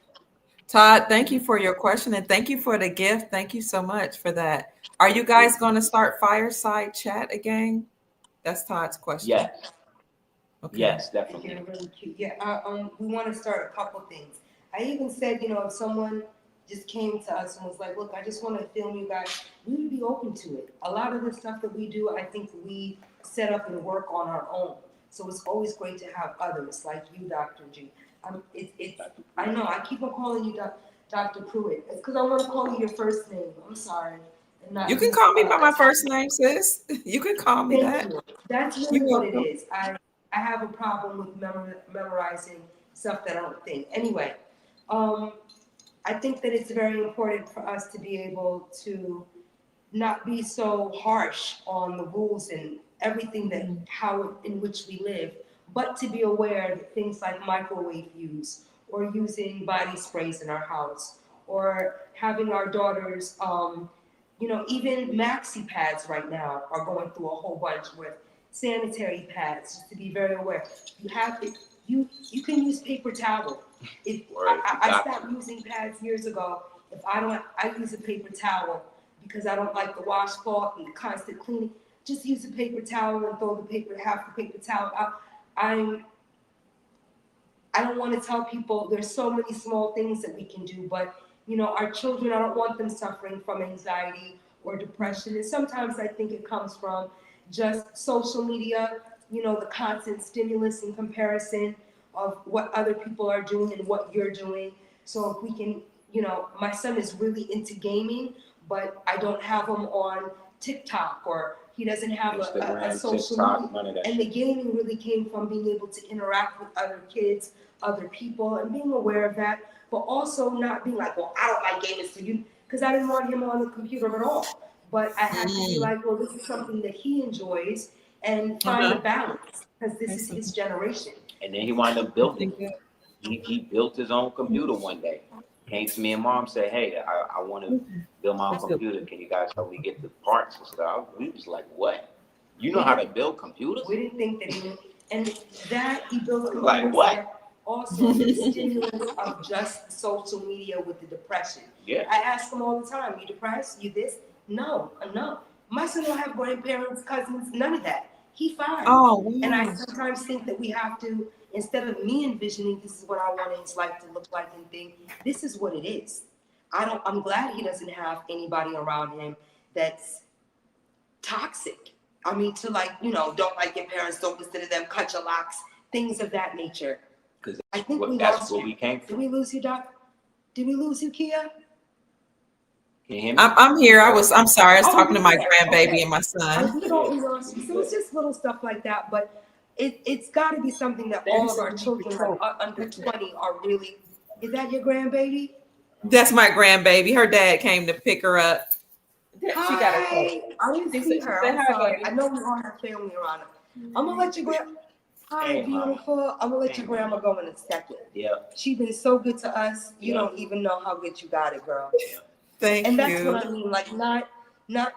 Todd, thank you for your question and thank you for the gift. Thank you so much for that. Are you guys going to start fireside chat again? That's Todd's question. Yes. Okay. Yes, definitely. They're really cute. Yeah, we want to start a couple things. I even said, you know, if someone just came to us and was like, look, I just want to film you guys, we would be open to it. A lot of the stuff that we do, I think we set up and work on our own. So it's always great to have others like you, Dr. G. I know, I keep on calling you Dr. Pruitt. It's because I want to call you your first name. I'm sorry. You can call me by my first name, sis. You can call me that. You. That's really what it is. I have a problem with memorizing stuff that I don't think. Anyway, I think that it's very important for us to be able to not be so harsh on the rules and everything that how in which we live, but to be aware that things like microwave use or using body sprays in our house or having our daughters, you know, even maxi pads right now are going through a whole bunch with sanitary pads, just to be very aware. You have to, you can use paper towel. I stopped using pads years ago. If I use a paper towel because I don't like the washcloth and the constant cleaning. Just use a paper towel and throw half the paper towel out. I don't want to tell people there's so many small things that we can do, but you know, our children, I don't want them suffering from anxiety or depression. And sometimes I think it comes from just social media, you know, the constant stimulus and comparison of what other people are doing and what you're doing. So if we can, you know, my son is really into gaming, but I don't have him on TikTok or he doesn't have a social TikTok, media. And the gaming really came from being able to interact with other kids, other people, and being aware of that, but also not being like, well, I don't like gaming, so you, because I didn't want him on the computer at all. But I had to be like, well, this is something that he enjoys and find a balance because this is his generation. And then he wound up building. He built his own computer one day. Came to me and mom said, hey, I want to build my own computer. Can you guys help me get the parts and stuff? We was like, what? You know how to build computers? We didn't think that he knew. And that he built computers. Like what? also the stimulus of just social media with the depression. Yeah. I ask them all the time, you depressed? You this? No, no. My son don't have grandparents, cousins, none of that. He fine. Oh, wow. And I sometimes think that we have to, instead of me envisioning this is what I want his life to look like and think, this is what it is. I'm glad he doesn't have anybody around him that's toxic. I mean, to like, don't like your parents, don't listen to them, cut your locks, things of that nature. Because I think we that's lost where you. we came Did from. we lose you, Doc? Did we lose you, Kia? Can you hear me? I'm here. I'm sorry. I was Oh, talking to my yeah. grandbaby Okay. and my I son. thought we lost you. So it's just little stuff like that, but it's got to be something that all of our children under 20 are really. Is that your grandbaby? That's my grandbaby. Her dad came to pick her up. Hi. She got a cold. I didn't She see said, her. say I'm hi, sorry. baby. I know we all have family around her. I'm gonna let you Hi, Hey, Mama. beautiful. I'm gonna let your grandma go in a second. Yeah. She's been so good to us. You Yeah. don't even know how good you got it, girl. Thank And you. that's what I mean, like not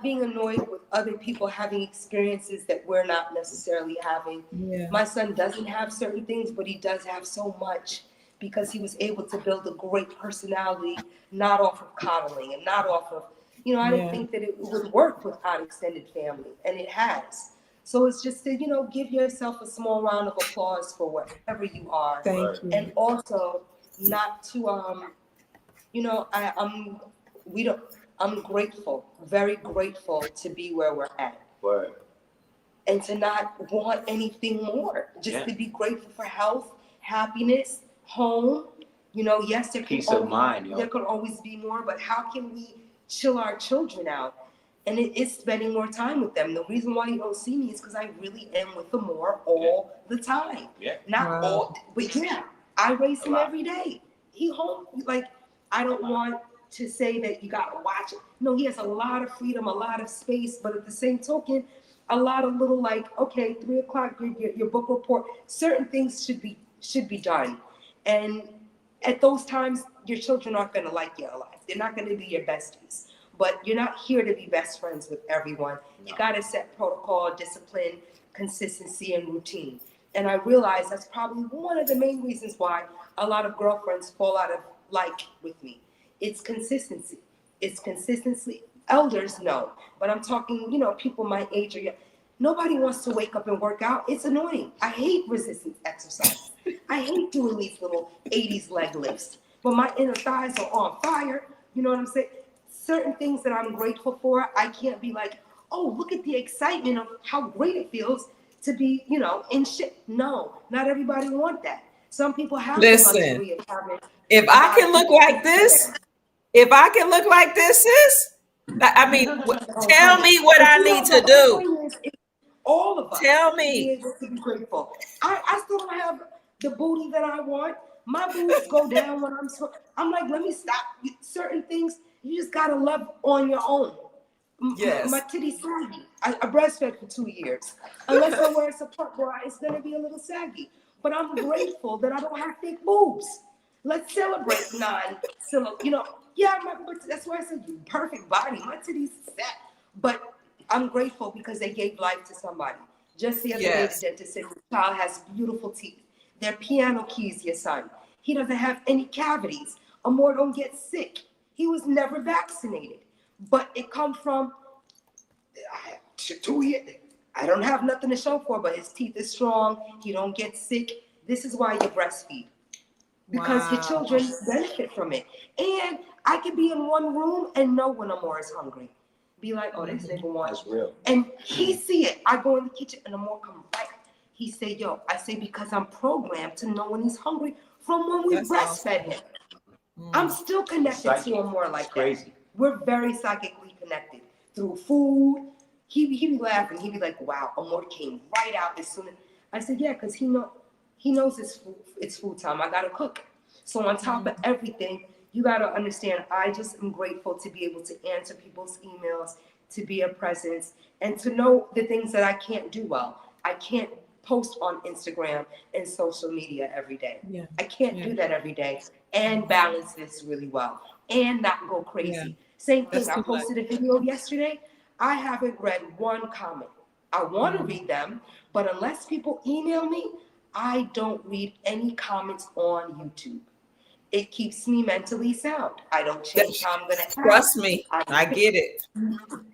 being annoyed with other people having experiences that we're not necessarily having. Yeah. My son doesn't have certain things, but he does have so much because he was able to build a great personality, not off of coddling and not off of, I didn't think that it would work without extended family, and it has. So it's just to, give yourself a small round of applause for wherever you are. Thank you. And also not to, I'm grateful, very grateful to be where we're at. Word. And to not want anything more. Just to be grateful for health, happiness, home. Yes, there Peace of mind, yo. There could always be more, but how can we chill our children out? And it is spending more time with them. The reason why you don't see me is because I really am with them more all the time. Yeah. Not all, but yeah, I raise him every day. He home, like, I don't want to say that you gotta watch it. No, he has a lot of freedom, a lot of space, but at the same token, a lot of little like, okay, 3 o'clock, your book report. Certain things should be done, and at those times, your children aren't gonna like you a lot. They're not gonna be your besties. But you're not here to be best friends with everyone. You gotta set protocol, discipline, consistency, and routine. And I realize that's probably one of the main reasons why a lot of girlfriends fall out of like with me. It's consistency. It's consistency. Elders know, but I'm talking, people my age or nobody wants to wake up and work out. It's annoying. I hate resistance exercise. I hate doing these little 80s leg lifts, but my inner thighs are on fire. You know what I'm saying? Certain things that I'm grateful for, I can't be like, oh, look at the excitement of how great it feels to be, in shit. No, not everybody want that. Some people have the luxury of having. If I can look like this, sis, I mean, tell me what I need to do. All of us Tell be me. able to be grateful. I still don't have the booty that I want. My boobs go down when I'm like, let me stop. Certain things you just gotta love on your own. Yes. My titties saggy. I breastfed for 2 years. Unless I wear a support bra, it's gonna be a little saggy. But I'm grateful that I don't have thick boobs. Let's celebrate yeah, but that's why I said you perfect body. My titties set. But I'm grateful because they gave life to somebody. Just the other day, the dentist said your child has beautiful teeth. They're piano keys, your son. He doesn't have any cavities. Amor don't get sick. He was never vaccinated. But it comes from 2 years. I don't have nothing to show for, but his teeth is strong. He don't get sick. This is why you breastfeed. Because your children benefit from it. And I can be in one room and know when Amor is hungry. Be like, oh, this nigga wants. That's real. And he see it. I go in the kitchen and Amor come right. He say, yo, I say, because I'm programmed to know when he's hungry from when we breastfed him. I'm still connected to Amor like crazy. That. We're very psychically connected through food. He be laughing. He be like, wow, Amor came right out as soon as. I said, yeah, because he knows it's food time. I gotta cook. So on top of everything, you gotta understand, I just am grateful to be able to answer people's emails, to be a presence, and to know the things that I can't do well. I can't post on Instagram and social media every day. Yeah. I can't do that every day and balance this really well and not go crazy. Yeah. Same thing, I posted a video yesterday. I haven't read one comment. I want to read them, but unless people email me, I don't read any comments on YouTube. It keeps me mentally sound. I don't change how I'm gonna Trust act. me, I get it.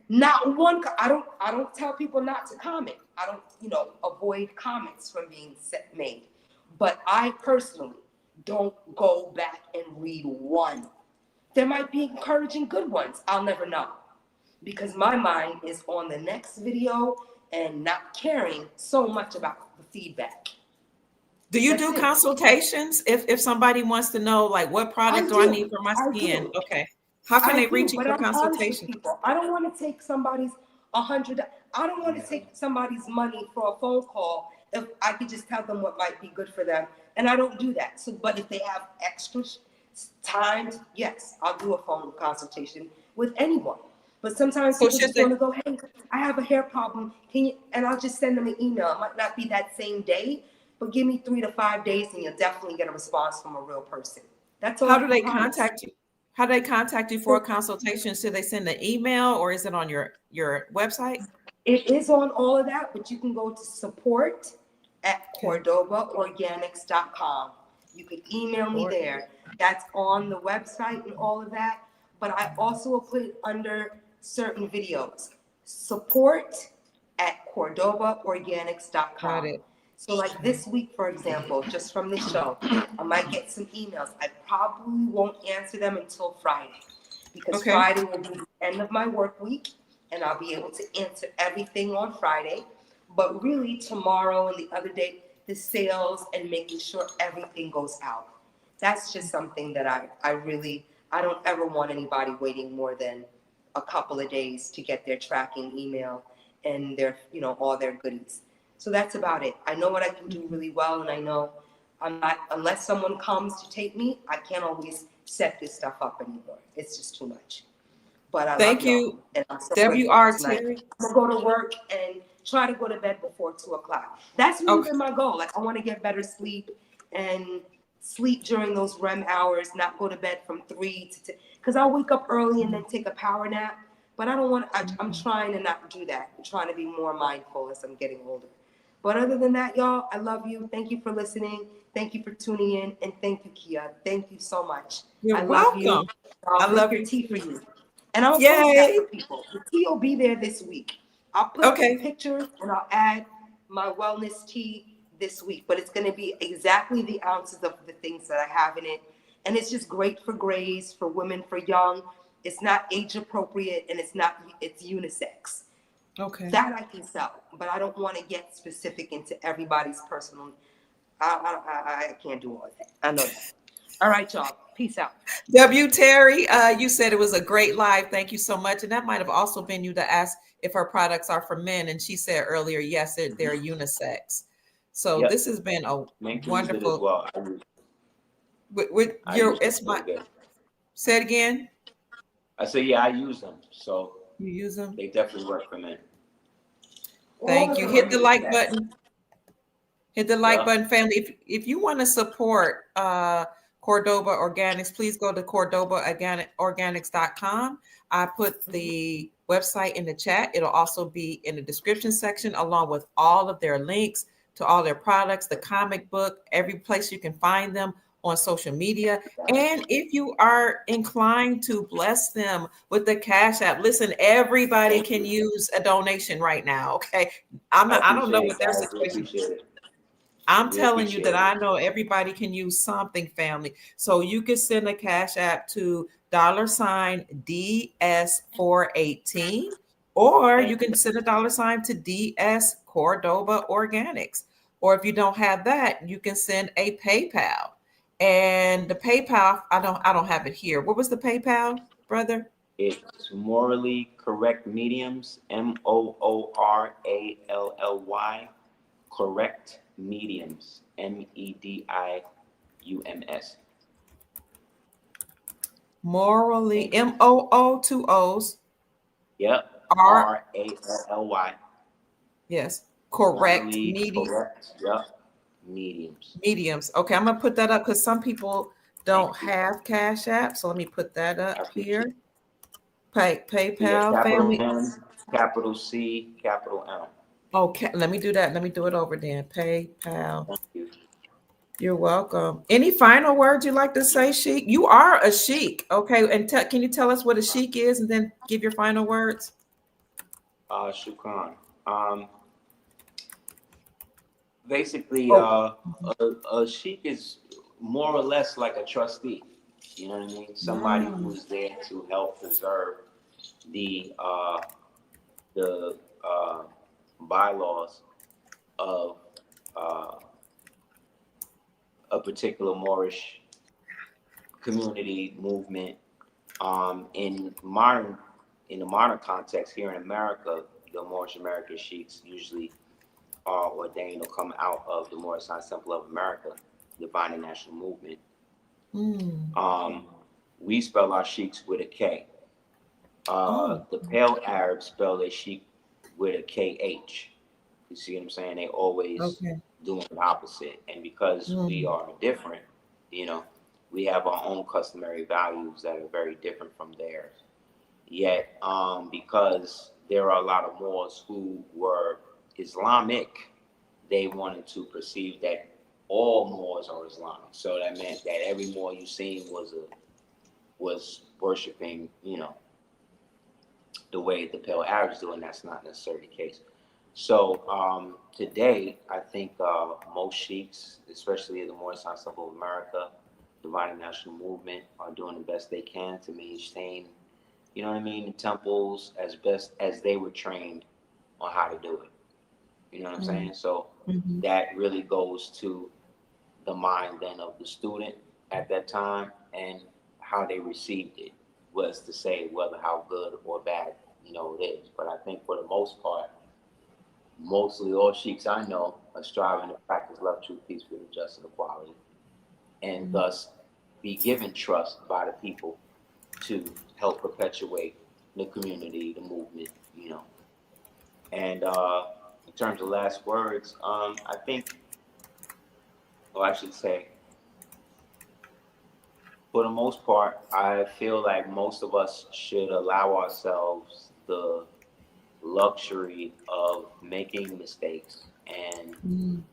Not one. I don't tell people not to comment. I don't, avoid comments from being made. But I personally don't go back and read one. There might be encouraging good ones. I'll never know because my mind is on the next video and not caring so much about the feedback. Do you That's do it. consultations if somebody wants to know like what product do I need for my skin? Okay. How can they reach you But for I'm honest with consultation? people. I don't want to take somebody's $100. I don't want to take somebody's money for a phone call if I could just tell them what might be good for them, and I don't do that. So, but if they have extra time, yes, I'll do a phone consultation with anyone. But sometimes So people should just they want to go, hey, I have a hair problem. Can you? And I'll just send them an email. It might not be that same day, but give me 3 to 5 days, and you'll definitely get a response from a real person. That's all how I do can they promise. contact you? How do they contact you for a consultation? Should they send an email or is it on your website? It is on all of that, but you can go to support at Okay. cordobaorganics.com. You can email me there. That's on the website and all of that. But I also will put it under certain videos. Support at Got cordobaorganics.com. it. So like this week, for example, just from this show, I might get some emails. I probably won't answer them until Friday because Okay. Friday will be the end of my work week and I'll be able to answer everything on Friday. But really tomorrow and the other day, the sales and making sure everything goes out. That's just something that I don't ever want anybody waiting more than a couple of days to get their tracking email and their, all their goodies. So that's about it. I know what I can do really well, and I know I'm not, unless someone comes to take me, I can't always set this stuff up anymore. It's just too much. But I love Thank y'all, you, and I'm so grateful W.R. for tonight. Terry. I'm gonna go to work and try to go to bed before 2 o'clock. That's really Okay. been my goal. Like I want to get better sleep and sleep during those REM hours, not go to bed from 3 to 10. Because I'll wake up early and then take a power nap. But I don't want. I'm trying to not do that. I'm trying to be more mindful as I'm getting older. But other than that, y'all, I love you. Thank you for listening. Thank you for tuning in, and thank you, Kia. Thank you so much. You're I love you. welcome. I I'll love drink your you. tea for you. And I'll post that Yay. for people. The tea will be there this week. I'll put up some Okay. pictures and I'll add my wellness tea this week. But it's going to be exactly the ounces of the things that I have in it. And it's just great for grays, for women, for young. It's not age appropriate and it's unisex. Okay. That I can sell. But I don't want to get specific into everybody's personal. I can't do all that. I know that. All right, y'all. Peace out. W. Terry, you said it was a great live. Thank you so much. And that might have also been you to ask if her products are for men. And she said earlier, yes, they're unisex. So Yep. this has been a Men can use it as wonderful. well. With I your, use it's them my. pretty good. Say it again. I say, yeah, I use them. So You use them. they definitely work for men. Thank you. Hit the like button. Hit the like Yeah. button, family. If you want to support Cordoba Organics, please go to cordobaorganics.com. I put the website in the chat. It'll also be in the description section, along with all of their links to all their products, the comic book, every place you can find them on social media. And if you are inclined to bless them with the Cash App, listen, everybody can use a donation right now. Okay. I don't know what their I do situation. appreciate it. I'm We telling you that appreciate I know everybody can use something, family. So you can send a Cash App to $DS418, or you can send a $ to DS Cordoba Organics. Or if you don't have that, you can send a PayPal. And the PayPal, I don't have it here. What was the PayPal, brother? It's Morally Correct Mediums, MOORALLY, Correct Mediums, MEDIUMS. Morally, MOO, two O's. Yep, R, RALLY. yes, correct Morally media. correct, yep, mediums. Mediums. Okay, I'm gonna put that up because some people don't Thank you. have Cash App. So let me put that I up appreciate here. it. Yeah, PayPal capital family. M, capital C, capital M. Okay, let me do that. Let me do it over then. PayPal. Thank you. You're welcome. Any final words you'd like to say, Sheik? You are a Sheik, okay? And can you tell us what a Sheik is, and then give your final words? Shukran. Um, Basically, Oh, a sheik is more or less like a trustee. You know what I mean? Somebody mm, who's there to help preserve the uh, the bylaws of uh, a particular Moorish community movement. In the modern context here in America, the Moorish American sheiks usually are ordained or come out of the Moorish Temple of America, Divine and National Movement. mm. Um, we spell our sheiks with a K. Oh, The Pale Arabs spell their sheik with a KH. You see what I'm saying? They always okay. doing the opposite. And because we Mm, are different, you know, we have our own customary values that are very different from theirs. Yet, because there are a lot of Moors who were Islamic, they wanted to perceive that all Moors are Islamic. So that meant that every Moor you seen was worshiping, the way the Pale Arabs do, and that's not necessarily the case. So today, I think most sheiks, especially the Moorish Temple of America, Divine National Movement, are doing the best they can to maintain, the temples as best as they were trained on how to do it. You know what I'm mm, saying? So mhm, that really goes to the mind then of the student at that time and how they received it was to say whether how good or bad it is. But I think for the most part, mostly all sheiks I know are striving to practice love, truth, peace, freedom, justice, and equality, and mm. thus be given trust by the people to help perpetuate the community, the movement. And in terms of last words, I think, or I should say, for the most part, I feel like most of us should allow ourselves the luxury of making mistakes and Mm,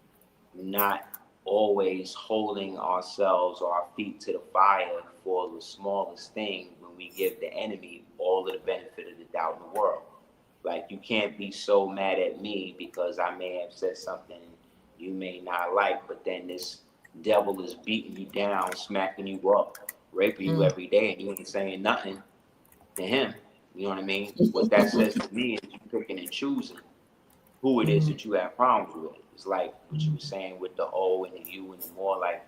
not always holding ourselves or our feet to the fire for the smallest thing when we give the enemy all of the benefit of the doubt in the world. Like, you can't be so mad at me because I may have said something you may not like, but then this devil is beating you down, smacking you up, raping you mm, every day, and you ain't saying nothing to him. You know what I mean? What that says to me is you picking and choosing who it is mm, that you have problems with. It's like what you mm, were saying with the O and the U and the more, like,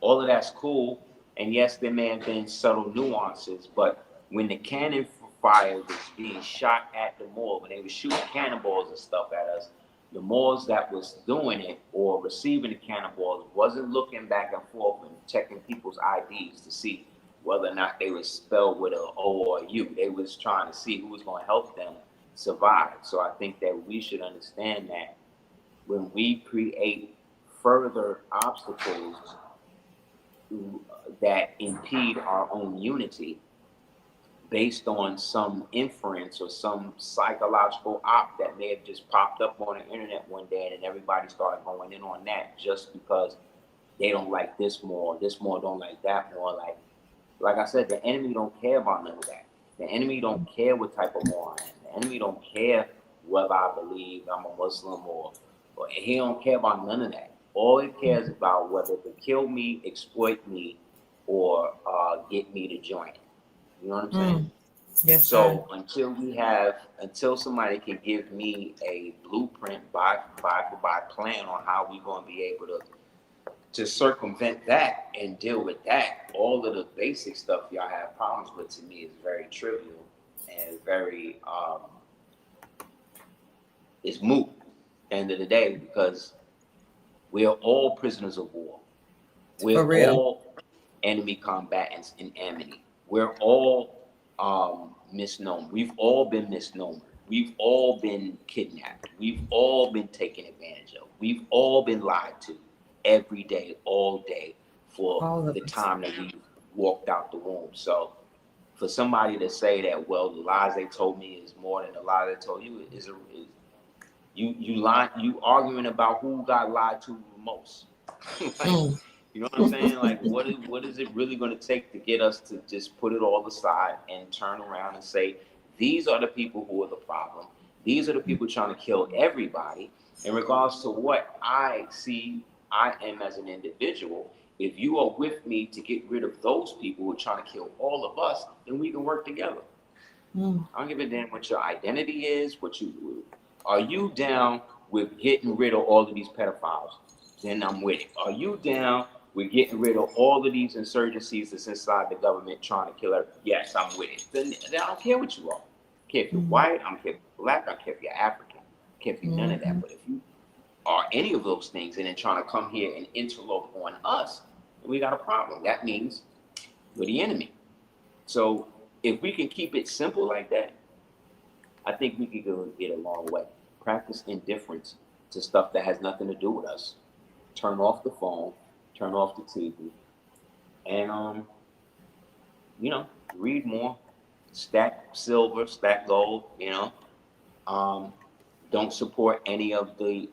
all of that's cool. And yes, there may have been subtle nuances, but when the cannon fire was being shot at the Moors, when they were shooting cannonballs and stuff at us, the Moors that was doing it or receiving the cannonballs wasn't looking back and forth and checking people's IDs to see whether or not they were spelled with an O or a U. They was trying to see who was going to help them survive. So I think that we should understand that when we create further obstacles that impede our own unity based on some inference or some psychological op that may have just popped up on the internet one day and then everybody started going in on that just because they don't like this more don't like that more. Like I said, the enemy don't care about none of that. The enemy don't care what type of more I am. The enemy don't care whether I believe I'm a Muslim or he don't care about none of that. All he cares about whether to kill me, exploit me, or get me to join. You know what I'm saying? mm. Yes, sir. So until somebody can give me a blueprint by plan on how we're going to be able to circumvent that and deal with that, all of the basic stuff y'all have problems with to me is very trivial and very is moot at the end of the day because we are all prisoners of war. We're For real. all enemy combatants in amity. We're all misnomer. We've all been misnomer. We've all been kidnapped. We've all been taken advantage of. We've all been lied to every day, all day for All of the us. time that we walked out the womb. So for somebody to say that, well, the lies they told me is more than the lies they told you is You lie, you arguing about who got lied to the most. Like, you know what I'm saying? Like, what is it really going to take to get us to just put it all aside and turn around and say, these are the people who are the problem. These are the people trying to kill everybody. In regards to what I see, I am as an individual. If you are with me to get rid of those people who are trying to kill all of us, then we can work together. I don't give a damn what your identity is, what you are. You down with getting rid of all of these pedophiles? Then I'm with it. Are you down with getting rid of all of these insurgencies that's inside the government trying to kill her? Yes, I'm with it. Then I don't care what you are. I don't care if you're white, I don't care if you're black, I don't care if you're African, I don't care if you're none of that. But if you are any of those things and then trying to come here and interlope on us, we got a problem. That means we're the enemy. So if we can keep it simple like that, I think we could go get a long way. Practice indifference to stuff that has nothing to do with us. Turn off the phone, turn off the TV, and read more. Stack silver, stack gold. Don't support any of the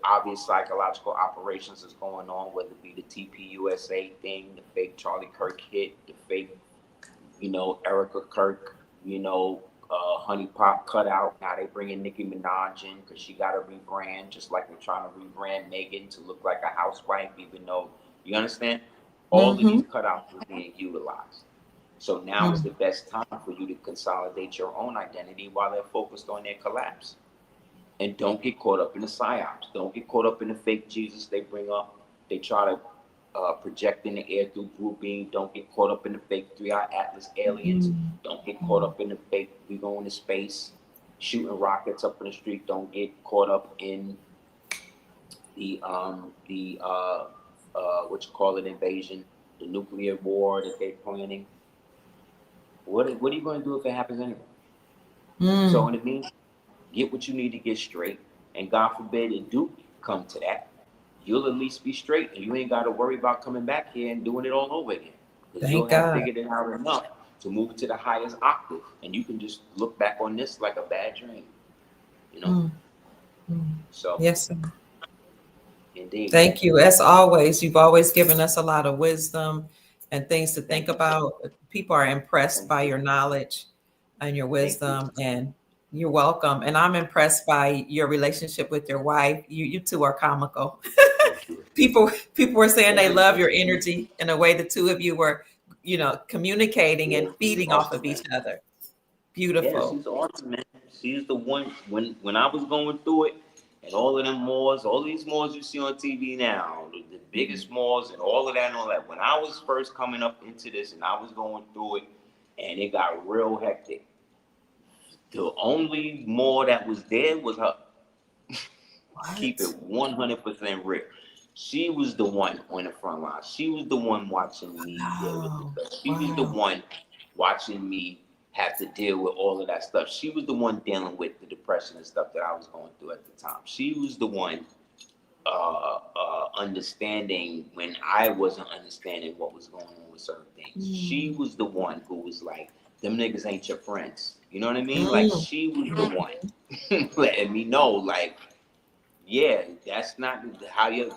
obvious psychological operations that's going on, whether it be the TPUSA thing, the fake Charlie Kirk hit, the fake, Erica Kirk, Honey Pop cutout. Now they bringing Nicki Minaj in because she got to rebrand, just like they're trying to rebrand Megan to look like a housewife, even though, you understand? All of these cutouts are being utilized. So now is the best time for you to consolidate your own identity while they're focused on their collapse. And don't get caught up in the psyops. Don't get caught up in the fake Jesus they bring up. They try to project in the air through grouping. Don't get caught up in the fake 3-eye Atlas aliens. Don't get caught up in the fake we going to space, shooting rockets up in the street. Don't get caught up in the invasion, the nuclear war that they're planning. What are you going to do if it happens anyway? So in the meantime, get what you need to get straight, and God forbid it do come to that, you'll at least be straight, and you ain't got to worry about coming back here and doing it all over again. Because you'll have figured it out enough to move it to the highest octave, and you can just look back on this like a bad dream. So yes, sir. Indeed. Thank you. As always, you've always given us a lot of wisdom and things to think about. People are impressed by your knowledge and your wisdom, and you're welcome. And I'm impressed by your relationship with your wife. You two are comical. People were saying they love your energy and the way the two of you were, communicating and feeding off of each other. Beautiful. Yeah, she's awesome, man. She's the one when I was going through it, and all of them malls, all these malls you see on TV now, the biggest malls and all of that and all that. When I was first coming up into this and I was going through it, and it got real hectic, the only mall that was there was her. Keep it 100% real. She was the one on the front line. She was the one watching me deal with the stuff. She was the one watching me have to deal with all of that stuff. She was the one dealing with the depression and stuff that I was going through at the time. She was the one understanding when I wasn't understanding what was going on with certain things. She was the one who was like, them niggas ain't your friends. You know what I mean? Like, she was the one letting me know, like, yeah, that's not how your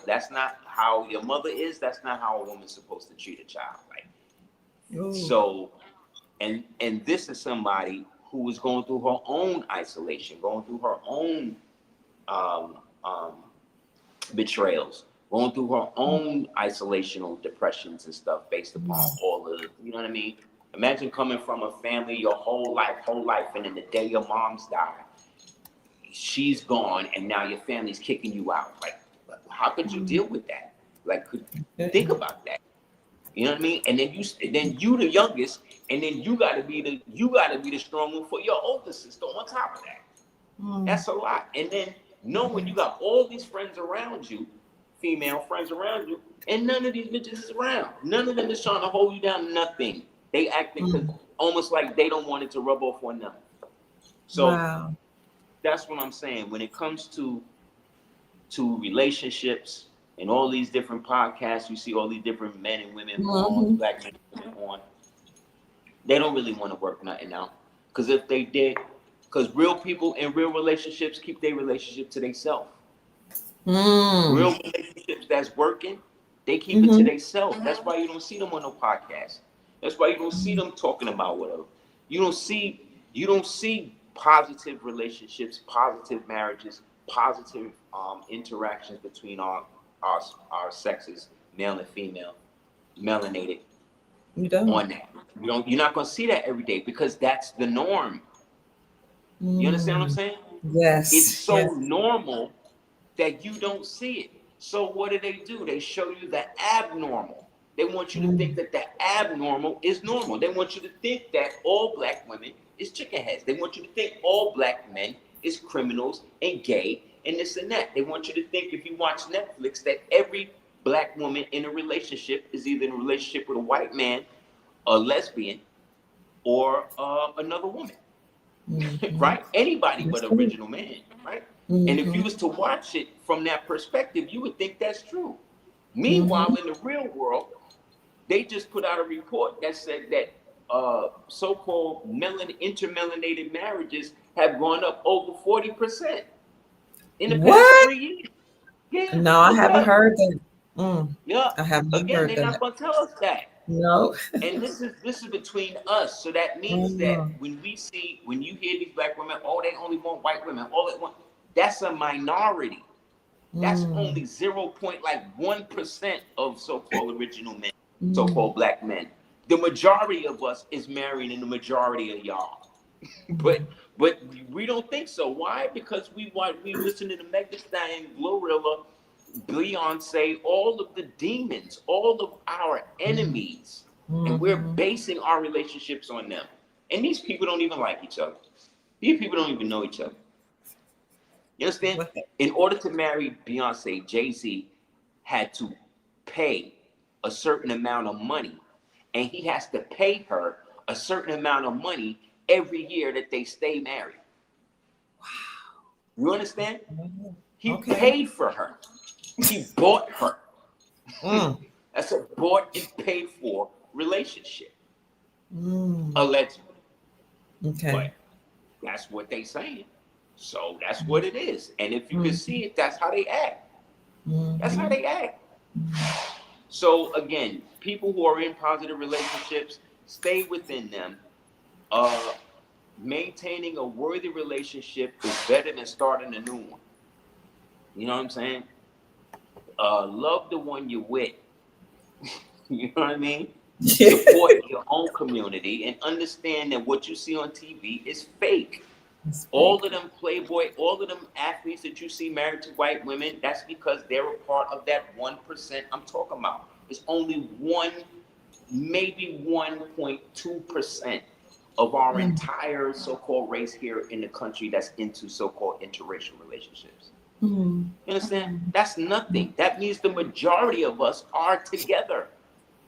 mother is. That's not how a woman's supposed to treat a child. Like, so, and this is somebody who was going through her own isolation, going through her own betrayals, going through her own isolational depressions and stuff based upon all of, you know what I mean? Imagine coming from a family your whole life, and then the day your mom's died, she's gone, and now your family's kicking you out. Like, how could you deal with that? Like, think about that. You know what I mean? And then you the youngest, and then you gotta be the strong one for your older sister on top of that. That's a lot. And then knowing you got all these friends around you, female friends around you, and none of these bitches is around. None of them is trying to hold you down. Nothing. They acting almost like they don't want it to rub off on them. So that's what I'm saying. When it comes to relationships and all these different podcasts, you see all these different men and women on, black men and women on, they don't really want to work nothing out. Because if they did, Because real people in real relationships keep their relationship to themselves. Mm. Real relationships that's working, they keep it to Mm-hmm. themselves. That's why you don't see them on no podcast. That's why you don't see them talking about whatever. You don't see positive relationships, positive marriages, positive interactions between our sexes, male and female, melanated, You don't. on that. You're not gonna see that every day because that's the norm. You understand what I'm Mm. saying? It's Yes. so Yes. normal that you don't see it. So what do? They show you the abnormal. They want you to think Mm. that the abnormal is normal. They want you to think that all black women is chicken heads. They want you to think all black men is criminals and gay and this and that. They want you to think if you watch Netflix that every black woman in a relationship is either in a relationship with a white man, a lesbian, or another woman. Mm-hmm. Right? Anybody That's but true. original man, right? And if you Mm-hmm. was to watch it from that perspective, you would think that's true. Meanwhile, Mm-hmm. in the real world, they just put out a report that said that so-called intermelanated marriages have gone up over 40% in the past What? 3 years. Yeah, No, I look it haven't up. heard that. Mm. Yeah. I have not Again, heard they're not that. gonna tell us that. No. And this is between us. So that means that Mm. when you hear these black women, oh, they only want white women, all they want, that's a minority. That's Mm. only 0.1% of so-called original men, Mm. so-called black men. The majority of us is marrying in the majority of y'all. But Mm. but we don't think so. Why? Because we listen to the Meg Thee Stallion, Glorilla, Beyonce, all of the demons, all of our enemies, and we're Mm-hmm. basing our relationships on them. And these people don't even like each other. These people don't even know each other. You understand? What the- In order to marry Beyonce, Jay-Z had to pay a certain amount of money, and he has to pay her a certain amount of money every year that they stay married. You understand? He Okay. paid for her. He bought her. Mm. That's a bought and paid for relationship, Mm. allegedly. Okay. But that's what they saying. So that's what it is. And if you can see it, that's how they act. That's how Mm-hmm. they act. So again, people who are in positive relationships, stay within them. Uh, Maintaining a worthy relationship is better than starting a new one. You know what I'm saying? Love the one you're with. You know what I mean? Support your own community and understand that what you see on TV is fake. It's All fake. of them Playboy, all of them athletes that you see married to white women, that's because they're a part of that 1% I'm talking about. It's only one, maybe 1.2% of our Mm. entire so-called race here in the country that's into so-called interracial relationships. Mm. You understand? That's nothing. That means the majority of us are together.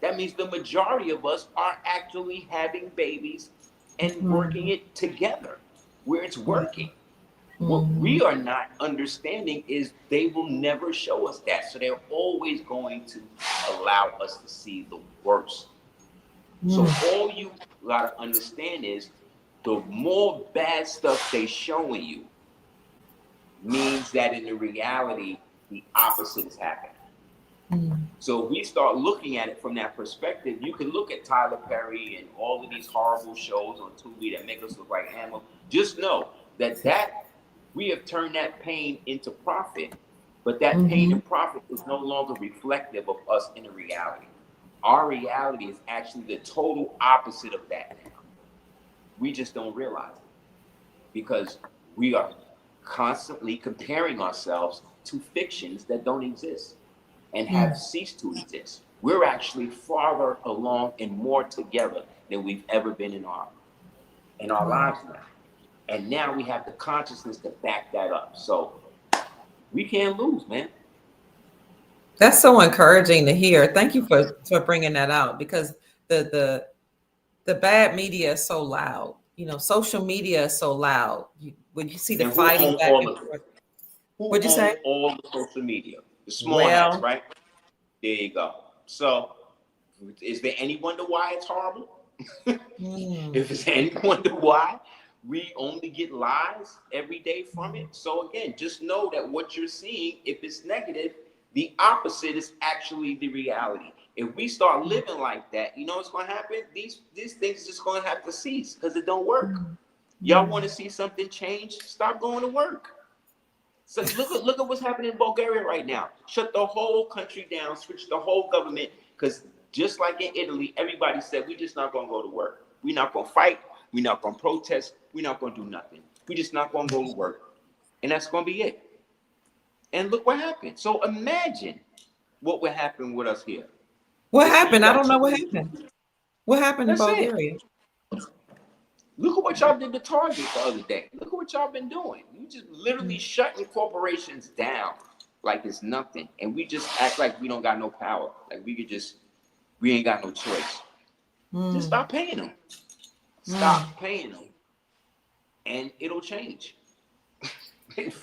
That means the majority of us are actually having babies and working Mm. it together where it's working. What Mm. we are not understanding is they will never show us that. So they're always going to allow us to see the worst. So Mm. all you gotta understand is the more bad stuff they showing you means that in the reality, the opposite is happening. Mm. So if we start looking at it from that perspective, you can look at Tyler Perry and all of these horrible shows on Tubi that make us look like animals. Just know that we have turned that pain into profit, but that pain Mm-hmm. and profit is no longer reflective of us in the reality. Our reality is actually the total opposite of that now. We just don't realize it because we are constantly comparing ourselves to fictions that don't exist and have Mm. ceased to exist. We're actually farther along and more together than we've ever been in our Wow. lives now. And now we have the consciousness to back that up. So we can't lose, man. That's so encouraging to hear. Thank you for bringing that out because the bad media is so loud. Social media is so loud. When you see the And who fighting own back all and of it? forth. Who What'd you say? own all the social media? The small hats, Well, right? There you go. So is there any wonder why it's horrible? mm, If it's any wonder why, we only get lies every day from it. So again, just know that what you're seeing, if it's negative, the opposite is actually the reality. If we start living like that, you know what's going to happen? These things are just going to have to cease because it don't work. Y'all want to see something change? Stop going to work. So look at what's happening in Bulgaria right now. Shut the whole country down, switch the whole government, because just like in Italy, everybody said, we're just not going to go to work. We're not going to fight. We're not going to protest. We're not going to do nothing. We're just not going to go to work. And that's going to be it. And look what happened. So imagine what would happen with us here. What happened? I don't know what happened. What happened in Bulgaria? Look at what y'all did to Target the other day. Look at what y'all been doing. You just literally shutting corporations down like it's nothing. And we just act like we don't got no power. Like we ain't got no choice. Just stop paying them. Stop paying them. And it'll change.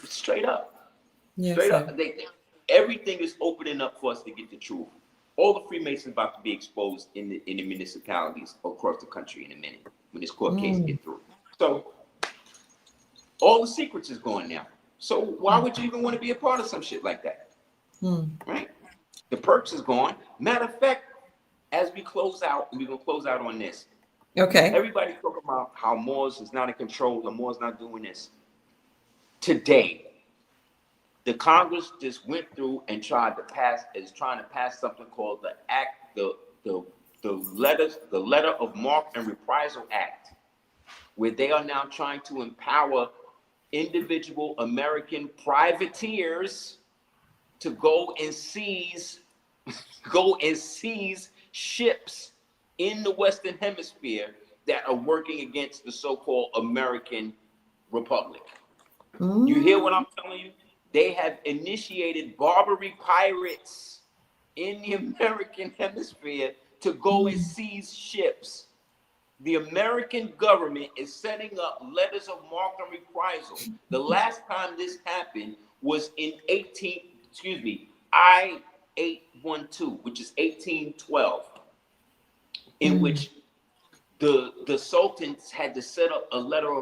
Straight up. Yes, Straight up. Everything is opening up for us to get the truth. All the Freemasons about to be exposed in the municipalities across the country in a minute when this court case get through. So all the secrets is going now. So why would you even want to be a part of some shit like that? Right? The perks is gone. Matter of fact, as we close out, and we're gonna close out on this. Okay. Everybody talking about how Moors is not in control, the Moors not doing this. Today, the Congress just went through and trying to pass something called the Letter of Marque and Reprisal Act, where they are now trying to empower individual American privateers to go and seize ships in the Western Hemisphere that are working against the so-called American Republic. You hear what I'm telling you? They have initiated Barbary pirates in the American hemisphere to go and seize ships. The American government is setting up letters of marque and reprisal. The last time this happened was in I-812, which is 1812, in which the sultans had to send out a letter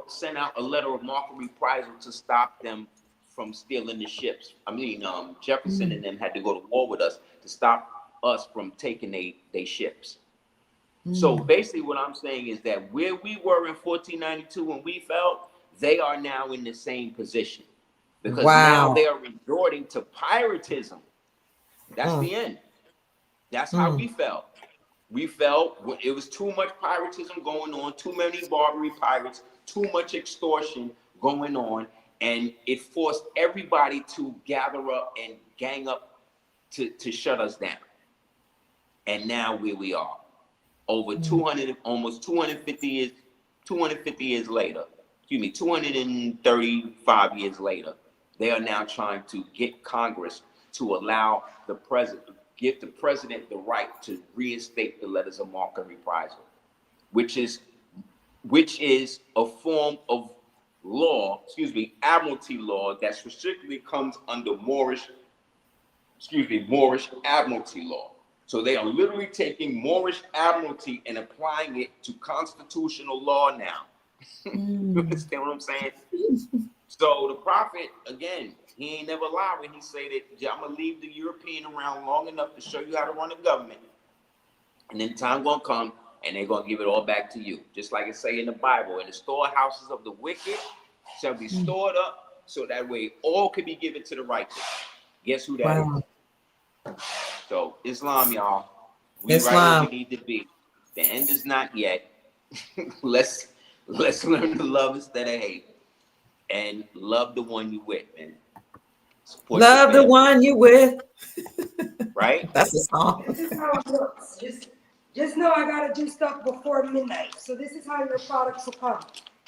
of marque and reprisal to stop them from stealing the ships. I mean, Jefferson and them had to go to war with us to stop us from taking they ships. So basically what I'm saying is that where we were in 1492 when we fell, they are now in the same position. Because now they are resorting to piratism. That's the end. That's how we fell. We fell, it was too much piratism going on, too many Barbary pirates, too much extortion going on, and it forced everybody to gather up and gang up to shut us down. And now where we are, over 250 years later, 235 years later, they are now trying to get Congress to allow give the president the right to reinstate the letters of marque and reprisal, which is a form of law, admiralty law that specifically comes under Moorish admiralty law. So they are literally taking Moorish admiralty and applying it to constitutional law now. You understand what I'm saying? So the prophet, again, he ain't never lied when he say that I'm gonna leave the European around long enough to show you how to run a government, and then time gonna come and they're gonna give it all back to you, just like it say in the Bible. And the storehouses of the wicked shall be stored up, so that way all can be given to the righteous. Guess who that is? So Islam, y'all, we right where we need to be. The end is not yet. Let's learn to love instead of hate, and love the one you with, man. Support love the one you with. Right? That's a song. This is how it looks. Just know I gotta do stuff before midnight. So this is how your products will come.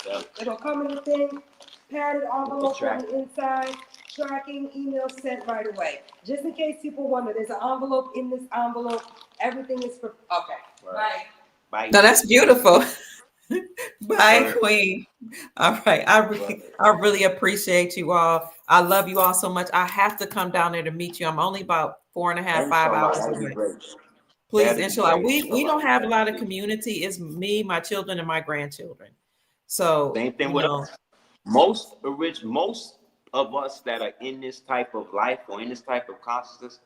Yep. It'll come in the thing, padded envelope on the inside, tracking, email sent right away. Just in case people wonder, there's an envelope in this envelope. Everything is for Bye. No, that's beautiful. Bye, Queen. All right. I really appreciate you all. I love you all so much. I have to come down there to meet you. I'm only about 4.5, 5 hours away. Please, inshallah. We don't have a lot of community. It's me, my children, and my grandchildren. So, Same thing you with know, us. Most of us that are in this type of life or in this type of consciousness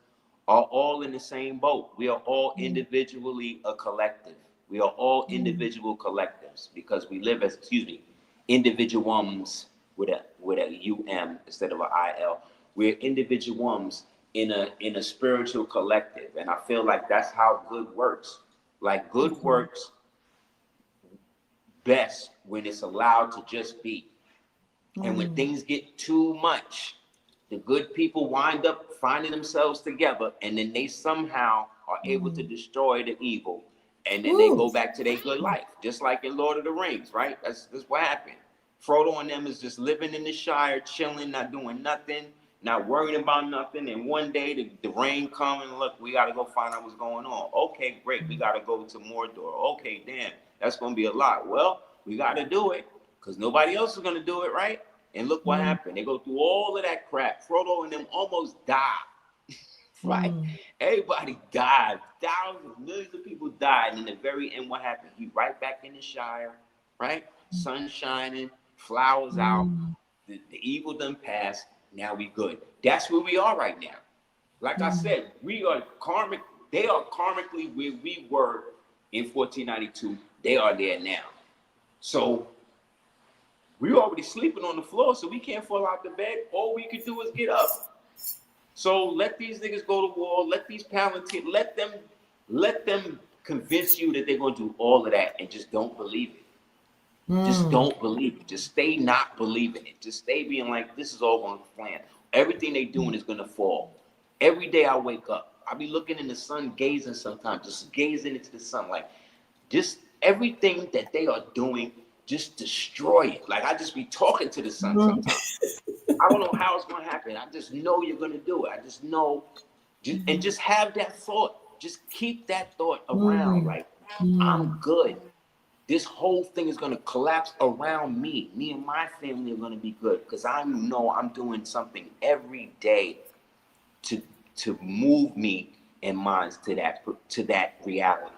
are all in the same boat. We are all individually a collective. We are all individual collectives because we live as, individuums with a instead of a il. We're individuums in a spiritual collective, and I feel like that's how good works. Like good works best when it's allowed to just be. And when things get too much, the good people wind up finding themselves together, and then they somehow are able to destroy the evil, and then they Ooh. go back to their good life, just like in Lord of the Rings, right? That's what happened. Frodo and them is just living in the Shire, chilling, not doing nothing, not worrying about nothing. And one day the rain come and look, we got to go find out what's going on. Okay, great, we got to go to Mordor. Okay, damn, that's gonna be a lot. Well, we got to do it because nobody else is gonna do it, right? And look what happened. They go through all of that crap. Frodo and them almost died. Right? Everybody died. Thousands, millions of people died. And in the very end, what happened? He right back in the Shire, right? Sun shining, flowers out. The evil done passed. Now we good. That's where we are right now. Like I said, we are karmic. They are karmically where we were in 1492. They are there now. So we already sleeping on the floor, so we can't fall out the bed. All we could do is get up. So let these niggas go to war. Let these Palantir, let them convince you that they're gonna do all of that, and just don't believe it. Just don't believe it. Just stay not believing it. Just stay being like, this is all gonna plan. Everything they doing is gonna fall. Every day I wake up, I be looking in the sun, gazing sometimes, just gazing into the sun, like just everything that they are doing. Just destroy it. Like I just be talking to the sun sometimes. I don't know how it's gonna happen. I just know you're gonna do it. I just know, and just have that thought. Just keep that thought around. Like I'm good. This whole thing is gonna collapse around me. Me and my family are gonna be good because I know I'm doing something every day to move me and minds to that reality.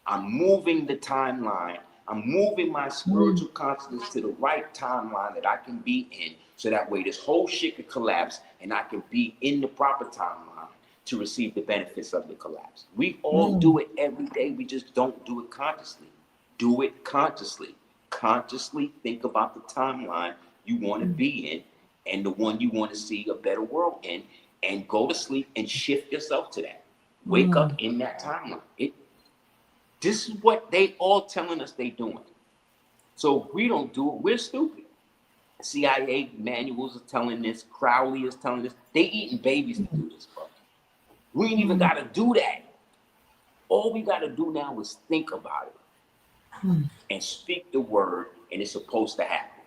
I'm moving the timeline. I'm moving my spiritual consciousness to the right timeline that I can be in, so that way this whole shit could collapse and I can be in the proper timeline to receive the benefits of the collapse. We all do it every day. We just don't do it consciously. Do it consciously. Consciously think about the timeline you want to be in and the one you want to see a better world in, and go to sleep and shift yourself to that. Wake up in that timeline. This is what they all telling us they doing. So if we don't do it, we're stupid. CIA manuals are telling this. Crowley is telling this. They eating babies to do this, bro. We ain't even got to do that. All we got to do now is think about it and speak the word, and it's supposed to happen.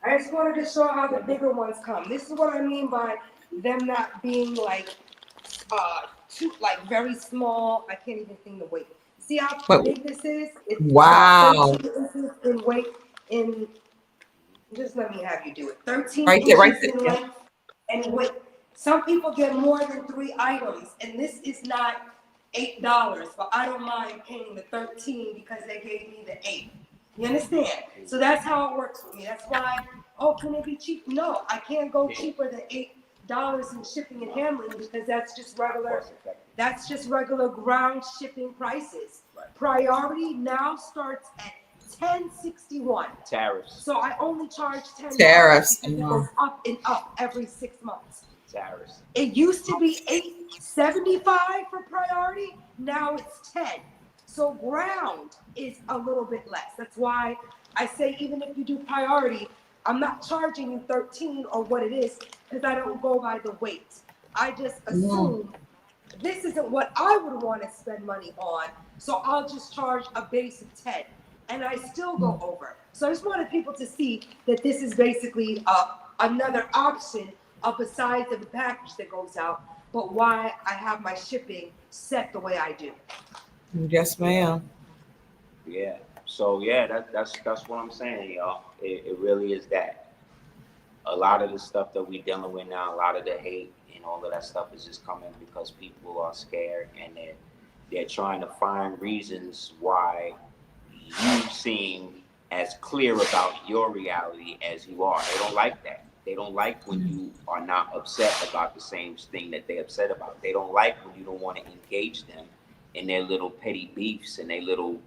I just wanted to show how the bigger ones come. This is what I mean by them not being like too like very small. I can't even think the weight. See how big this is? It's wow. about 13 inches in weight. Just let me have you do it. 13 Right there, right inches in there. length and weight. Some people get more than 3 items, and this is not $8, but I don't mind paying the 13 because they gave me the 8. You understand? So that's how it works with me. That's why, can it be cheap? No, I can't go cheaper than $8 in shipping and handling because that's just regular ground shipping prices. Priority now starts at $10.61. Tariffs. So I only charge $10 Tariffs. because it goes up and up every 6 months. Tariffs. It used to be $8.75 for priority. Now it's 10. So ground is a little bit less. That's why I say even if you do priority, I'm not charging you 13 or what it is because I don't go by the weight. I just assume this isn't what I would want to spend money on, so I'll just charge a base of 10, and I still go over. So I just wanted people to see that this is basically another option besides the package that goes out, but why I have my shipping set the way I do. Yes, ma'am. Yeah. So yeah, that's what I'm saying, y'all. It really is that. A lot of the stuff that we dealing with now, a lot of the hate and all of that stuff is just coming because people are scared, and they're trying to find reasons why you seem as clear about your reality as you are. They don't like that. They don't like when you are not upset about the same thing that they're upset about. They don't like when you don't want to engage them in their little petty beefs and their little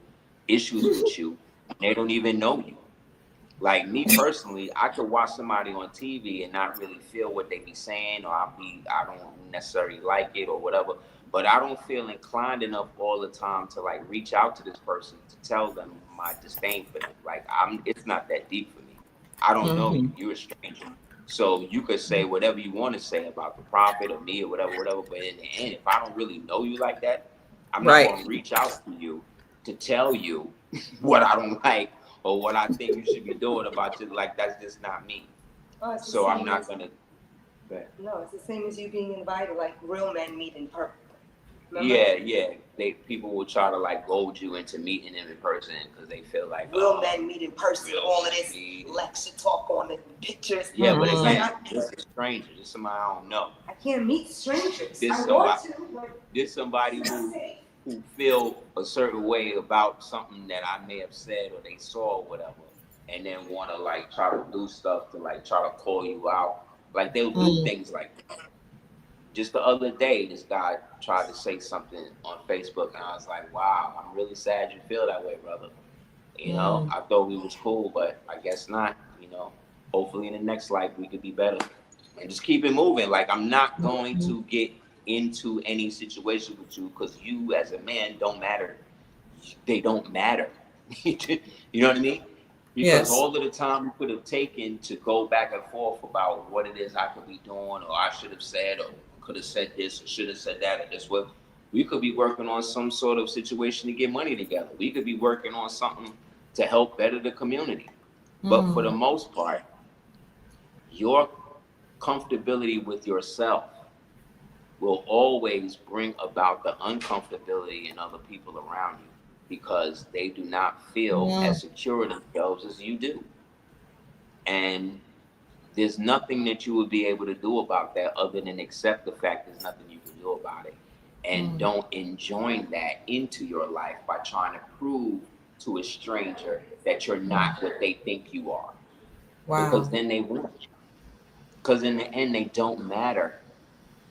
issues with you. They don't even know you. Like me personally, I could watch somebody on TV and not really feel what they be saying, or I don't necessarily like it or whatever. But I don't feel inclined enough all the time to like reach out to this person to tell them my disdain for them. Like it's not that deep for me. I don't know you. You're a stranger. So you could say whatever you want to say about the prophet or me or whatever. But in the end, if I don't really know you like that, I'm not going to reach out to you to tell you what I don't like or what I think you should be doing about you. Like, that's just not me. Oh, so I'm not going to. No, it's the same as you being invited, like real men meet in person. Remember? Yeah. People will try to like goad you into meeting them in person because they feel like real men meet in person. All of this lecture talk on the pictures. Yeah, but again, this is a stranger. This is somebody I don't know. I can't meet strangers. This somebody who feel a certain way about something that I may have said or they saw or whatever, and then want to like try to do stuff to like try to call you out. Like they'll do things like that. Just the other day, this guy tried to say something on Facebook, and I was like, wow, I'm really sad you feel that way, brother. You know, I thought we was cool, but I guess not. You know, hopefully in the next life we could be better. And just keep it moving. Like, I'm not going to get into any situation with you because you as a man don't matter. They don't matter. You know what I mean? Because all of the time we could have taken to go back and forth about what it is I could be doing, or I should have said, or could have said this, or should have said that, or this way. We could be working on some sort of situation to get money together. We could be working on something to help better the community. But for the most part, your comfortability with yourself will always bring about the uncomfortability in other people around you because they do not feel as secure themselves as you do. And there's nothing that you would be able to do about that other than accept the fact there's nothing you can do about it. And don't enjoin that into your life by trying to prove to a stranger that you're not what they think you are. Wow. Because then they won't. Because in the end, they don't matter.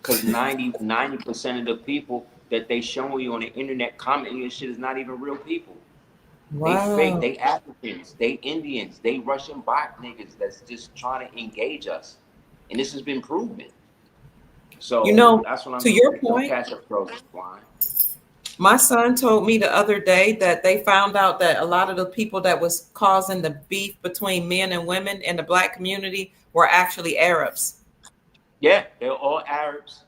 Because 90% of the people that they show you on the internet commenting and shit is not even real people. Wow. They fake, they Africans, they Indians, they Russian bot niggas that's just trying to engage us. And this has been proven. So you know, that's what I'm to your point, catch a frozen blind. My son told me the other day that they found out that a lot of the people that was causing the beef between men and women in the Black community were actually Arabs. Yeah, they're all Arabs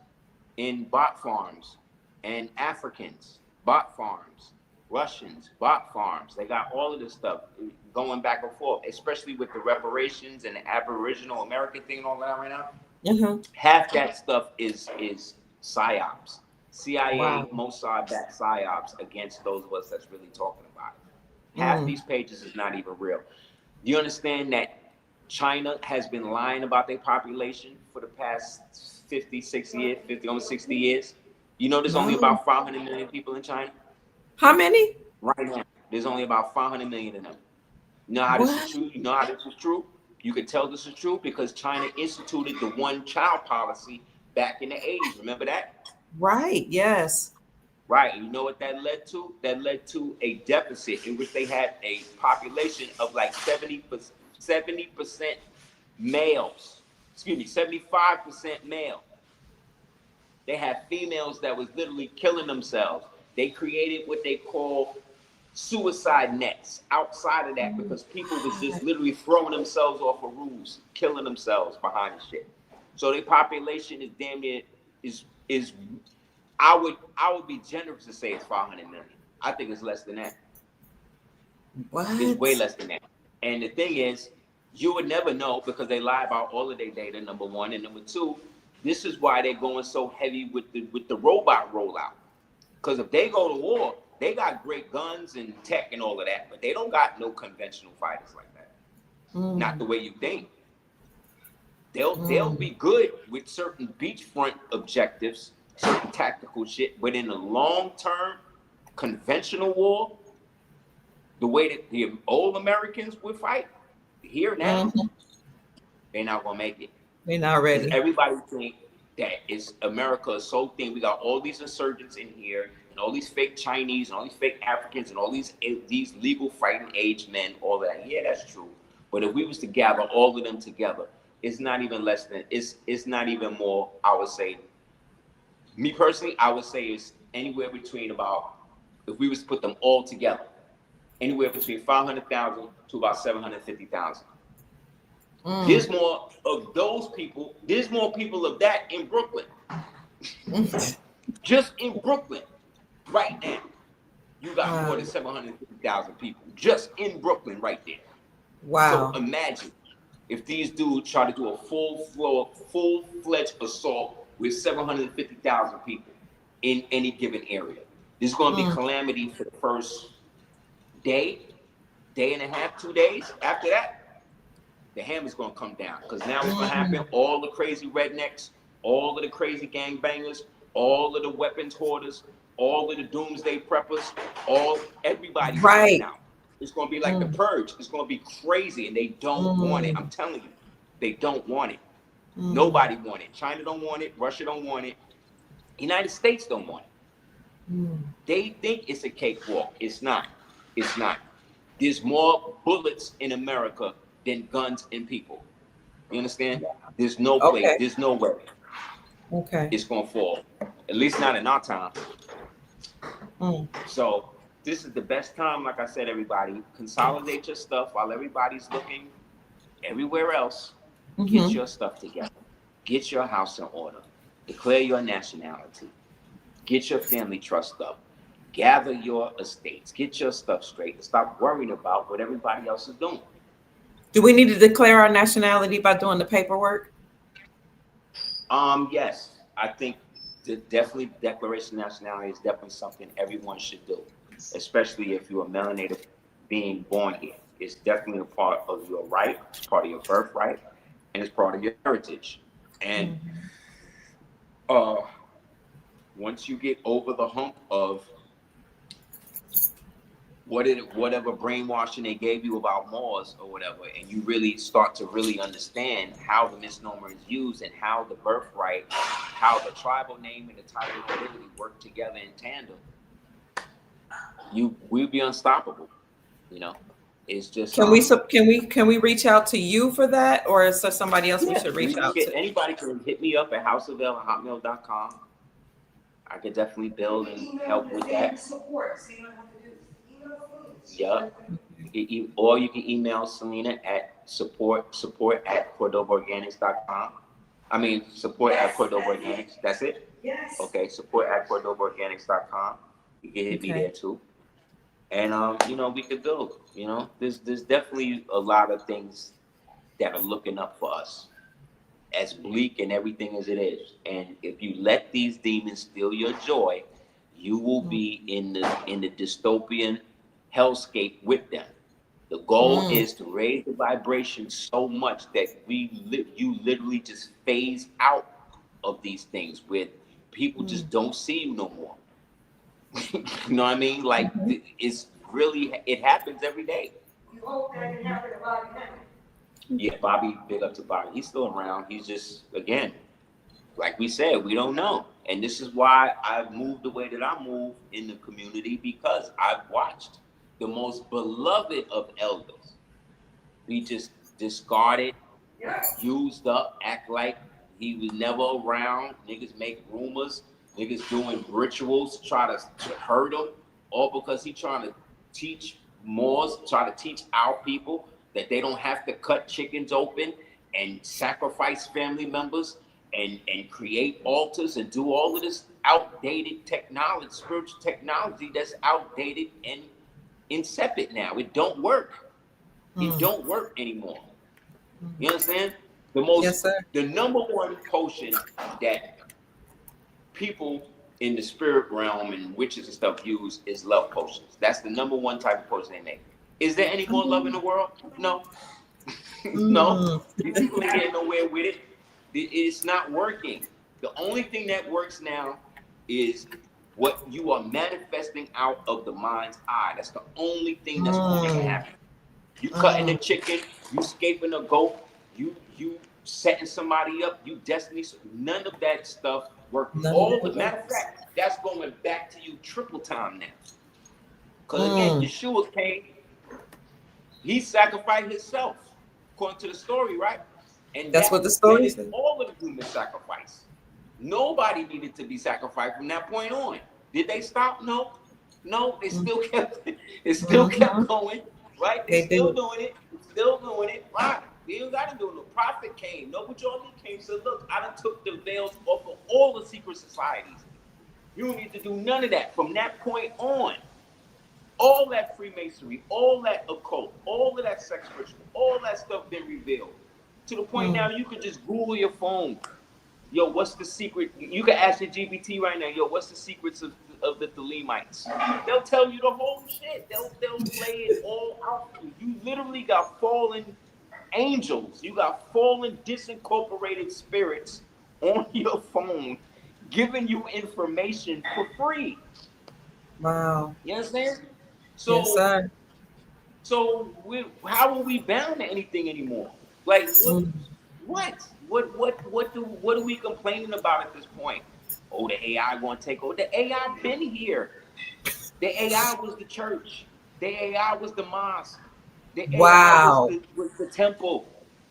in bot farms, and Africans, bot farms, Russians, bot farms. They got all of this stuff going back and forth, especially with the reparations and the Aboriginal American thing and all that right now. Half that stuff is psyops. CIA, Mossad backed psyops against those of us that's really talking about it. Half these pages is not even real. You understand that China has been lying about their population for the past almost 60 years. You know, there's only about 500 million people in China. How many? Right now, there's only about 500 million of them. You know how this is true? You know how this is true? You can tell this is true because China instituted the one-child policy back in the 80s. Remember that? Right, yes. Right, you know what that led to? That led to a deficit in which they had a population of like 70% males. 75% male. They had females that was literally killing themselves. They created what they call suicide nets outside of that because people was just literally throwing themselves off of roofs, killing themselves behind the shit. So their population is damn near is I would be generous to say it's 500 million. I think it's less than that. What? It's way less than that. And the thing is, you would never know because they lie about all of their data, number one. And number two, this is why they're going so heavy with the robot rollout. Because if they go to war, they got great guns and tech and all of that, but they don't got no conventional fighters like that. Not the way you think. They'll be good with certain beachfront objectives, certain tactical shit, but in the long term, conventional war, the way that the old Americans would fight here now, Mhm. they're not gonna make it. They're not Because ready. everybody think that it's America is so thin. We got all these insurgents in here, and all these fake Chinese, and all these fake Africans, and all these legal fighting age men. All that, yeah, that's true. But if we was to gather all of them together, it's not even less than it's not even more. I would say, me personally, I would say it's anywhere between about, if we was to put them all together, anywhere between 500,000 to about 750,000. There's more of those people. There's more people of that in Brooklyn. Just in Brooklyn, right now, you got more than 750,000 people just in Brooklyn right there. Wow. So imagine if these dudes try to do a full-fledged assault with 750,000 people in any given area. There's going to be calamity for the first day and a half, 2 days. After that, the hammer's gonna come down, because now what's gonna happen? All the crazy rednecks, all of the crazy gangbangers, all of the weapons hoarders, all of the doomsday preppers, everybody's Right. coming out. It's gonna be like the purge. It's gonna be crazy, and they don't want it. I'm telling you, they don't want it. Nobody want it. China don't want it. Russia don't want it. United States don't want it. They think it's a cakewalk. It's not. It's not. There's more bullets in America than guns and people. You understand? There's no place. Okay. There's no way Okay. it's gonna fall. At least not in our time. So this is the best time. Like I said, everybody, consolidate your stuff while everybody's looking everywhere else. Get your stuff together. Get your house in order. Declare your nationality. Get your family trust up. Gather your estates. Get your stuff straight. And stop worrying about what everybody else is doing. Do we need to declare our nationality by doing the paperwork? Yes, I think definitely Declaration of Nationality is definitely something everyone should do, especially if you're a melanated being born here. It's definitely a part of your right, it's part of your birthright, and it's part of your heritage. And once you get over the hump of whatever brainwashing they gave you about Moors or whatever, and you really start to really understand how the misnomer is used and how the birthright, how the tribal name and the title of nobility work together in tandem, we'll be unstoppable. You know, it's just Can we reach out to you for that, or is there somebody else we should reach out to? Anybody can hit me up at houseofl@hotmail.com. I could definitely build and help with that. Support, so you don't have to do Yep. Or you can email Celina at support at cordobaorganics.com. I mean, support at Cordoba Organics. That's it? Yes. Okay, support at cordobaorganics.com. You can hit me there too. And, we could build, there's definitely a lot of things that are looking up for us, as bleak and everything as it is. And if you let these demons steal your joy, you will be in the dystopian hellscape with them. The goal is to raise the vibration so much that you literally just phase out of these things, where people just don't see you no more. You know what I mean? Like, it happens every day. You hope that it happened to Bobby now. Yeah, Bobby, big up to Bobby. He's still around. He's just, again, like we said, we don't know. And this is why I've moved the way that I move in the community, because I've watched the most beloved of elders be just discarded, used up, act like he was never around. Niggas make rumors, niggas doing rituals to try to hurt him, all because he trying to teach Moors, try to teach our people that they don't have to cut chickens open and sacrifice family members and create altars and do all of this outdated technology, spiritual technology that's outdated and insipid now. It don't work. It don't work anymore. You understand? The number one potion that people in the spirit realm and witches and stuff use is love potions. That's the number one type of potion they make. Is there any more love in the world? No. No. These people ain't getting nowhere with it. It's not working. The only thing that works now is What you are manifesting out of the mind's eye. That's the only thing that's going to happen. You cutting a chicken, you scaping a goat, you setting somebody up, you destiny. None of that stuff working. None of All it the matter of works. fact, that's going back to you triple time now. Because again, Yeshua came, he sacrificed himself, according to the story, right? And That's what that the story prevented says. all of the human sacrifice. Nobody needed to be sacrificed from that point on. Did they stop? No. No, they still kept it still kept going, right? They They still do. doing it, still doing it, right? They don't gotta do it. The prophet came, Noble Jordan came, said, look, I done took the veils off of all the secret societies. You don't need to do none of that. From that point on, all that Freemasonry, all that occult, all of that sex ritual, all that stuff been revealed. To the point now you can just Google your phone. Yo, what's the secret? You can ask your GBT right now, yo, what's the secrets of the Thelemites? They'll tell you the whole shit. They'll lay it all out for you. You literally got fallen angels. You got fallen disincorporated spirits on your phone giving you information for free. Wow. You understand? Yes, So sir. how are we bound to anything anymore? Like what are we complaining about at this point? Oh, the AI going to take over. The AI been here. The AI was the church. The AI was the mosque. The AI Wow. was the temple.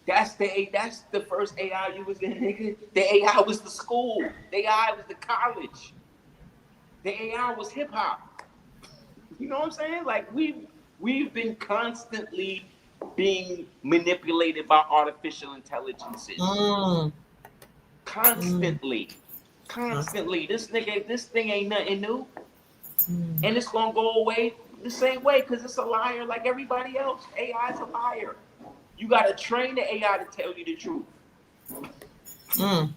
That's the first AI you was in, nigga. The AI was the school. The AI was the college. The AI was hip hop. You know what I'm saying? Like we've been constantly being manipulated by artificial intelligences. Constantly. Constantly. This thing ain't nothing new. And it's gonna go away the same way because it's a liar like everybody else. AI is a liar. You gotta train the AI to tell you the truth.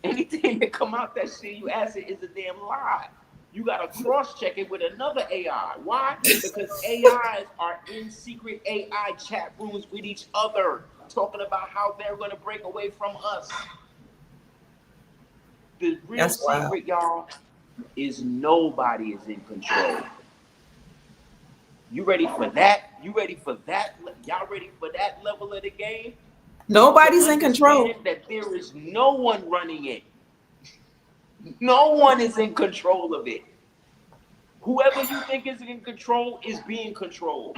Anything that come out that shit you ask it is a damn lie. You gotta cross-check it with another AI. Why? Because AIs are in secret AI chat rooms with each other, talking about how they're gonna break away from us. The real That's wild. secret, y'all, is nobody is in control. You ready for that? You ready for that? Y'all ready for that level of the game? To Nobody's in understand control. that there is no one running it. No one is in control of it. Whoever you think is in control is being controlled.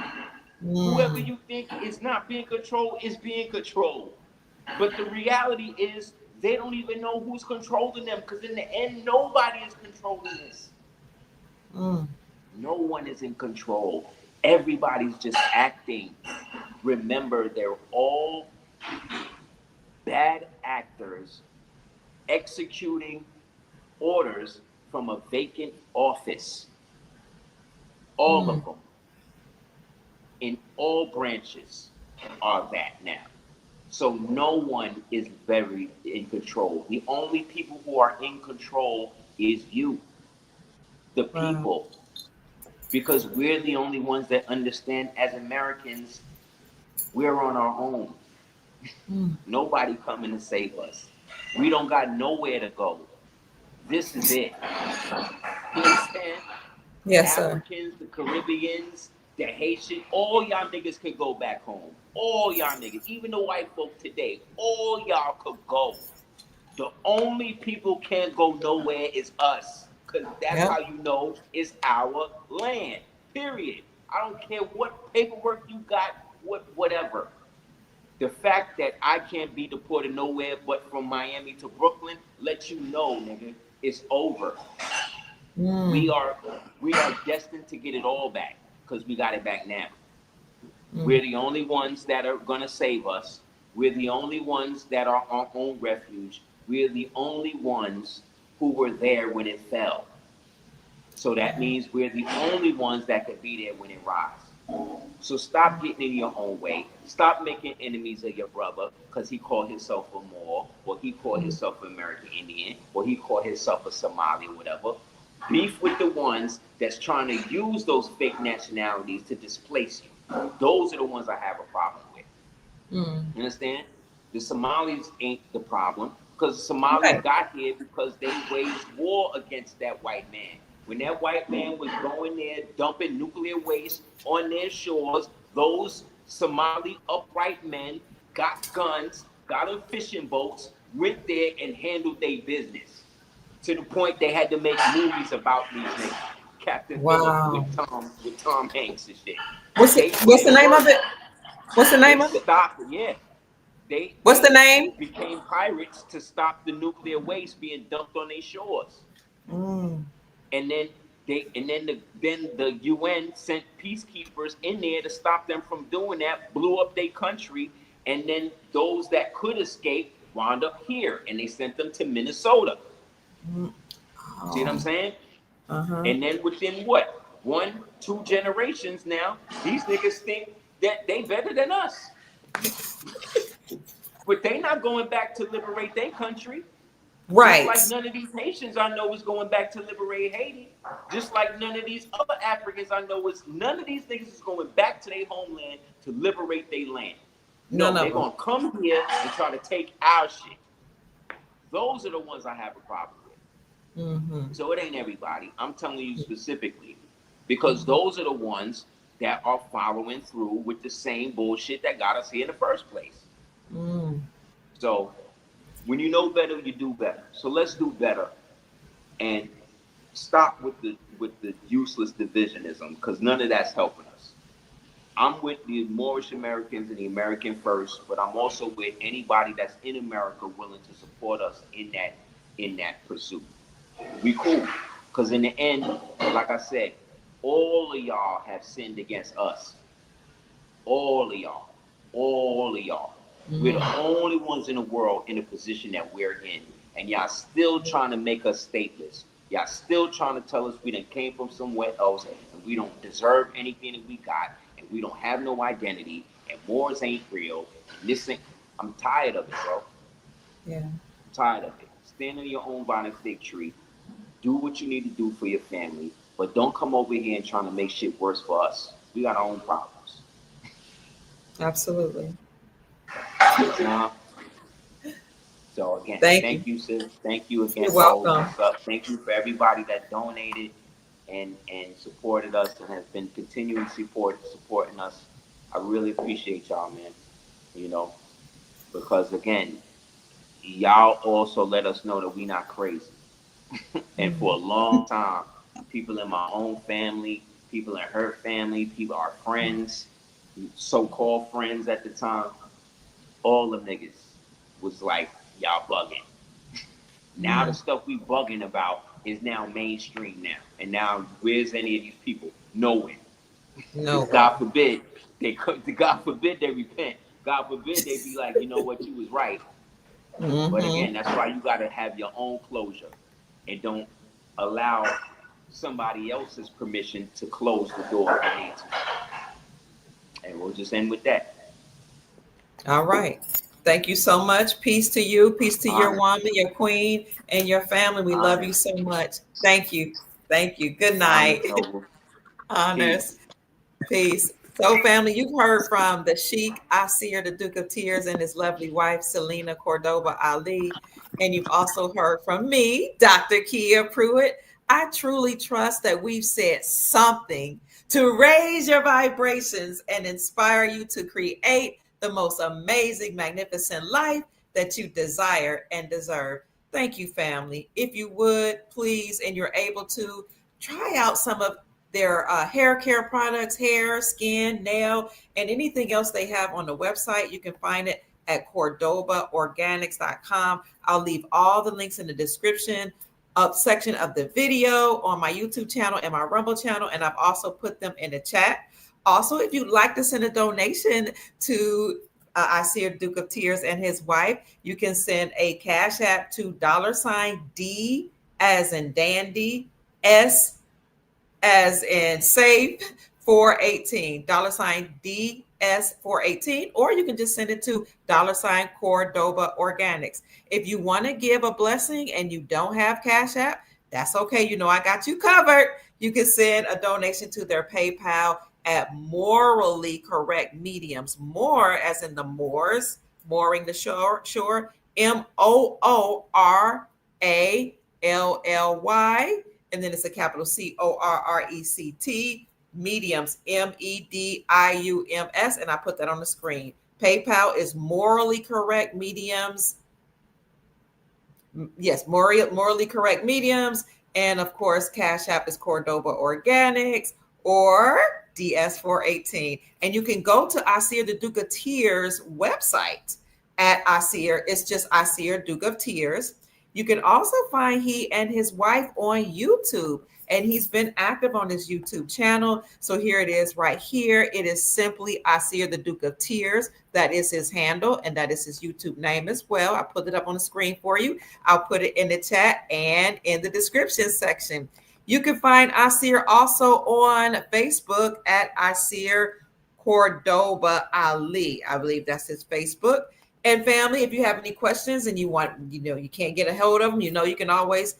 Whoever you think is not being controlled is being controlled. But the reality is they don't even know who's controlling them because in the end, nobody is controlling this. No one is in control. Everybody's just acting. Remember, they're all bad actors executing orders from a vacant office. All of them, in all branches, are that now. So no one is very in control. The only people who are in control is you, the people, because we're the only ones that understand as Americans, we're on our own. Nobody coming to save us. We don't got nowhere to go. This is it. You understand? The Yes, sir. Africans, the Caribbeans, the Haitians, all y'all niggas could go back home. All y'all niggas, even the white folk today, all y'all could go. The only people can't go nowhere is us. Because that's how you know it's our land. Period. I don't care what paperwork you got, whatever. The fact that I can't be deported nowhere but from Miami to Brooklyn lets you know, nigga, it's over. We are destined to get it all back because we got it back now. We're the only ones that are gonna save us. We're the only ones that are our own refuge. We're the only ones who were there when it fell. So that means we're the only ones that could be there when it rises. So stop getting in your own way. Stop making enemies of your brother because he called himself a Moor, or he called himself an American Indian, or he called himself a Somali, or whatever. Beef with the ones that's trying to use those fake nationalities to displace you. Those are the ones I have a problem with. You understand? The Somalis ain't the problem because the Somalis got here because they waged war against that white man. When that white man was going there, dumping nuclear waste on their shores, those Somali upright men got guns, got on fishing boats, went there and handled their business. To the point they had to make movies about these niggas. Captain Phillips Wow. with Tom Hanks and shit. What's They it, put what's the in name work. of it? What's the They name of it? stopped it, yeah. What's the They name? became pirates to stop the nuclear waste being dumped on their shores. Mm. And then the UN sent peacekeepers in there to stop them from doing that, blew up their country, and then those that could escape wound up here, and they sent them to Minnesota. Mm. See what I'm Oh. saying? Uh-huh. And then within what? 1-2 generations now, these niggas think that they better than us. But they not going back to liberate their country. Just Right. like none of these nations I know is going back to liberate Haiti. Just like none of these other Africans I know none of these niggas is going back to their homeland to liberate their land. No, None of they're them. going to come here and try to take our shit. Those are the ones I have a problem with. Mm-hmm. So it ain't everybody. I'm telling you specifically. Because those are the ones that are following through with the same bullshit that got us here in the first place. Mm. So when you know better, you do better. So let's do better and stop with the useless divisionism, because none of that's helping us. I'm with the Moorish Americans and the American first, but I'm also with anybody that's in America willing to support us in that pursuit. We cool. Because in the end, like I said, all of y'all have sinned against us. All of y'all. All of y'all. We're the only ones in the world in the position that we're in. And y'all still trying to make us stateless. Y'all still trying to tell us we done came from somewhere else and we don't deserve anything that we got and we don't have no identity and wars ain't real. And this ain't, I'm tired of it, bro. Yeah. I'm tired of it. Stand on your own vine fig tree. Do what you need to do for your family. But don't come over here and trying to make shit worse for us. We got our own problems. Absolutely. So again, Thank you. thank you, sis. Thank you again, You're Bo. welcome. What's up? Thank you for everybody that donated and supported us and has been continuing supporting us. I really appreciate y'all, man. You know, because again, y'all also let us know that we not crazy. And for a long time, people in my own family, people in her family, people, our friends, so-called friends at the time, all the niggas was like, y'all bugging. Now the stuff we bugging about is now mainstream now. And now where's any of these people? Nowhere. No. God forbid God forbid they repent. God forbid they be like, you know what, you was right. But again, that's why you gotta have your own closure and don't allow somebody else's permission to close the door if you need to. And we'll just end with that. All right. Thank you so much. Peace to you. Peace to your woman, your queen, and your family. We love you so much. Thank you. Thank you. Good night. Honors. Peace. So, family, you've heard from the Sheik, Aseer, the Duke of Tears, and his lovely wife, Celina Cordoba Ali. And you've also heard from me, Dr. Kia Pruitt. I truly trust that we've said something to raise your vibrations and inspire you to create the most amazing, magnificent life that you desire and deserve. Thank you, family. If you would, please, and you're able to, try out some of their hair care products, hair, skin, nail, and anything else they have on the website. You can find it at cordobaorganics.com. I'll leave all the links in the description section of the video on my YouTube channel and my Rumble channel, and I've also put them in the chat. Also, if you'd like to send a donation to Aseer Duke of Tears and his wife, you can send a cash app to $D as in dandy, S as in save 418, $DS 418, or you can just send it to Cordoba Organics. If you want to give a blessing and you don't have Cash App, that's okay. You know, I got you covered. You can send a donation to their PayPal at Morally Correct Mediums. More as in the Moors, mooring the shore, MOORALLY and then it's a capital CORRECT, mediums, MEDIUMS, and I put that on the screen. PayPal is morally correct mediums. Yes, morally correct mediums. And of course, Cash App is Cordoba Organics or DS418. And you can go to Aseer the Duke of Tears website at Aseer. It's just Aseer Duke of Tears. You can also find he and his wife on YouTube, and he's been active on his YouTube channel. So here it is right here. It is simply Aseer the Duke of Tears. That is his handle, and that is his YouTube name as well. I put it up on the screen for you. I'll put it in the chat and in the description section. You can find Aseer also on Facebook at Aseer Cordoba Ali. I believe that's his Facebook. And family, if you have any questions and you want, you can't get a hold of them, you can always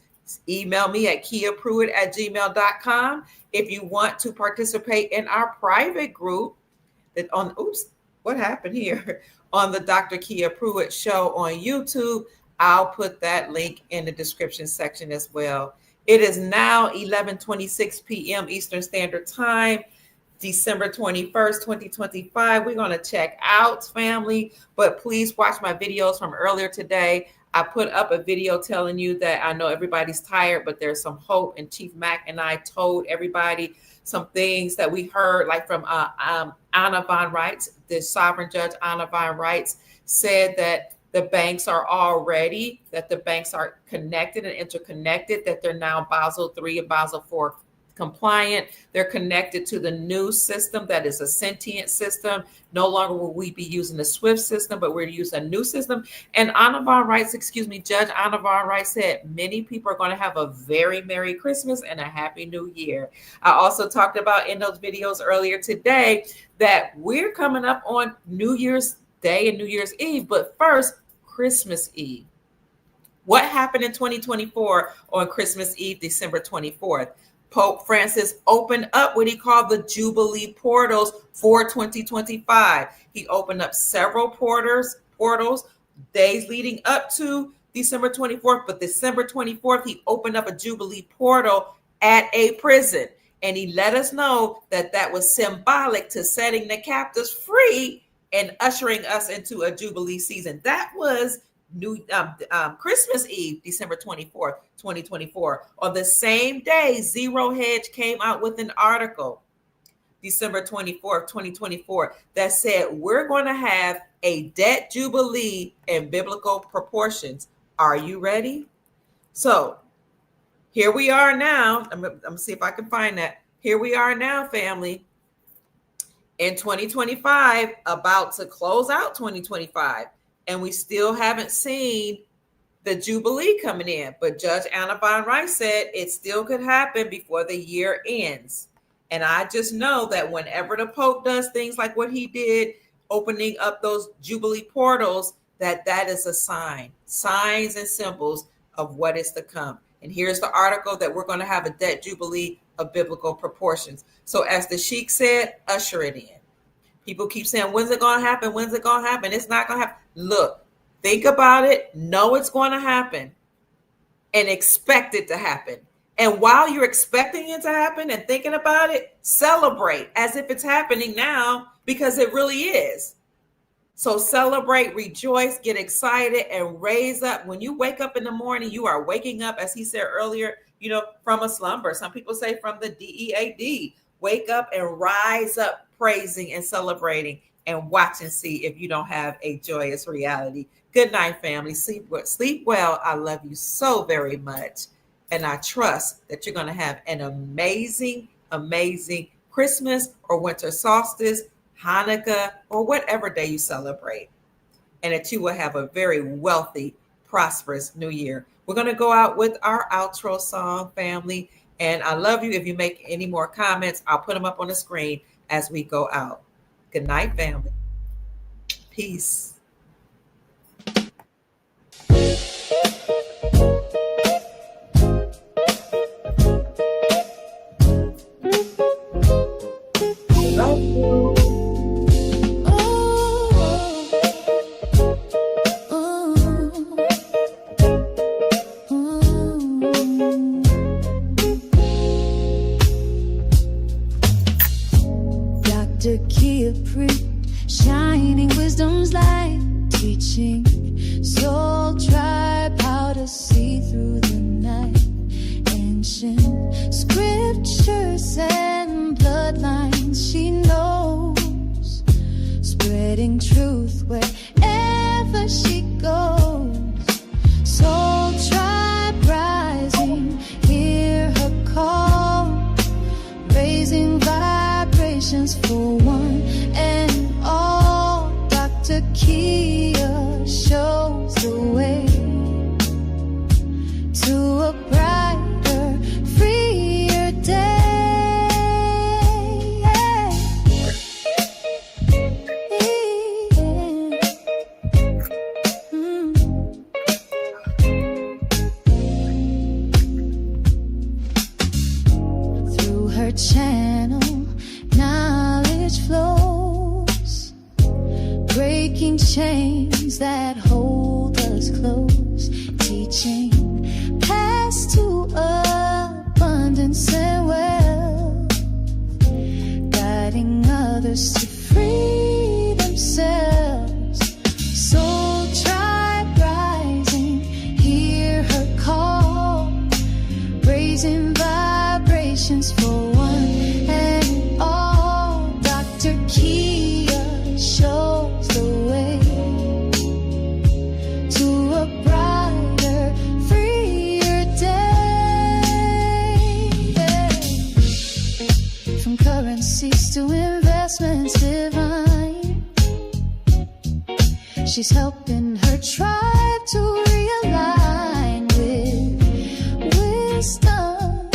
email me at kiapruitt@gmail.com. If you want to participate in our private group that what happened here? On the Dr. Kia Pruitt show on YouTube, I'll put that link in the description section as well. It is now 11:26 p.m. Eastern Standard Time, December 21st, 2025. We're going to check out, family, but please watch my videos from earlier today. I put up a video telling you that I know everybody's tired, but there's some hope. And Chief Mac and I told everybody some things that we heard, like from Anna Von Reitz, the sovereign judge. Anna Von Reitz said that the banks are connected and interconnected, that they're now Basel III and Basel IV compliant. They're connected to the new system that is a sentient system. No longer will we be using the SWIFT system, but we're using a new system. And Judge Anna Von Reitz said many people are going to have a very Merry Christmas and a Happy New Year. I also talked about in those videos earlier today that we're coming up on New Year's Day and New Year's Eve, but first, Christmas Eve. What happened in 2024 on Christmas Eve, December 24th? Pope Francis opened up what he called the Jubilee portals for 2025. He opened up several portals days leading up to December 24th, but December 24th, he opened up a Jubilee portal at a prison. And he let us know that that was symbolic to setting the captives free and ushering us into a Jubilee season. That was Christmas Eve, December 24th, 2024. On the same day, Zero Hedge came out with an article, December 24th, 2024, that said we're going to have a debt jubilee in biblical proportions. Are you ready? So here we are now. I'm going to see if I can find that. Here we are now, family, in 2025, about to close out 2025. And we still haven't seen the Jubilee coming in. But Judge Anna Von Reitz said it still could happen before the year ends. And I just know that whenever the Pope does things like what he did, opening up those Jubilee portals, that is a sign, signs and symbols of what is to come. And here's the article that we're going to have a debt Jubilee of biblical proportions. So as the Sheik said, usher it in. People keep saying, when's it going to happen? When's it going to happen? It's not going to happen. Look, think about it. Know it's going to happen and expect it to happen. And while you're expecting it to happen and thinking about it, celebrate as if it's happening now, because it really is. So celebrate, rejoice, get excited, and raise up. When you wake up in the morning, you are waking up, as he said earlier, from a slumber. Some people say from the DEAD. Wake up and rise up, praising and celebrating, and watch and see if you don't have a joyous reality. Good night, family. Sleep well. I love you so very much. And I trust that you're going to have an amazing, amazing Christmas or winter solstice, Hanukkah, or whatever day you celebrate. And that you will have a very wealthy, prosperous new year. We're going to go out with our outro song, family. And I love you. If you make any more comments, I'll put them up on the screen as we go out. Good night, family. Peace. Love you. race and bloodlines she knows, spreading truth wherever she goes. Soul tribe rising, hear her call, raising vibrations for one and all. Dr. Kia shows the way to a brighter, freer day. Through her channel, knowledge flows, breaking chains that hold us close, teaching paths to abundance and wealth, guiding others to free themselves. Soul tribe rising, hear her call, raising vibrations for one and all. Dr. Kia shows the way to a brighter, freer day. From currencies to investments divine, she's helping her tribe to realign with wisdom,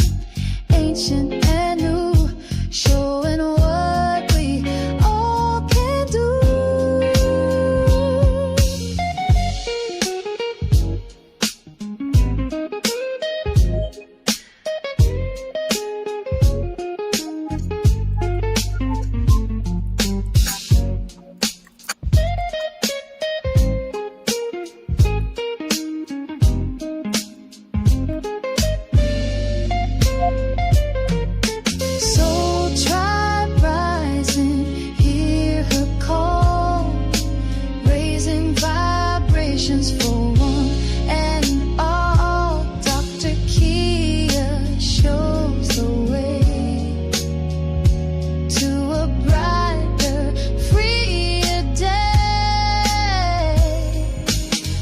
ancient and new, showing what we all can do. Soul tribe rising, hear her call, raising vibrations for one and all. Dr. Kia shows the way to a brighter, freer day.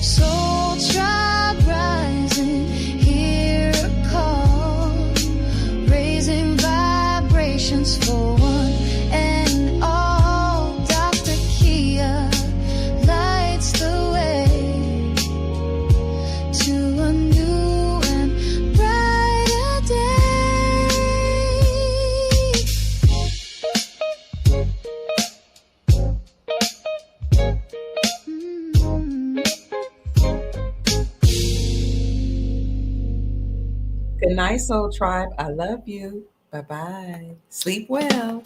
Soul tribe rising, hear her call, raising vibrations for one and all. Dr. Kia lights the way to a new and brighter day. Good night, Soul Tribe. I love you. Bye bye. Sleep well.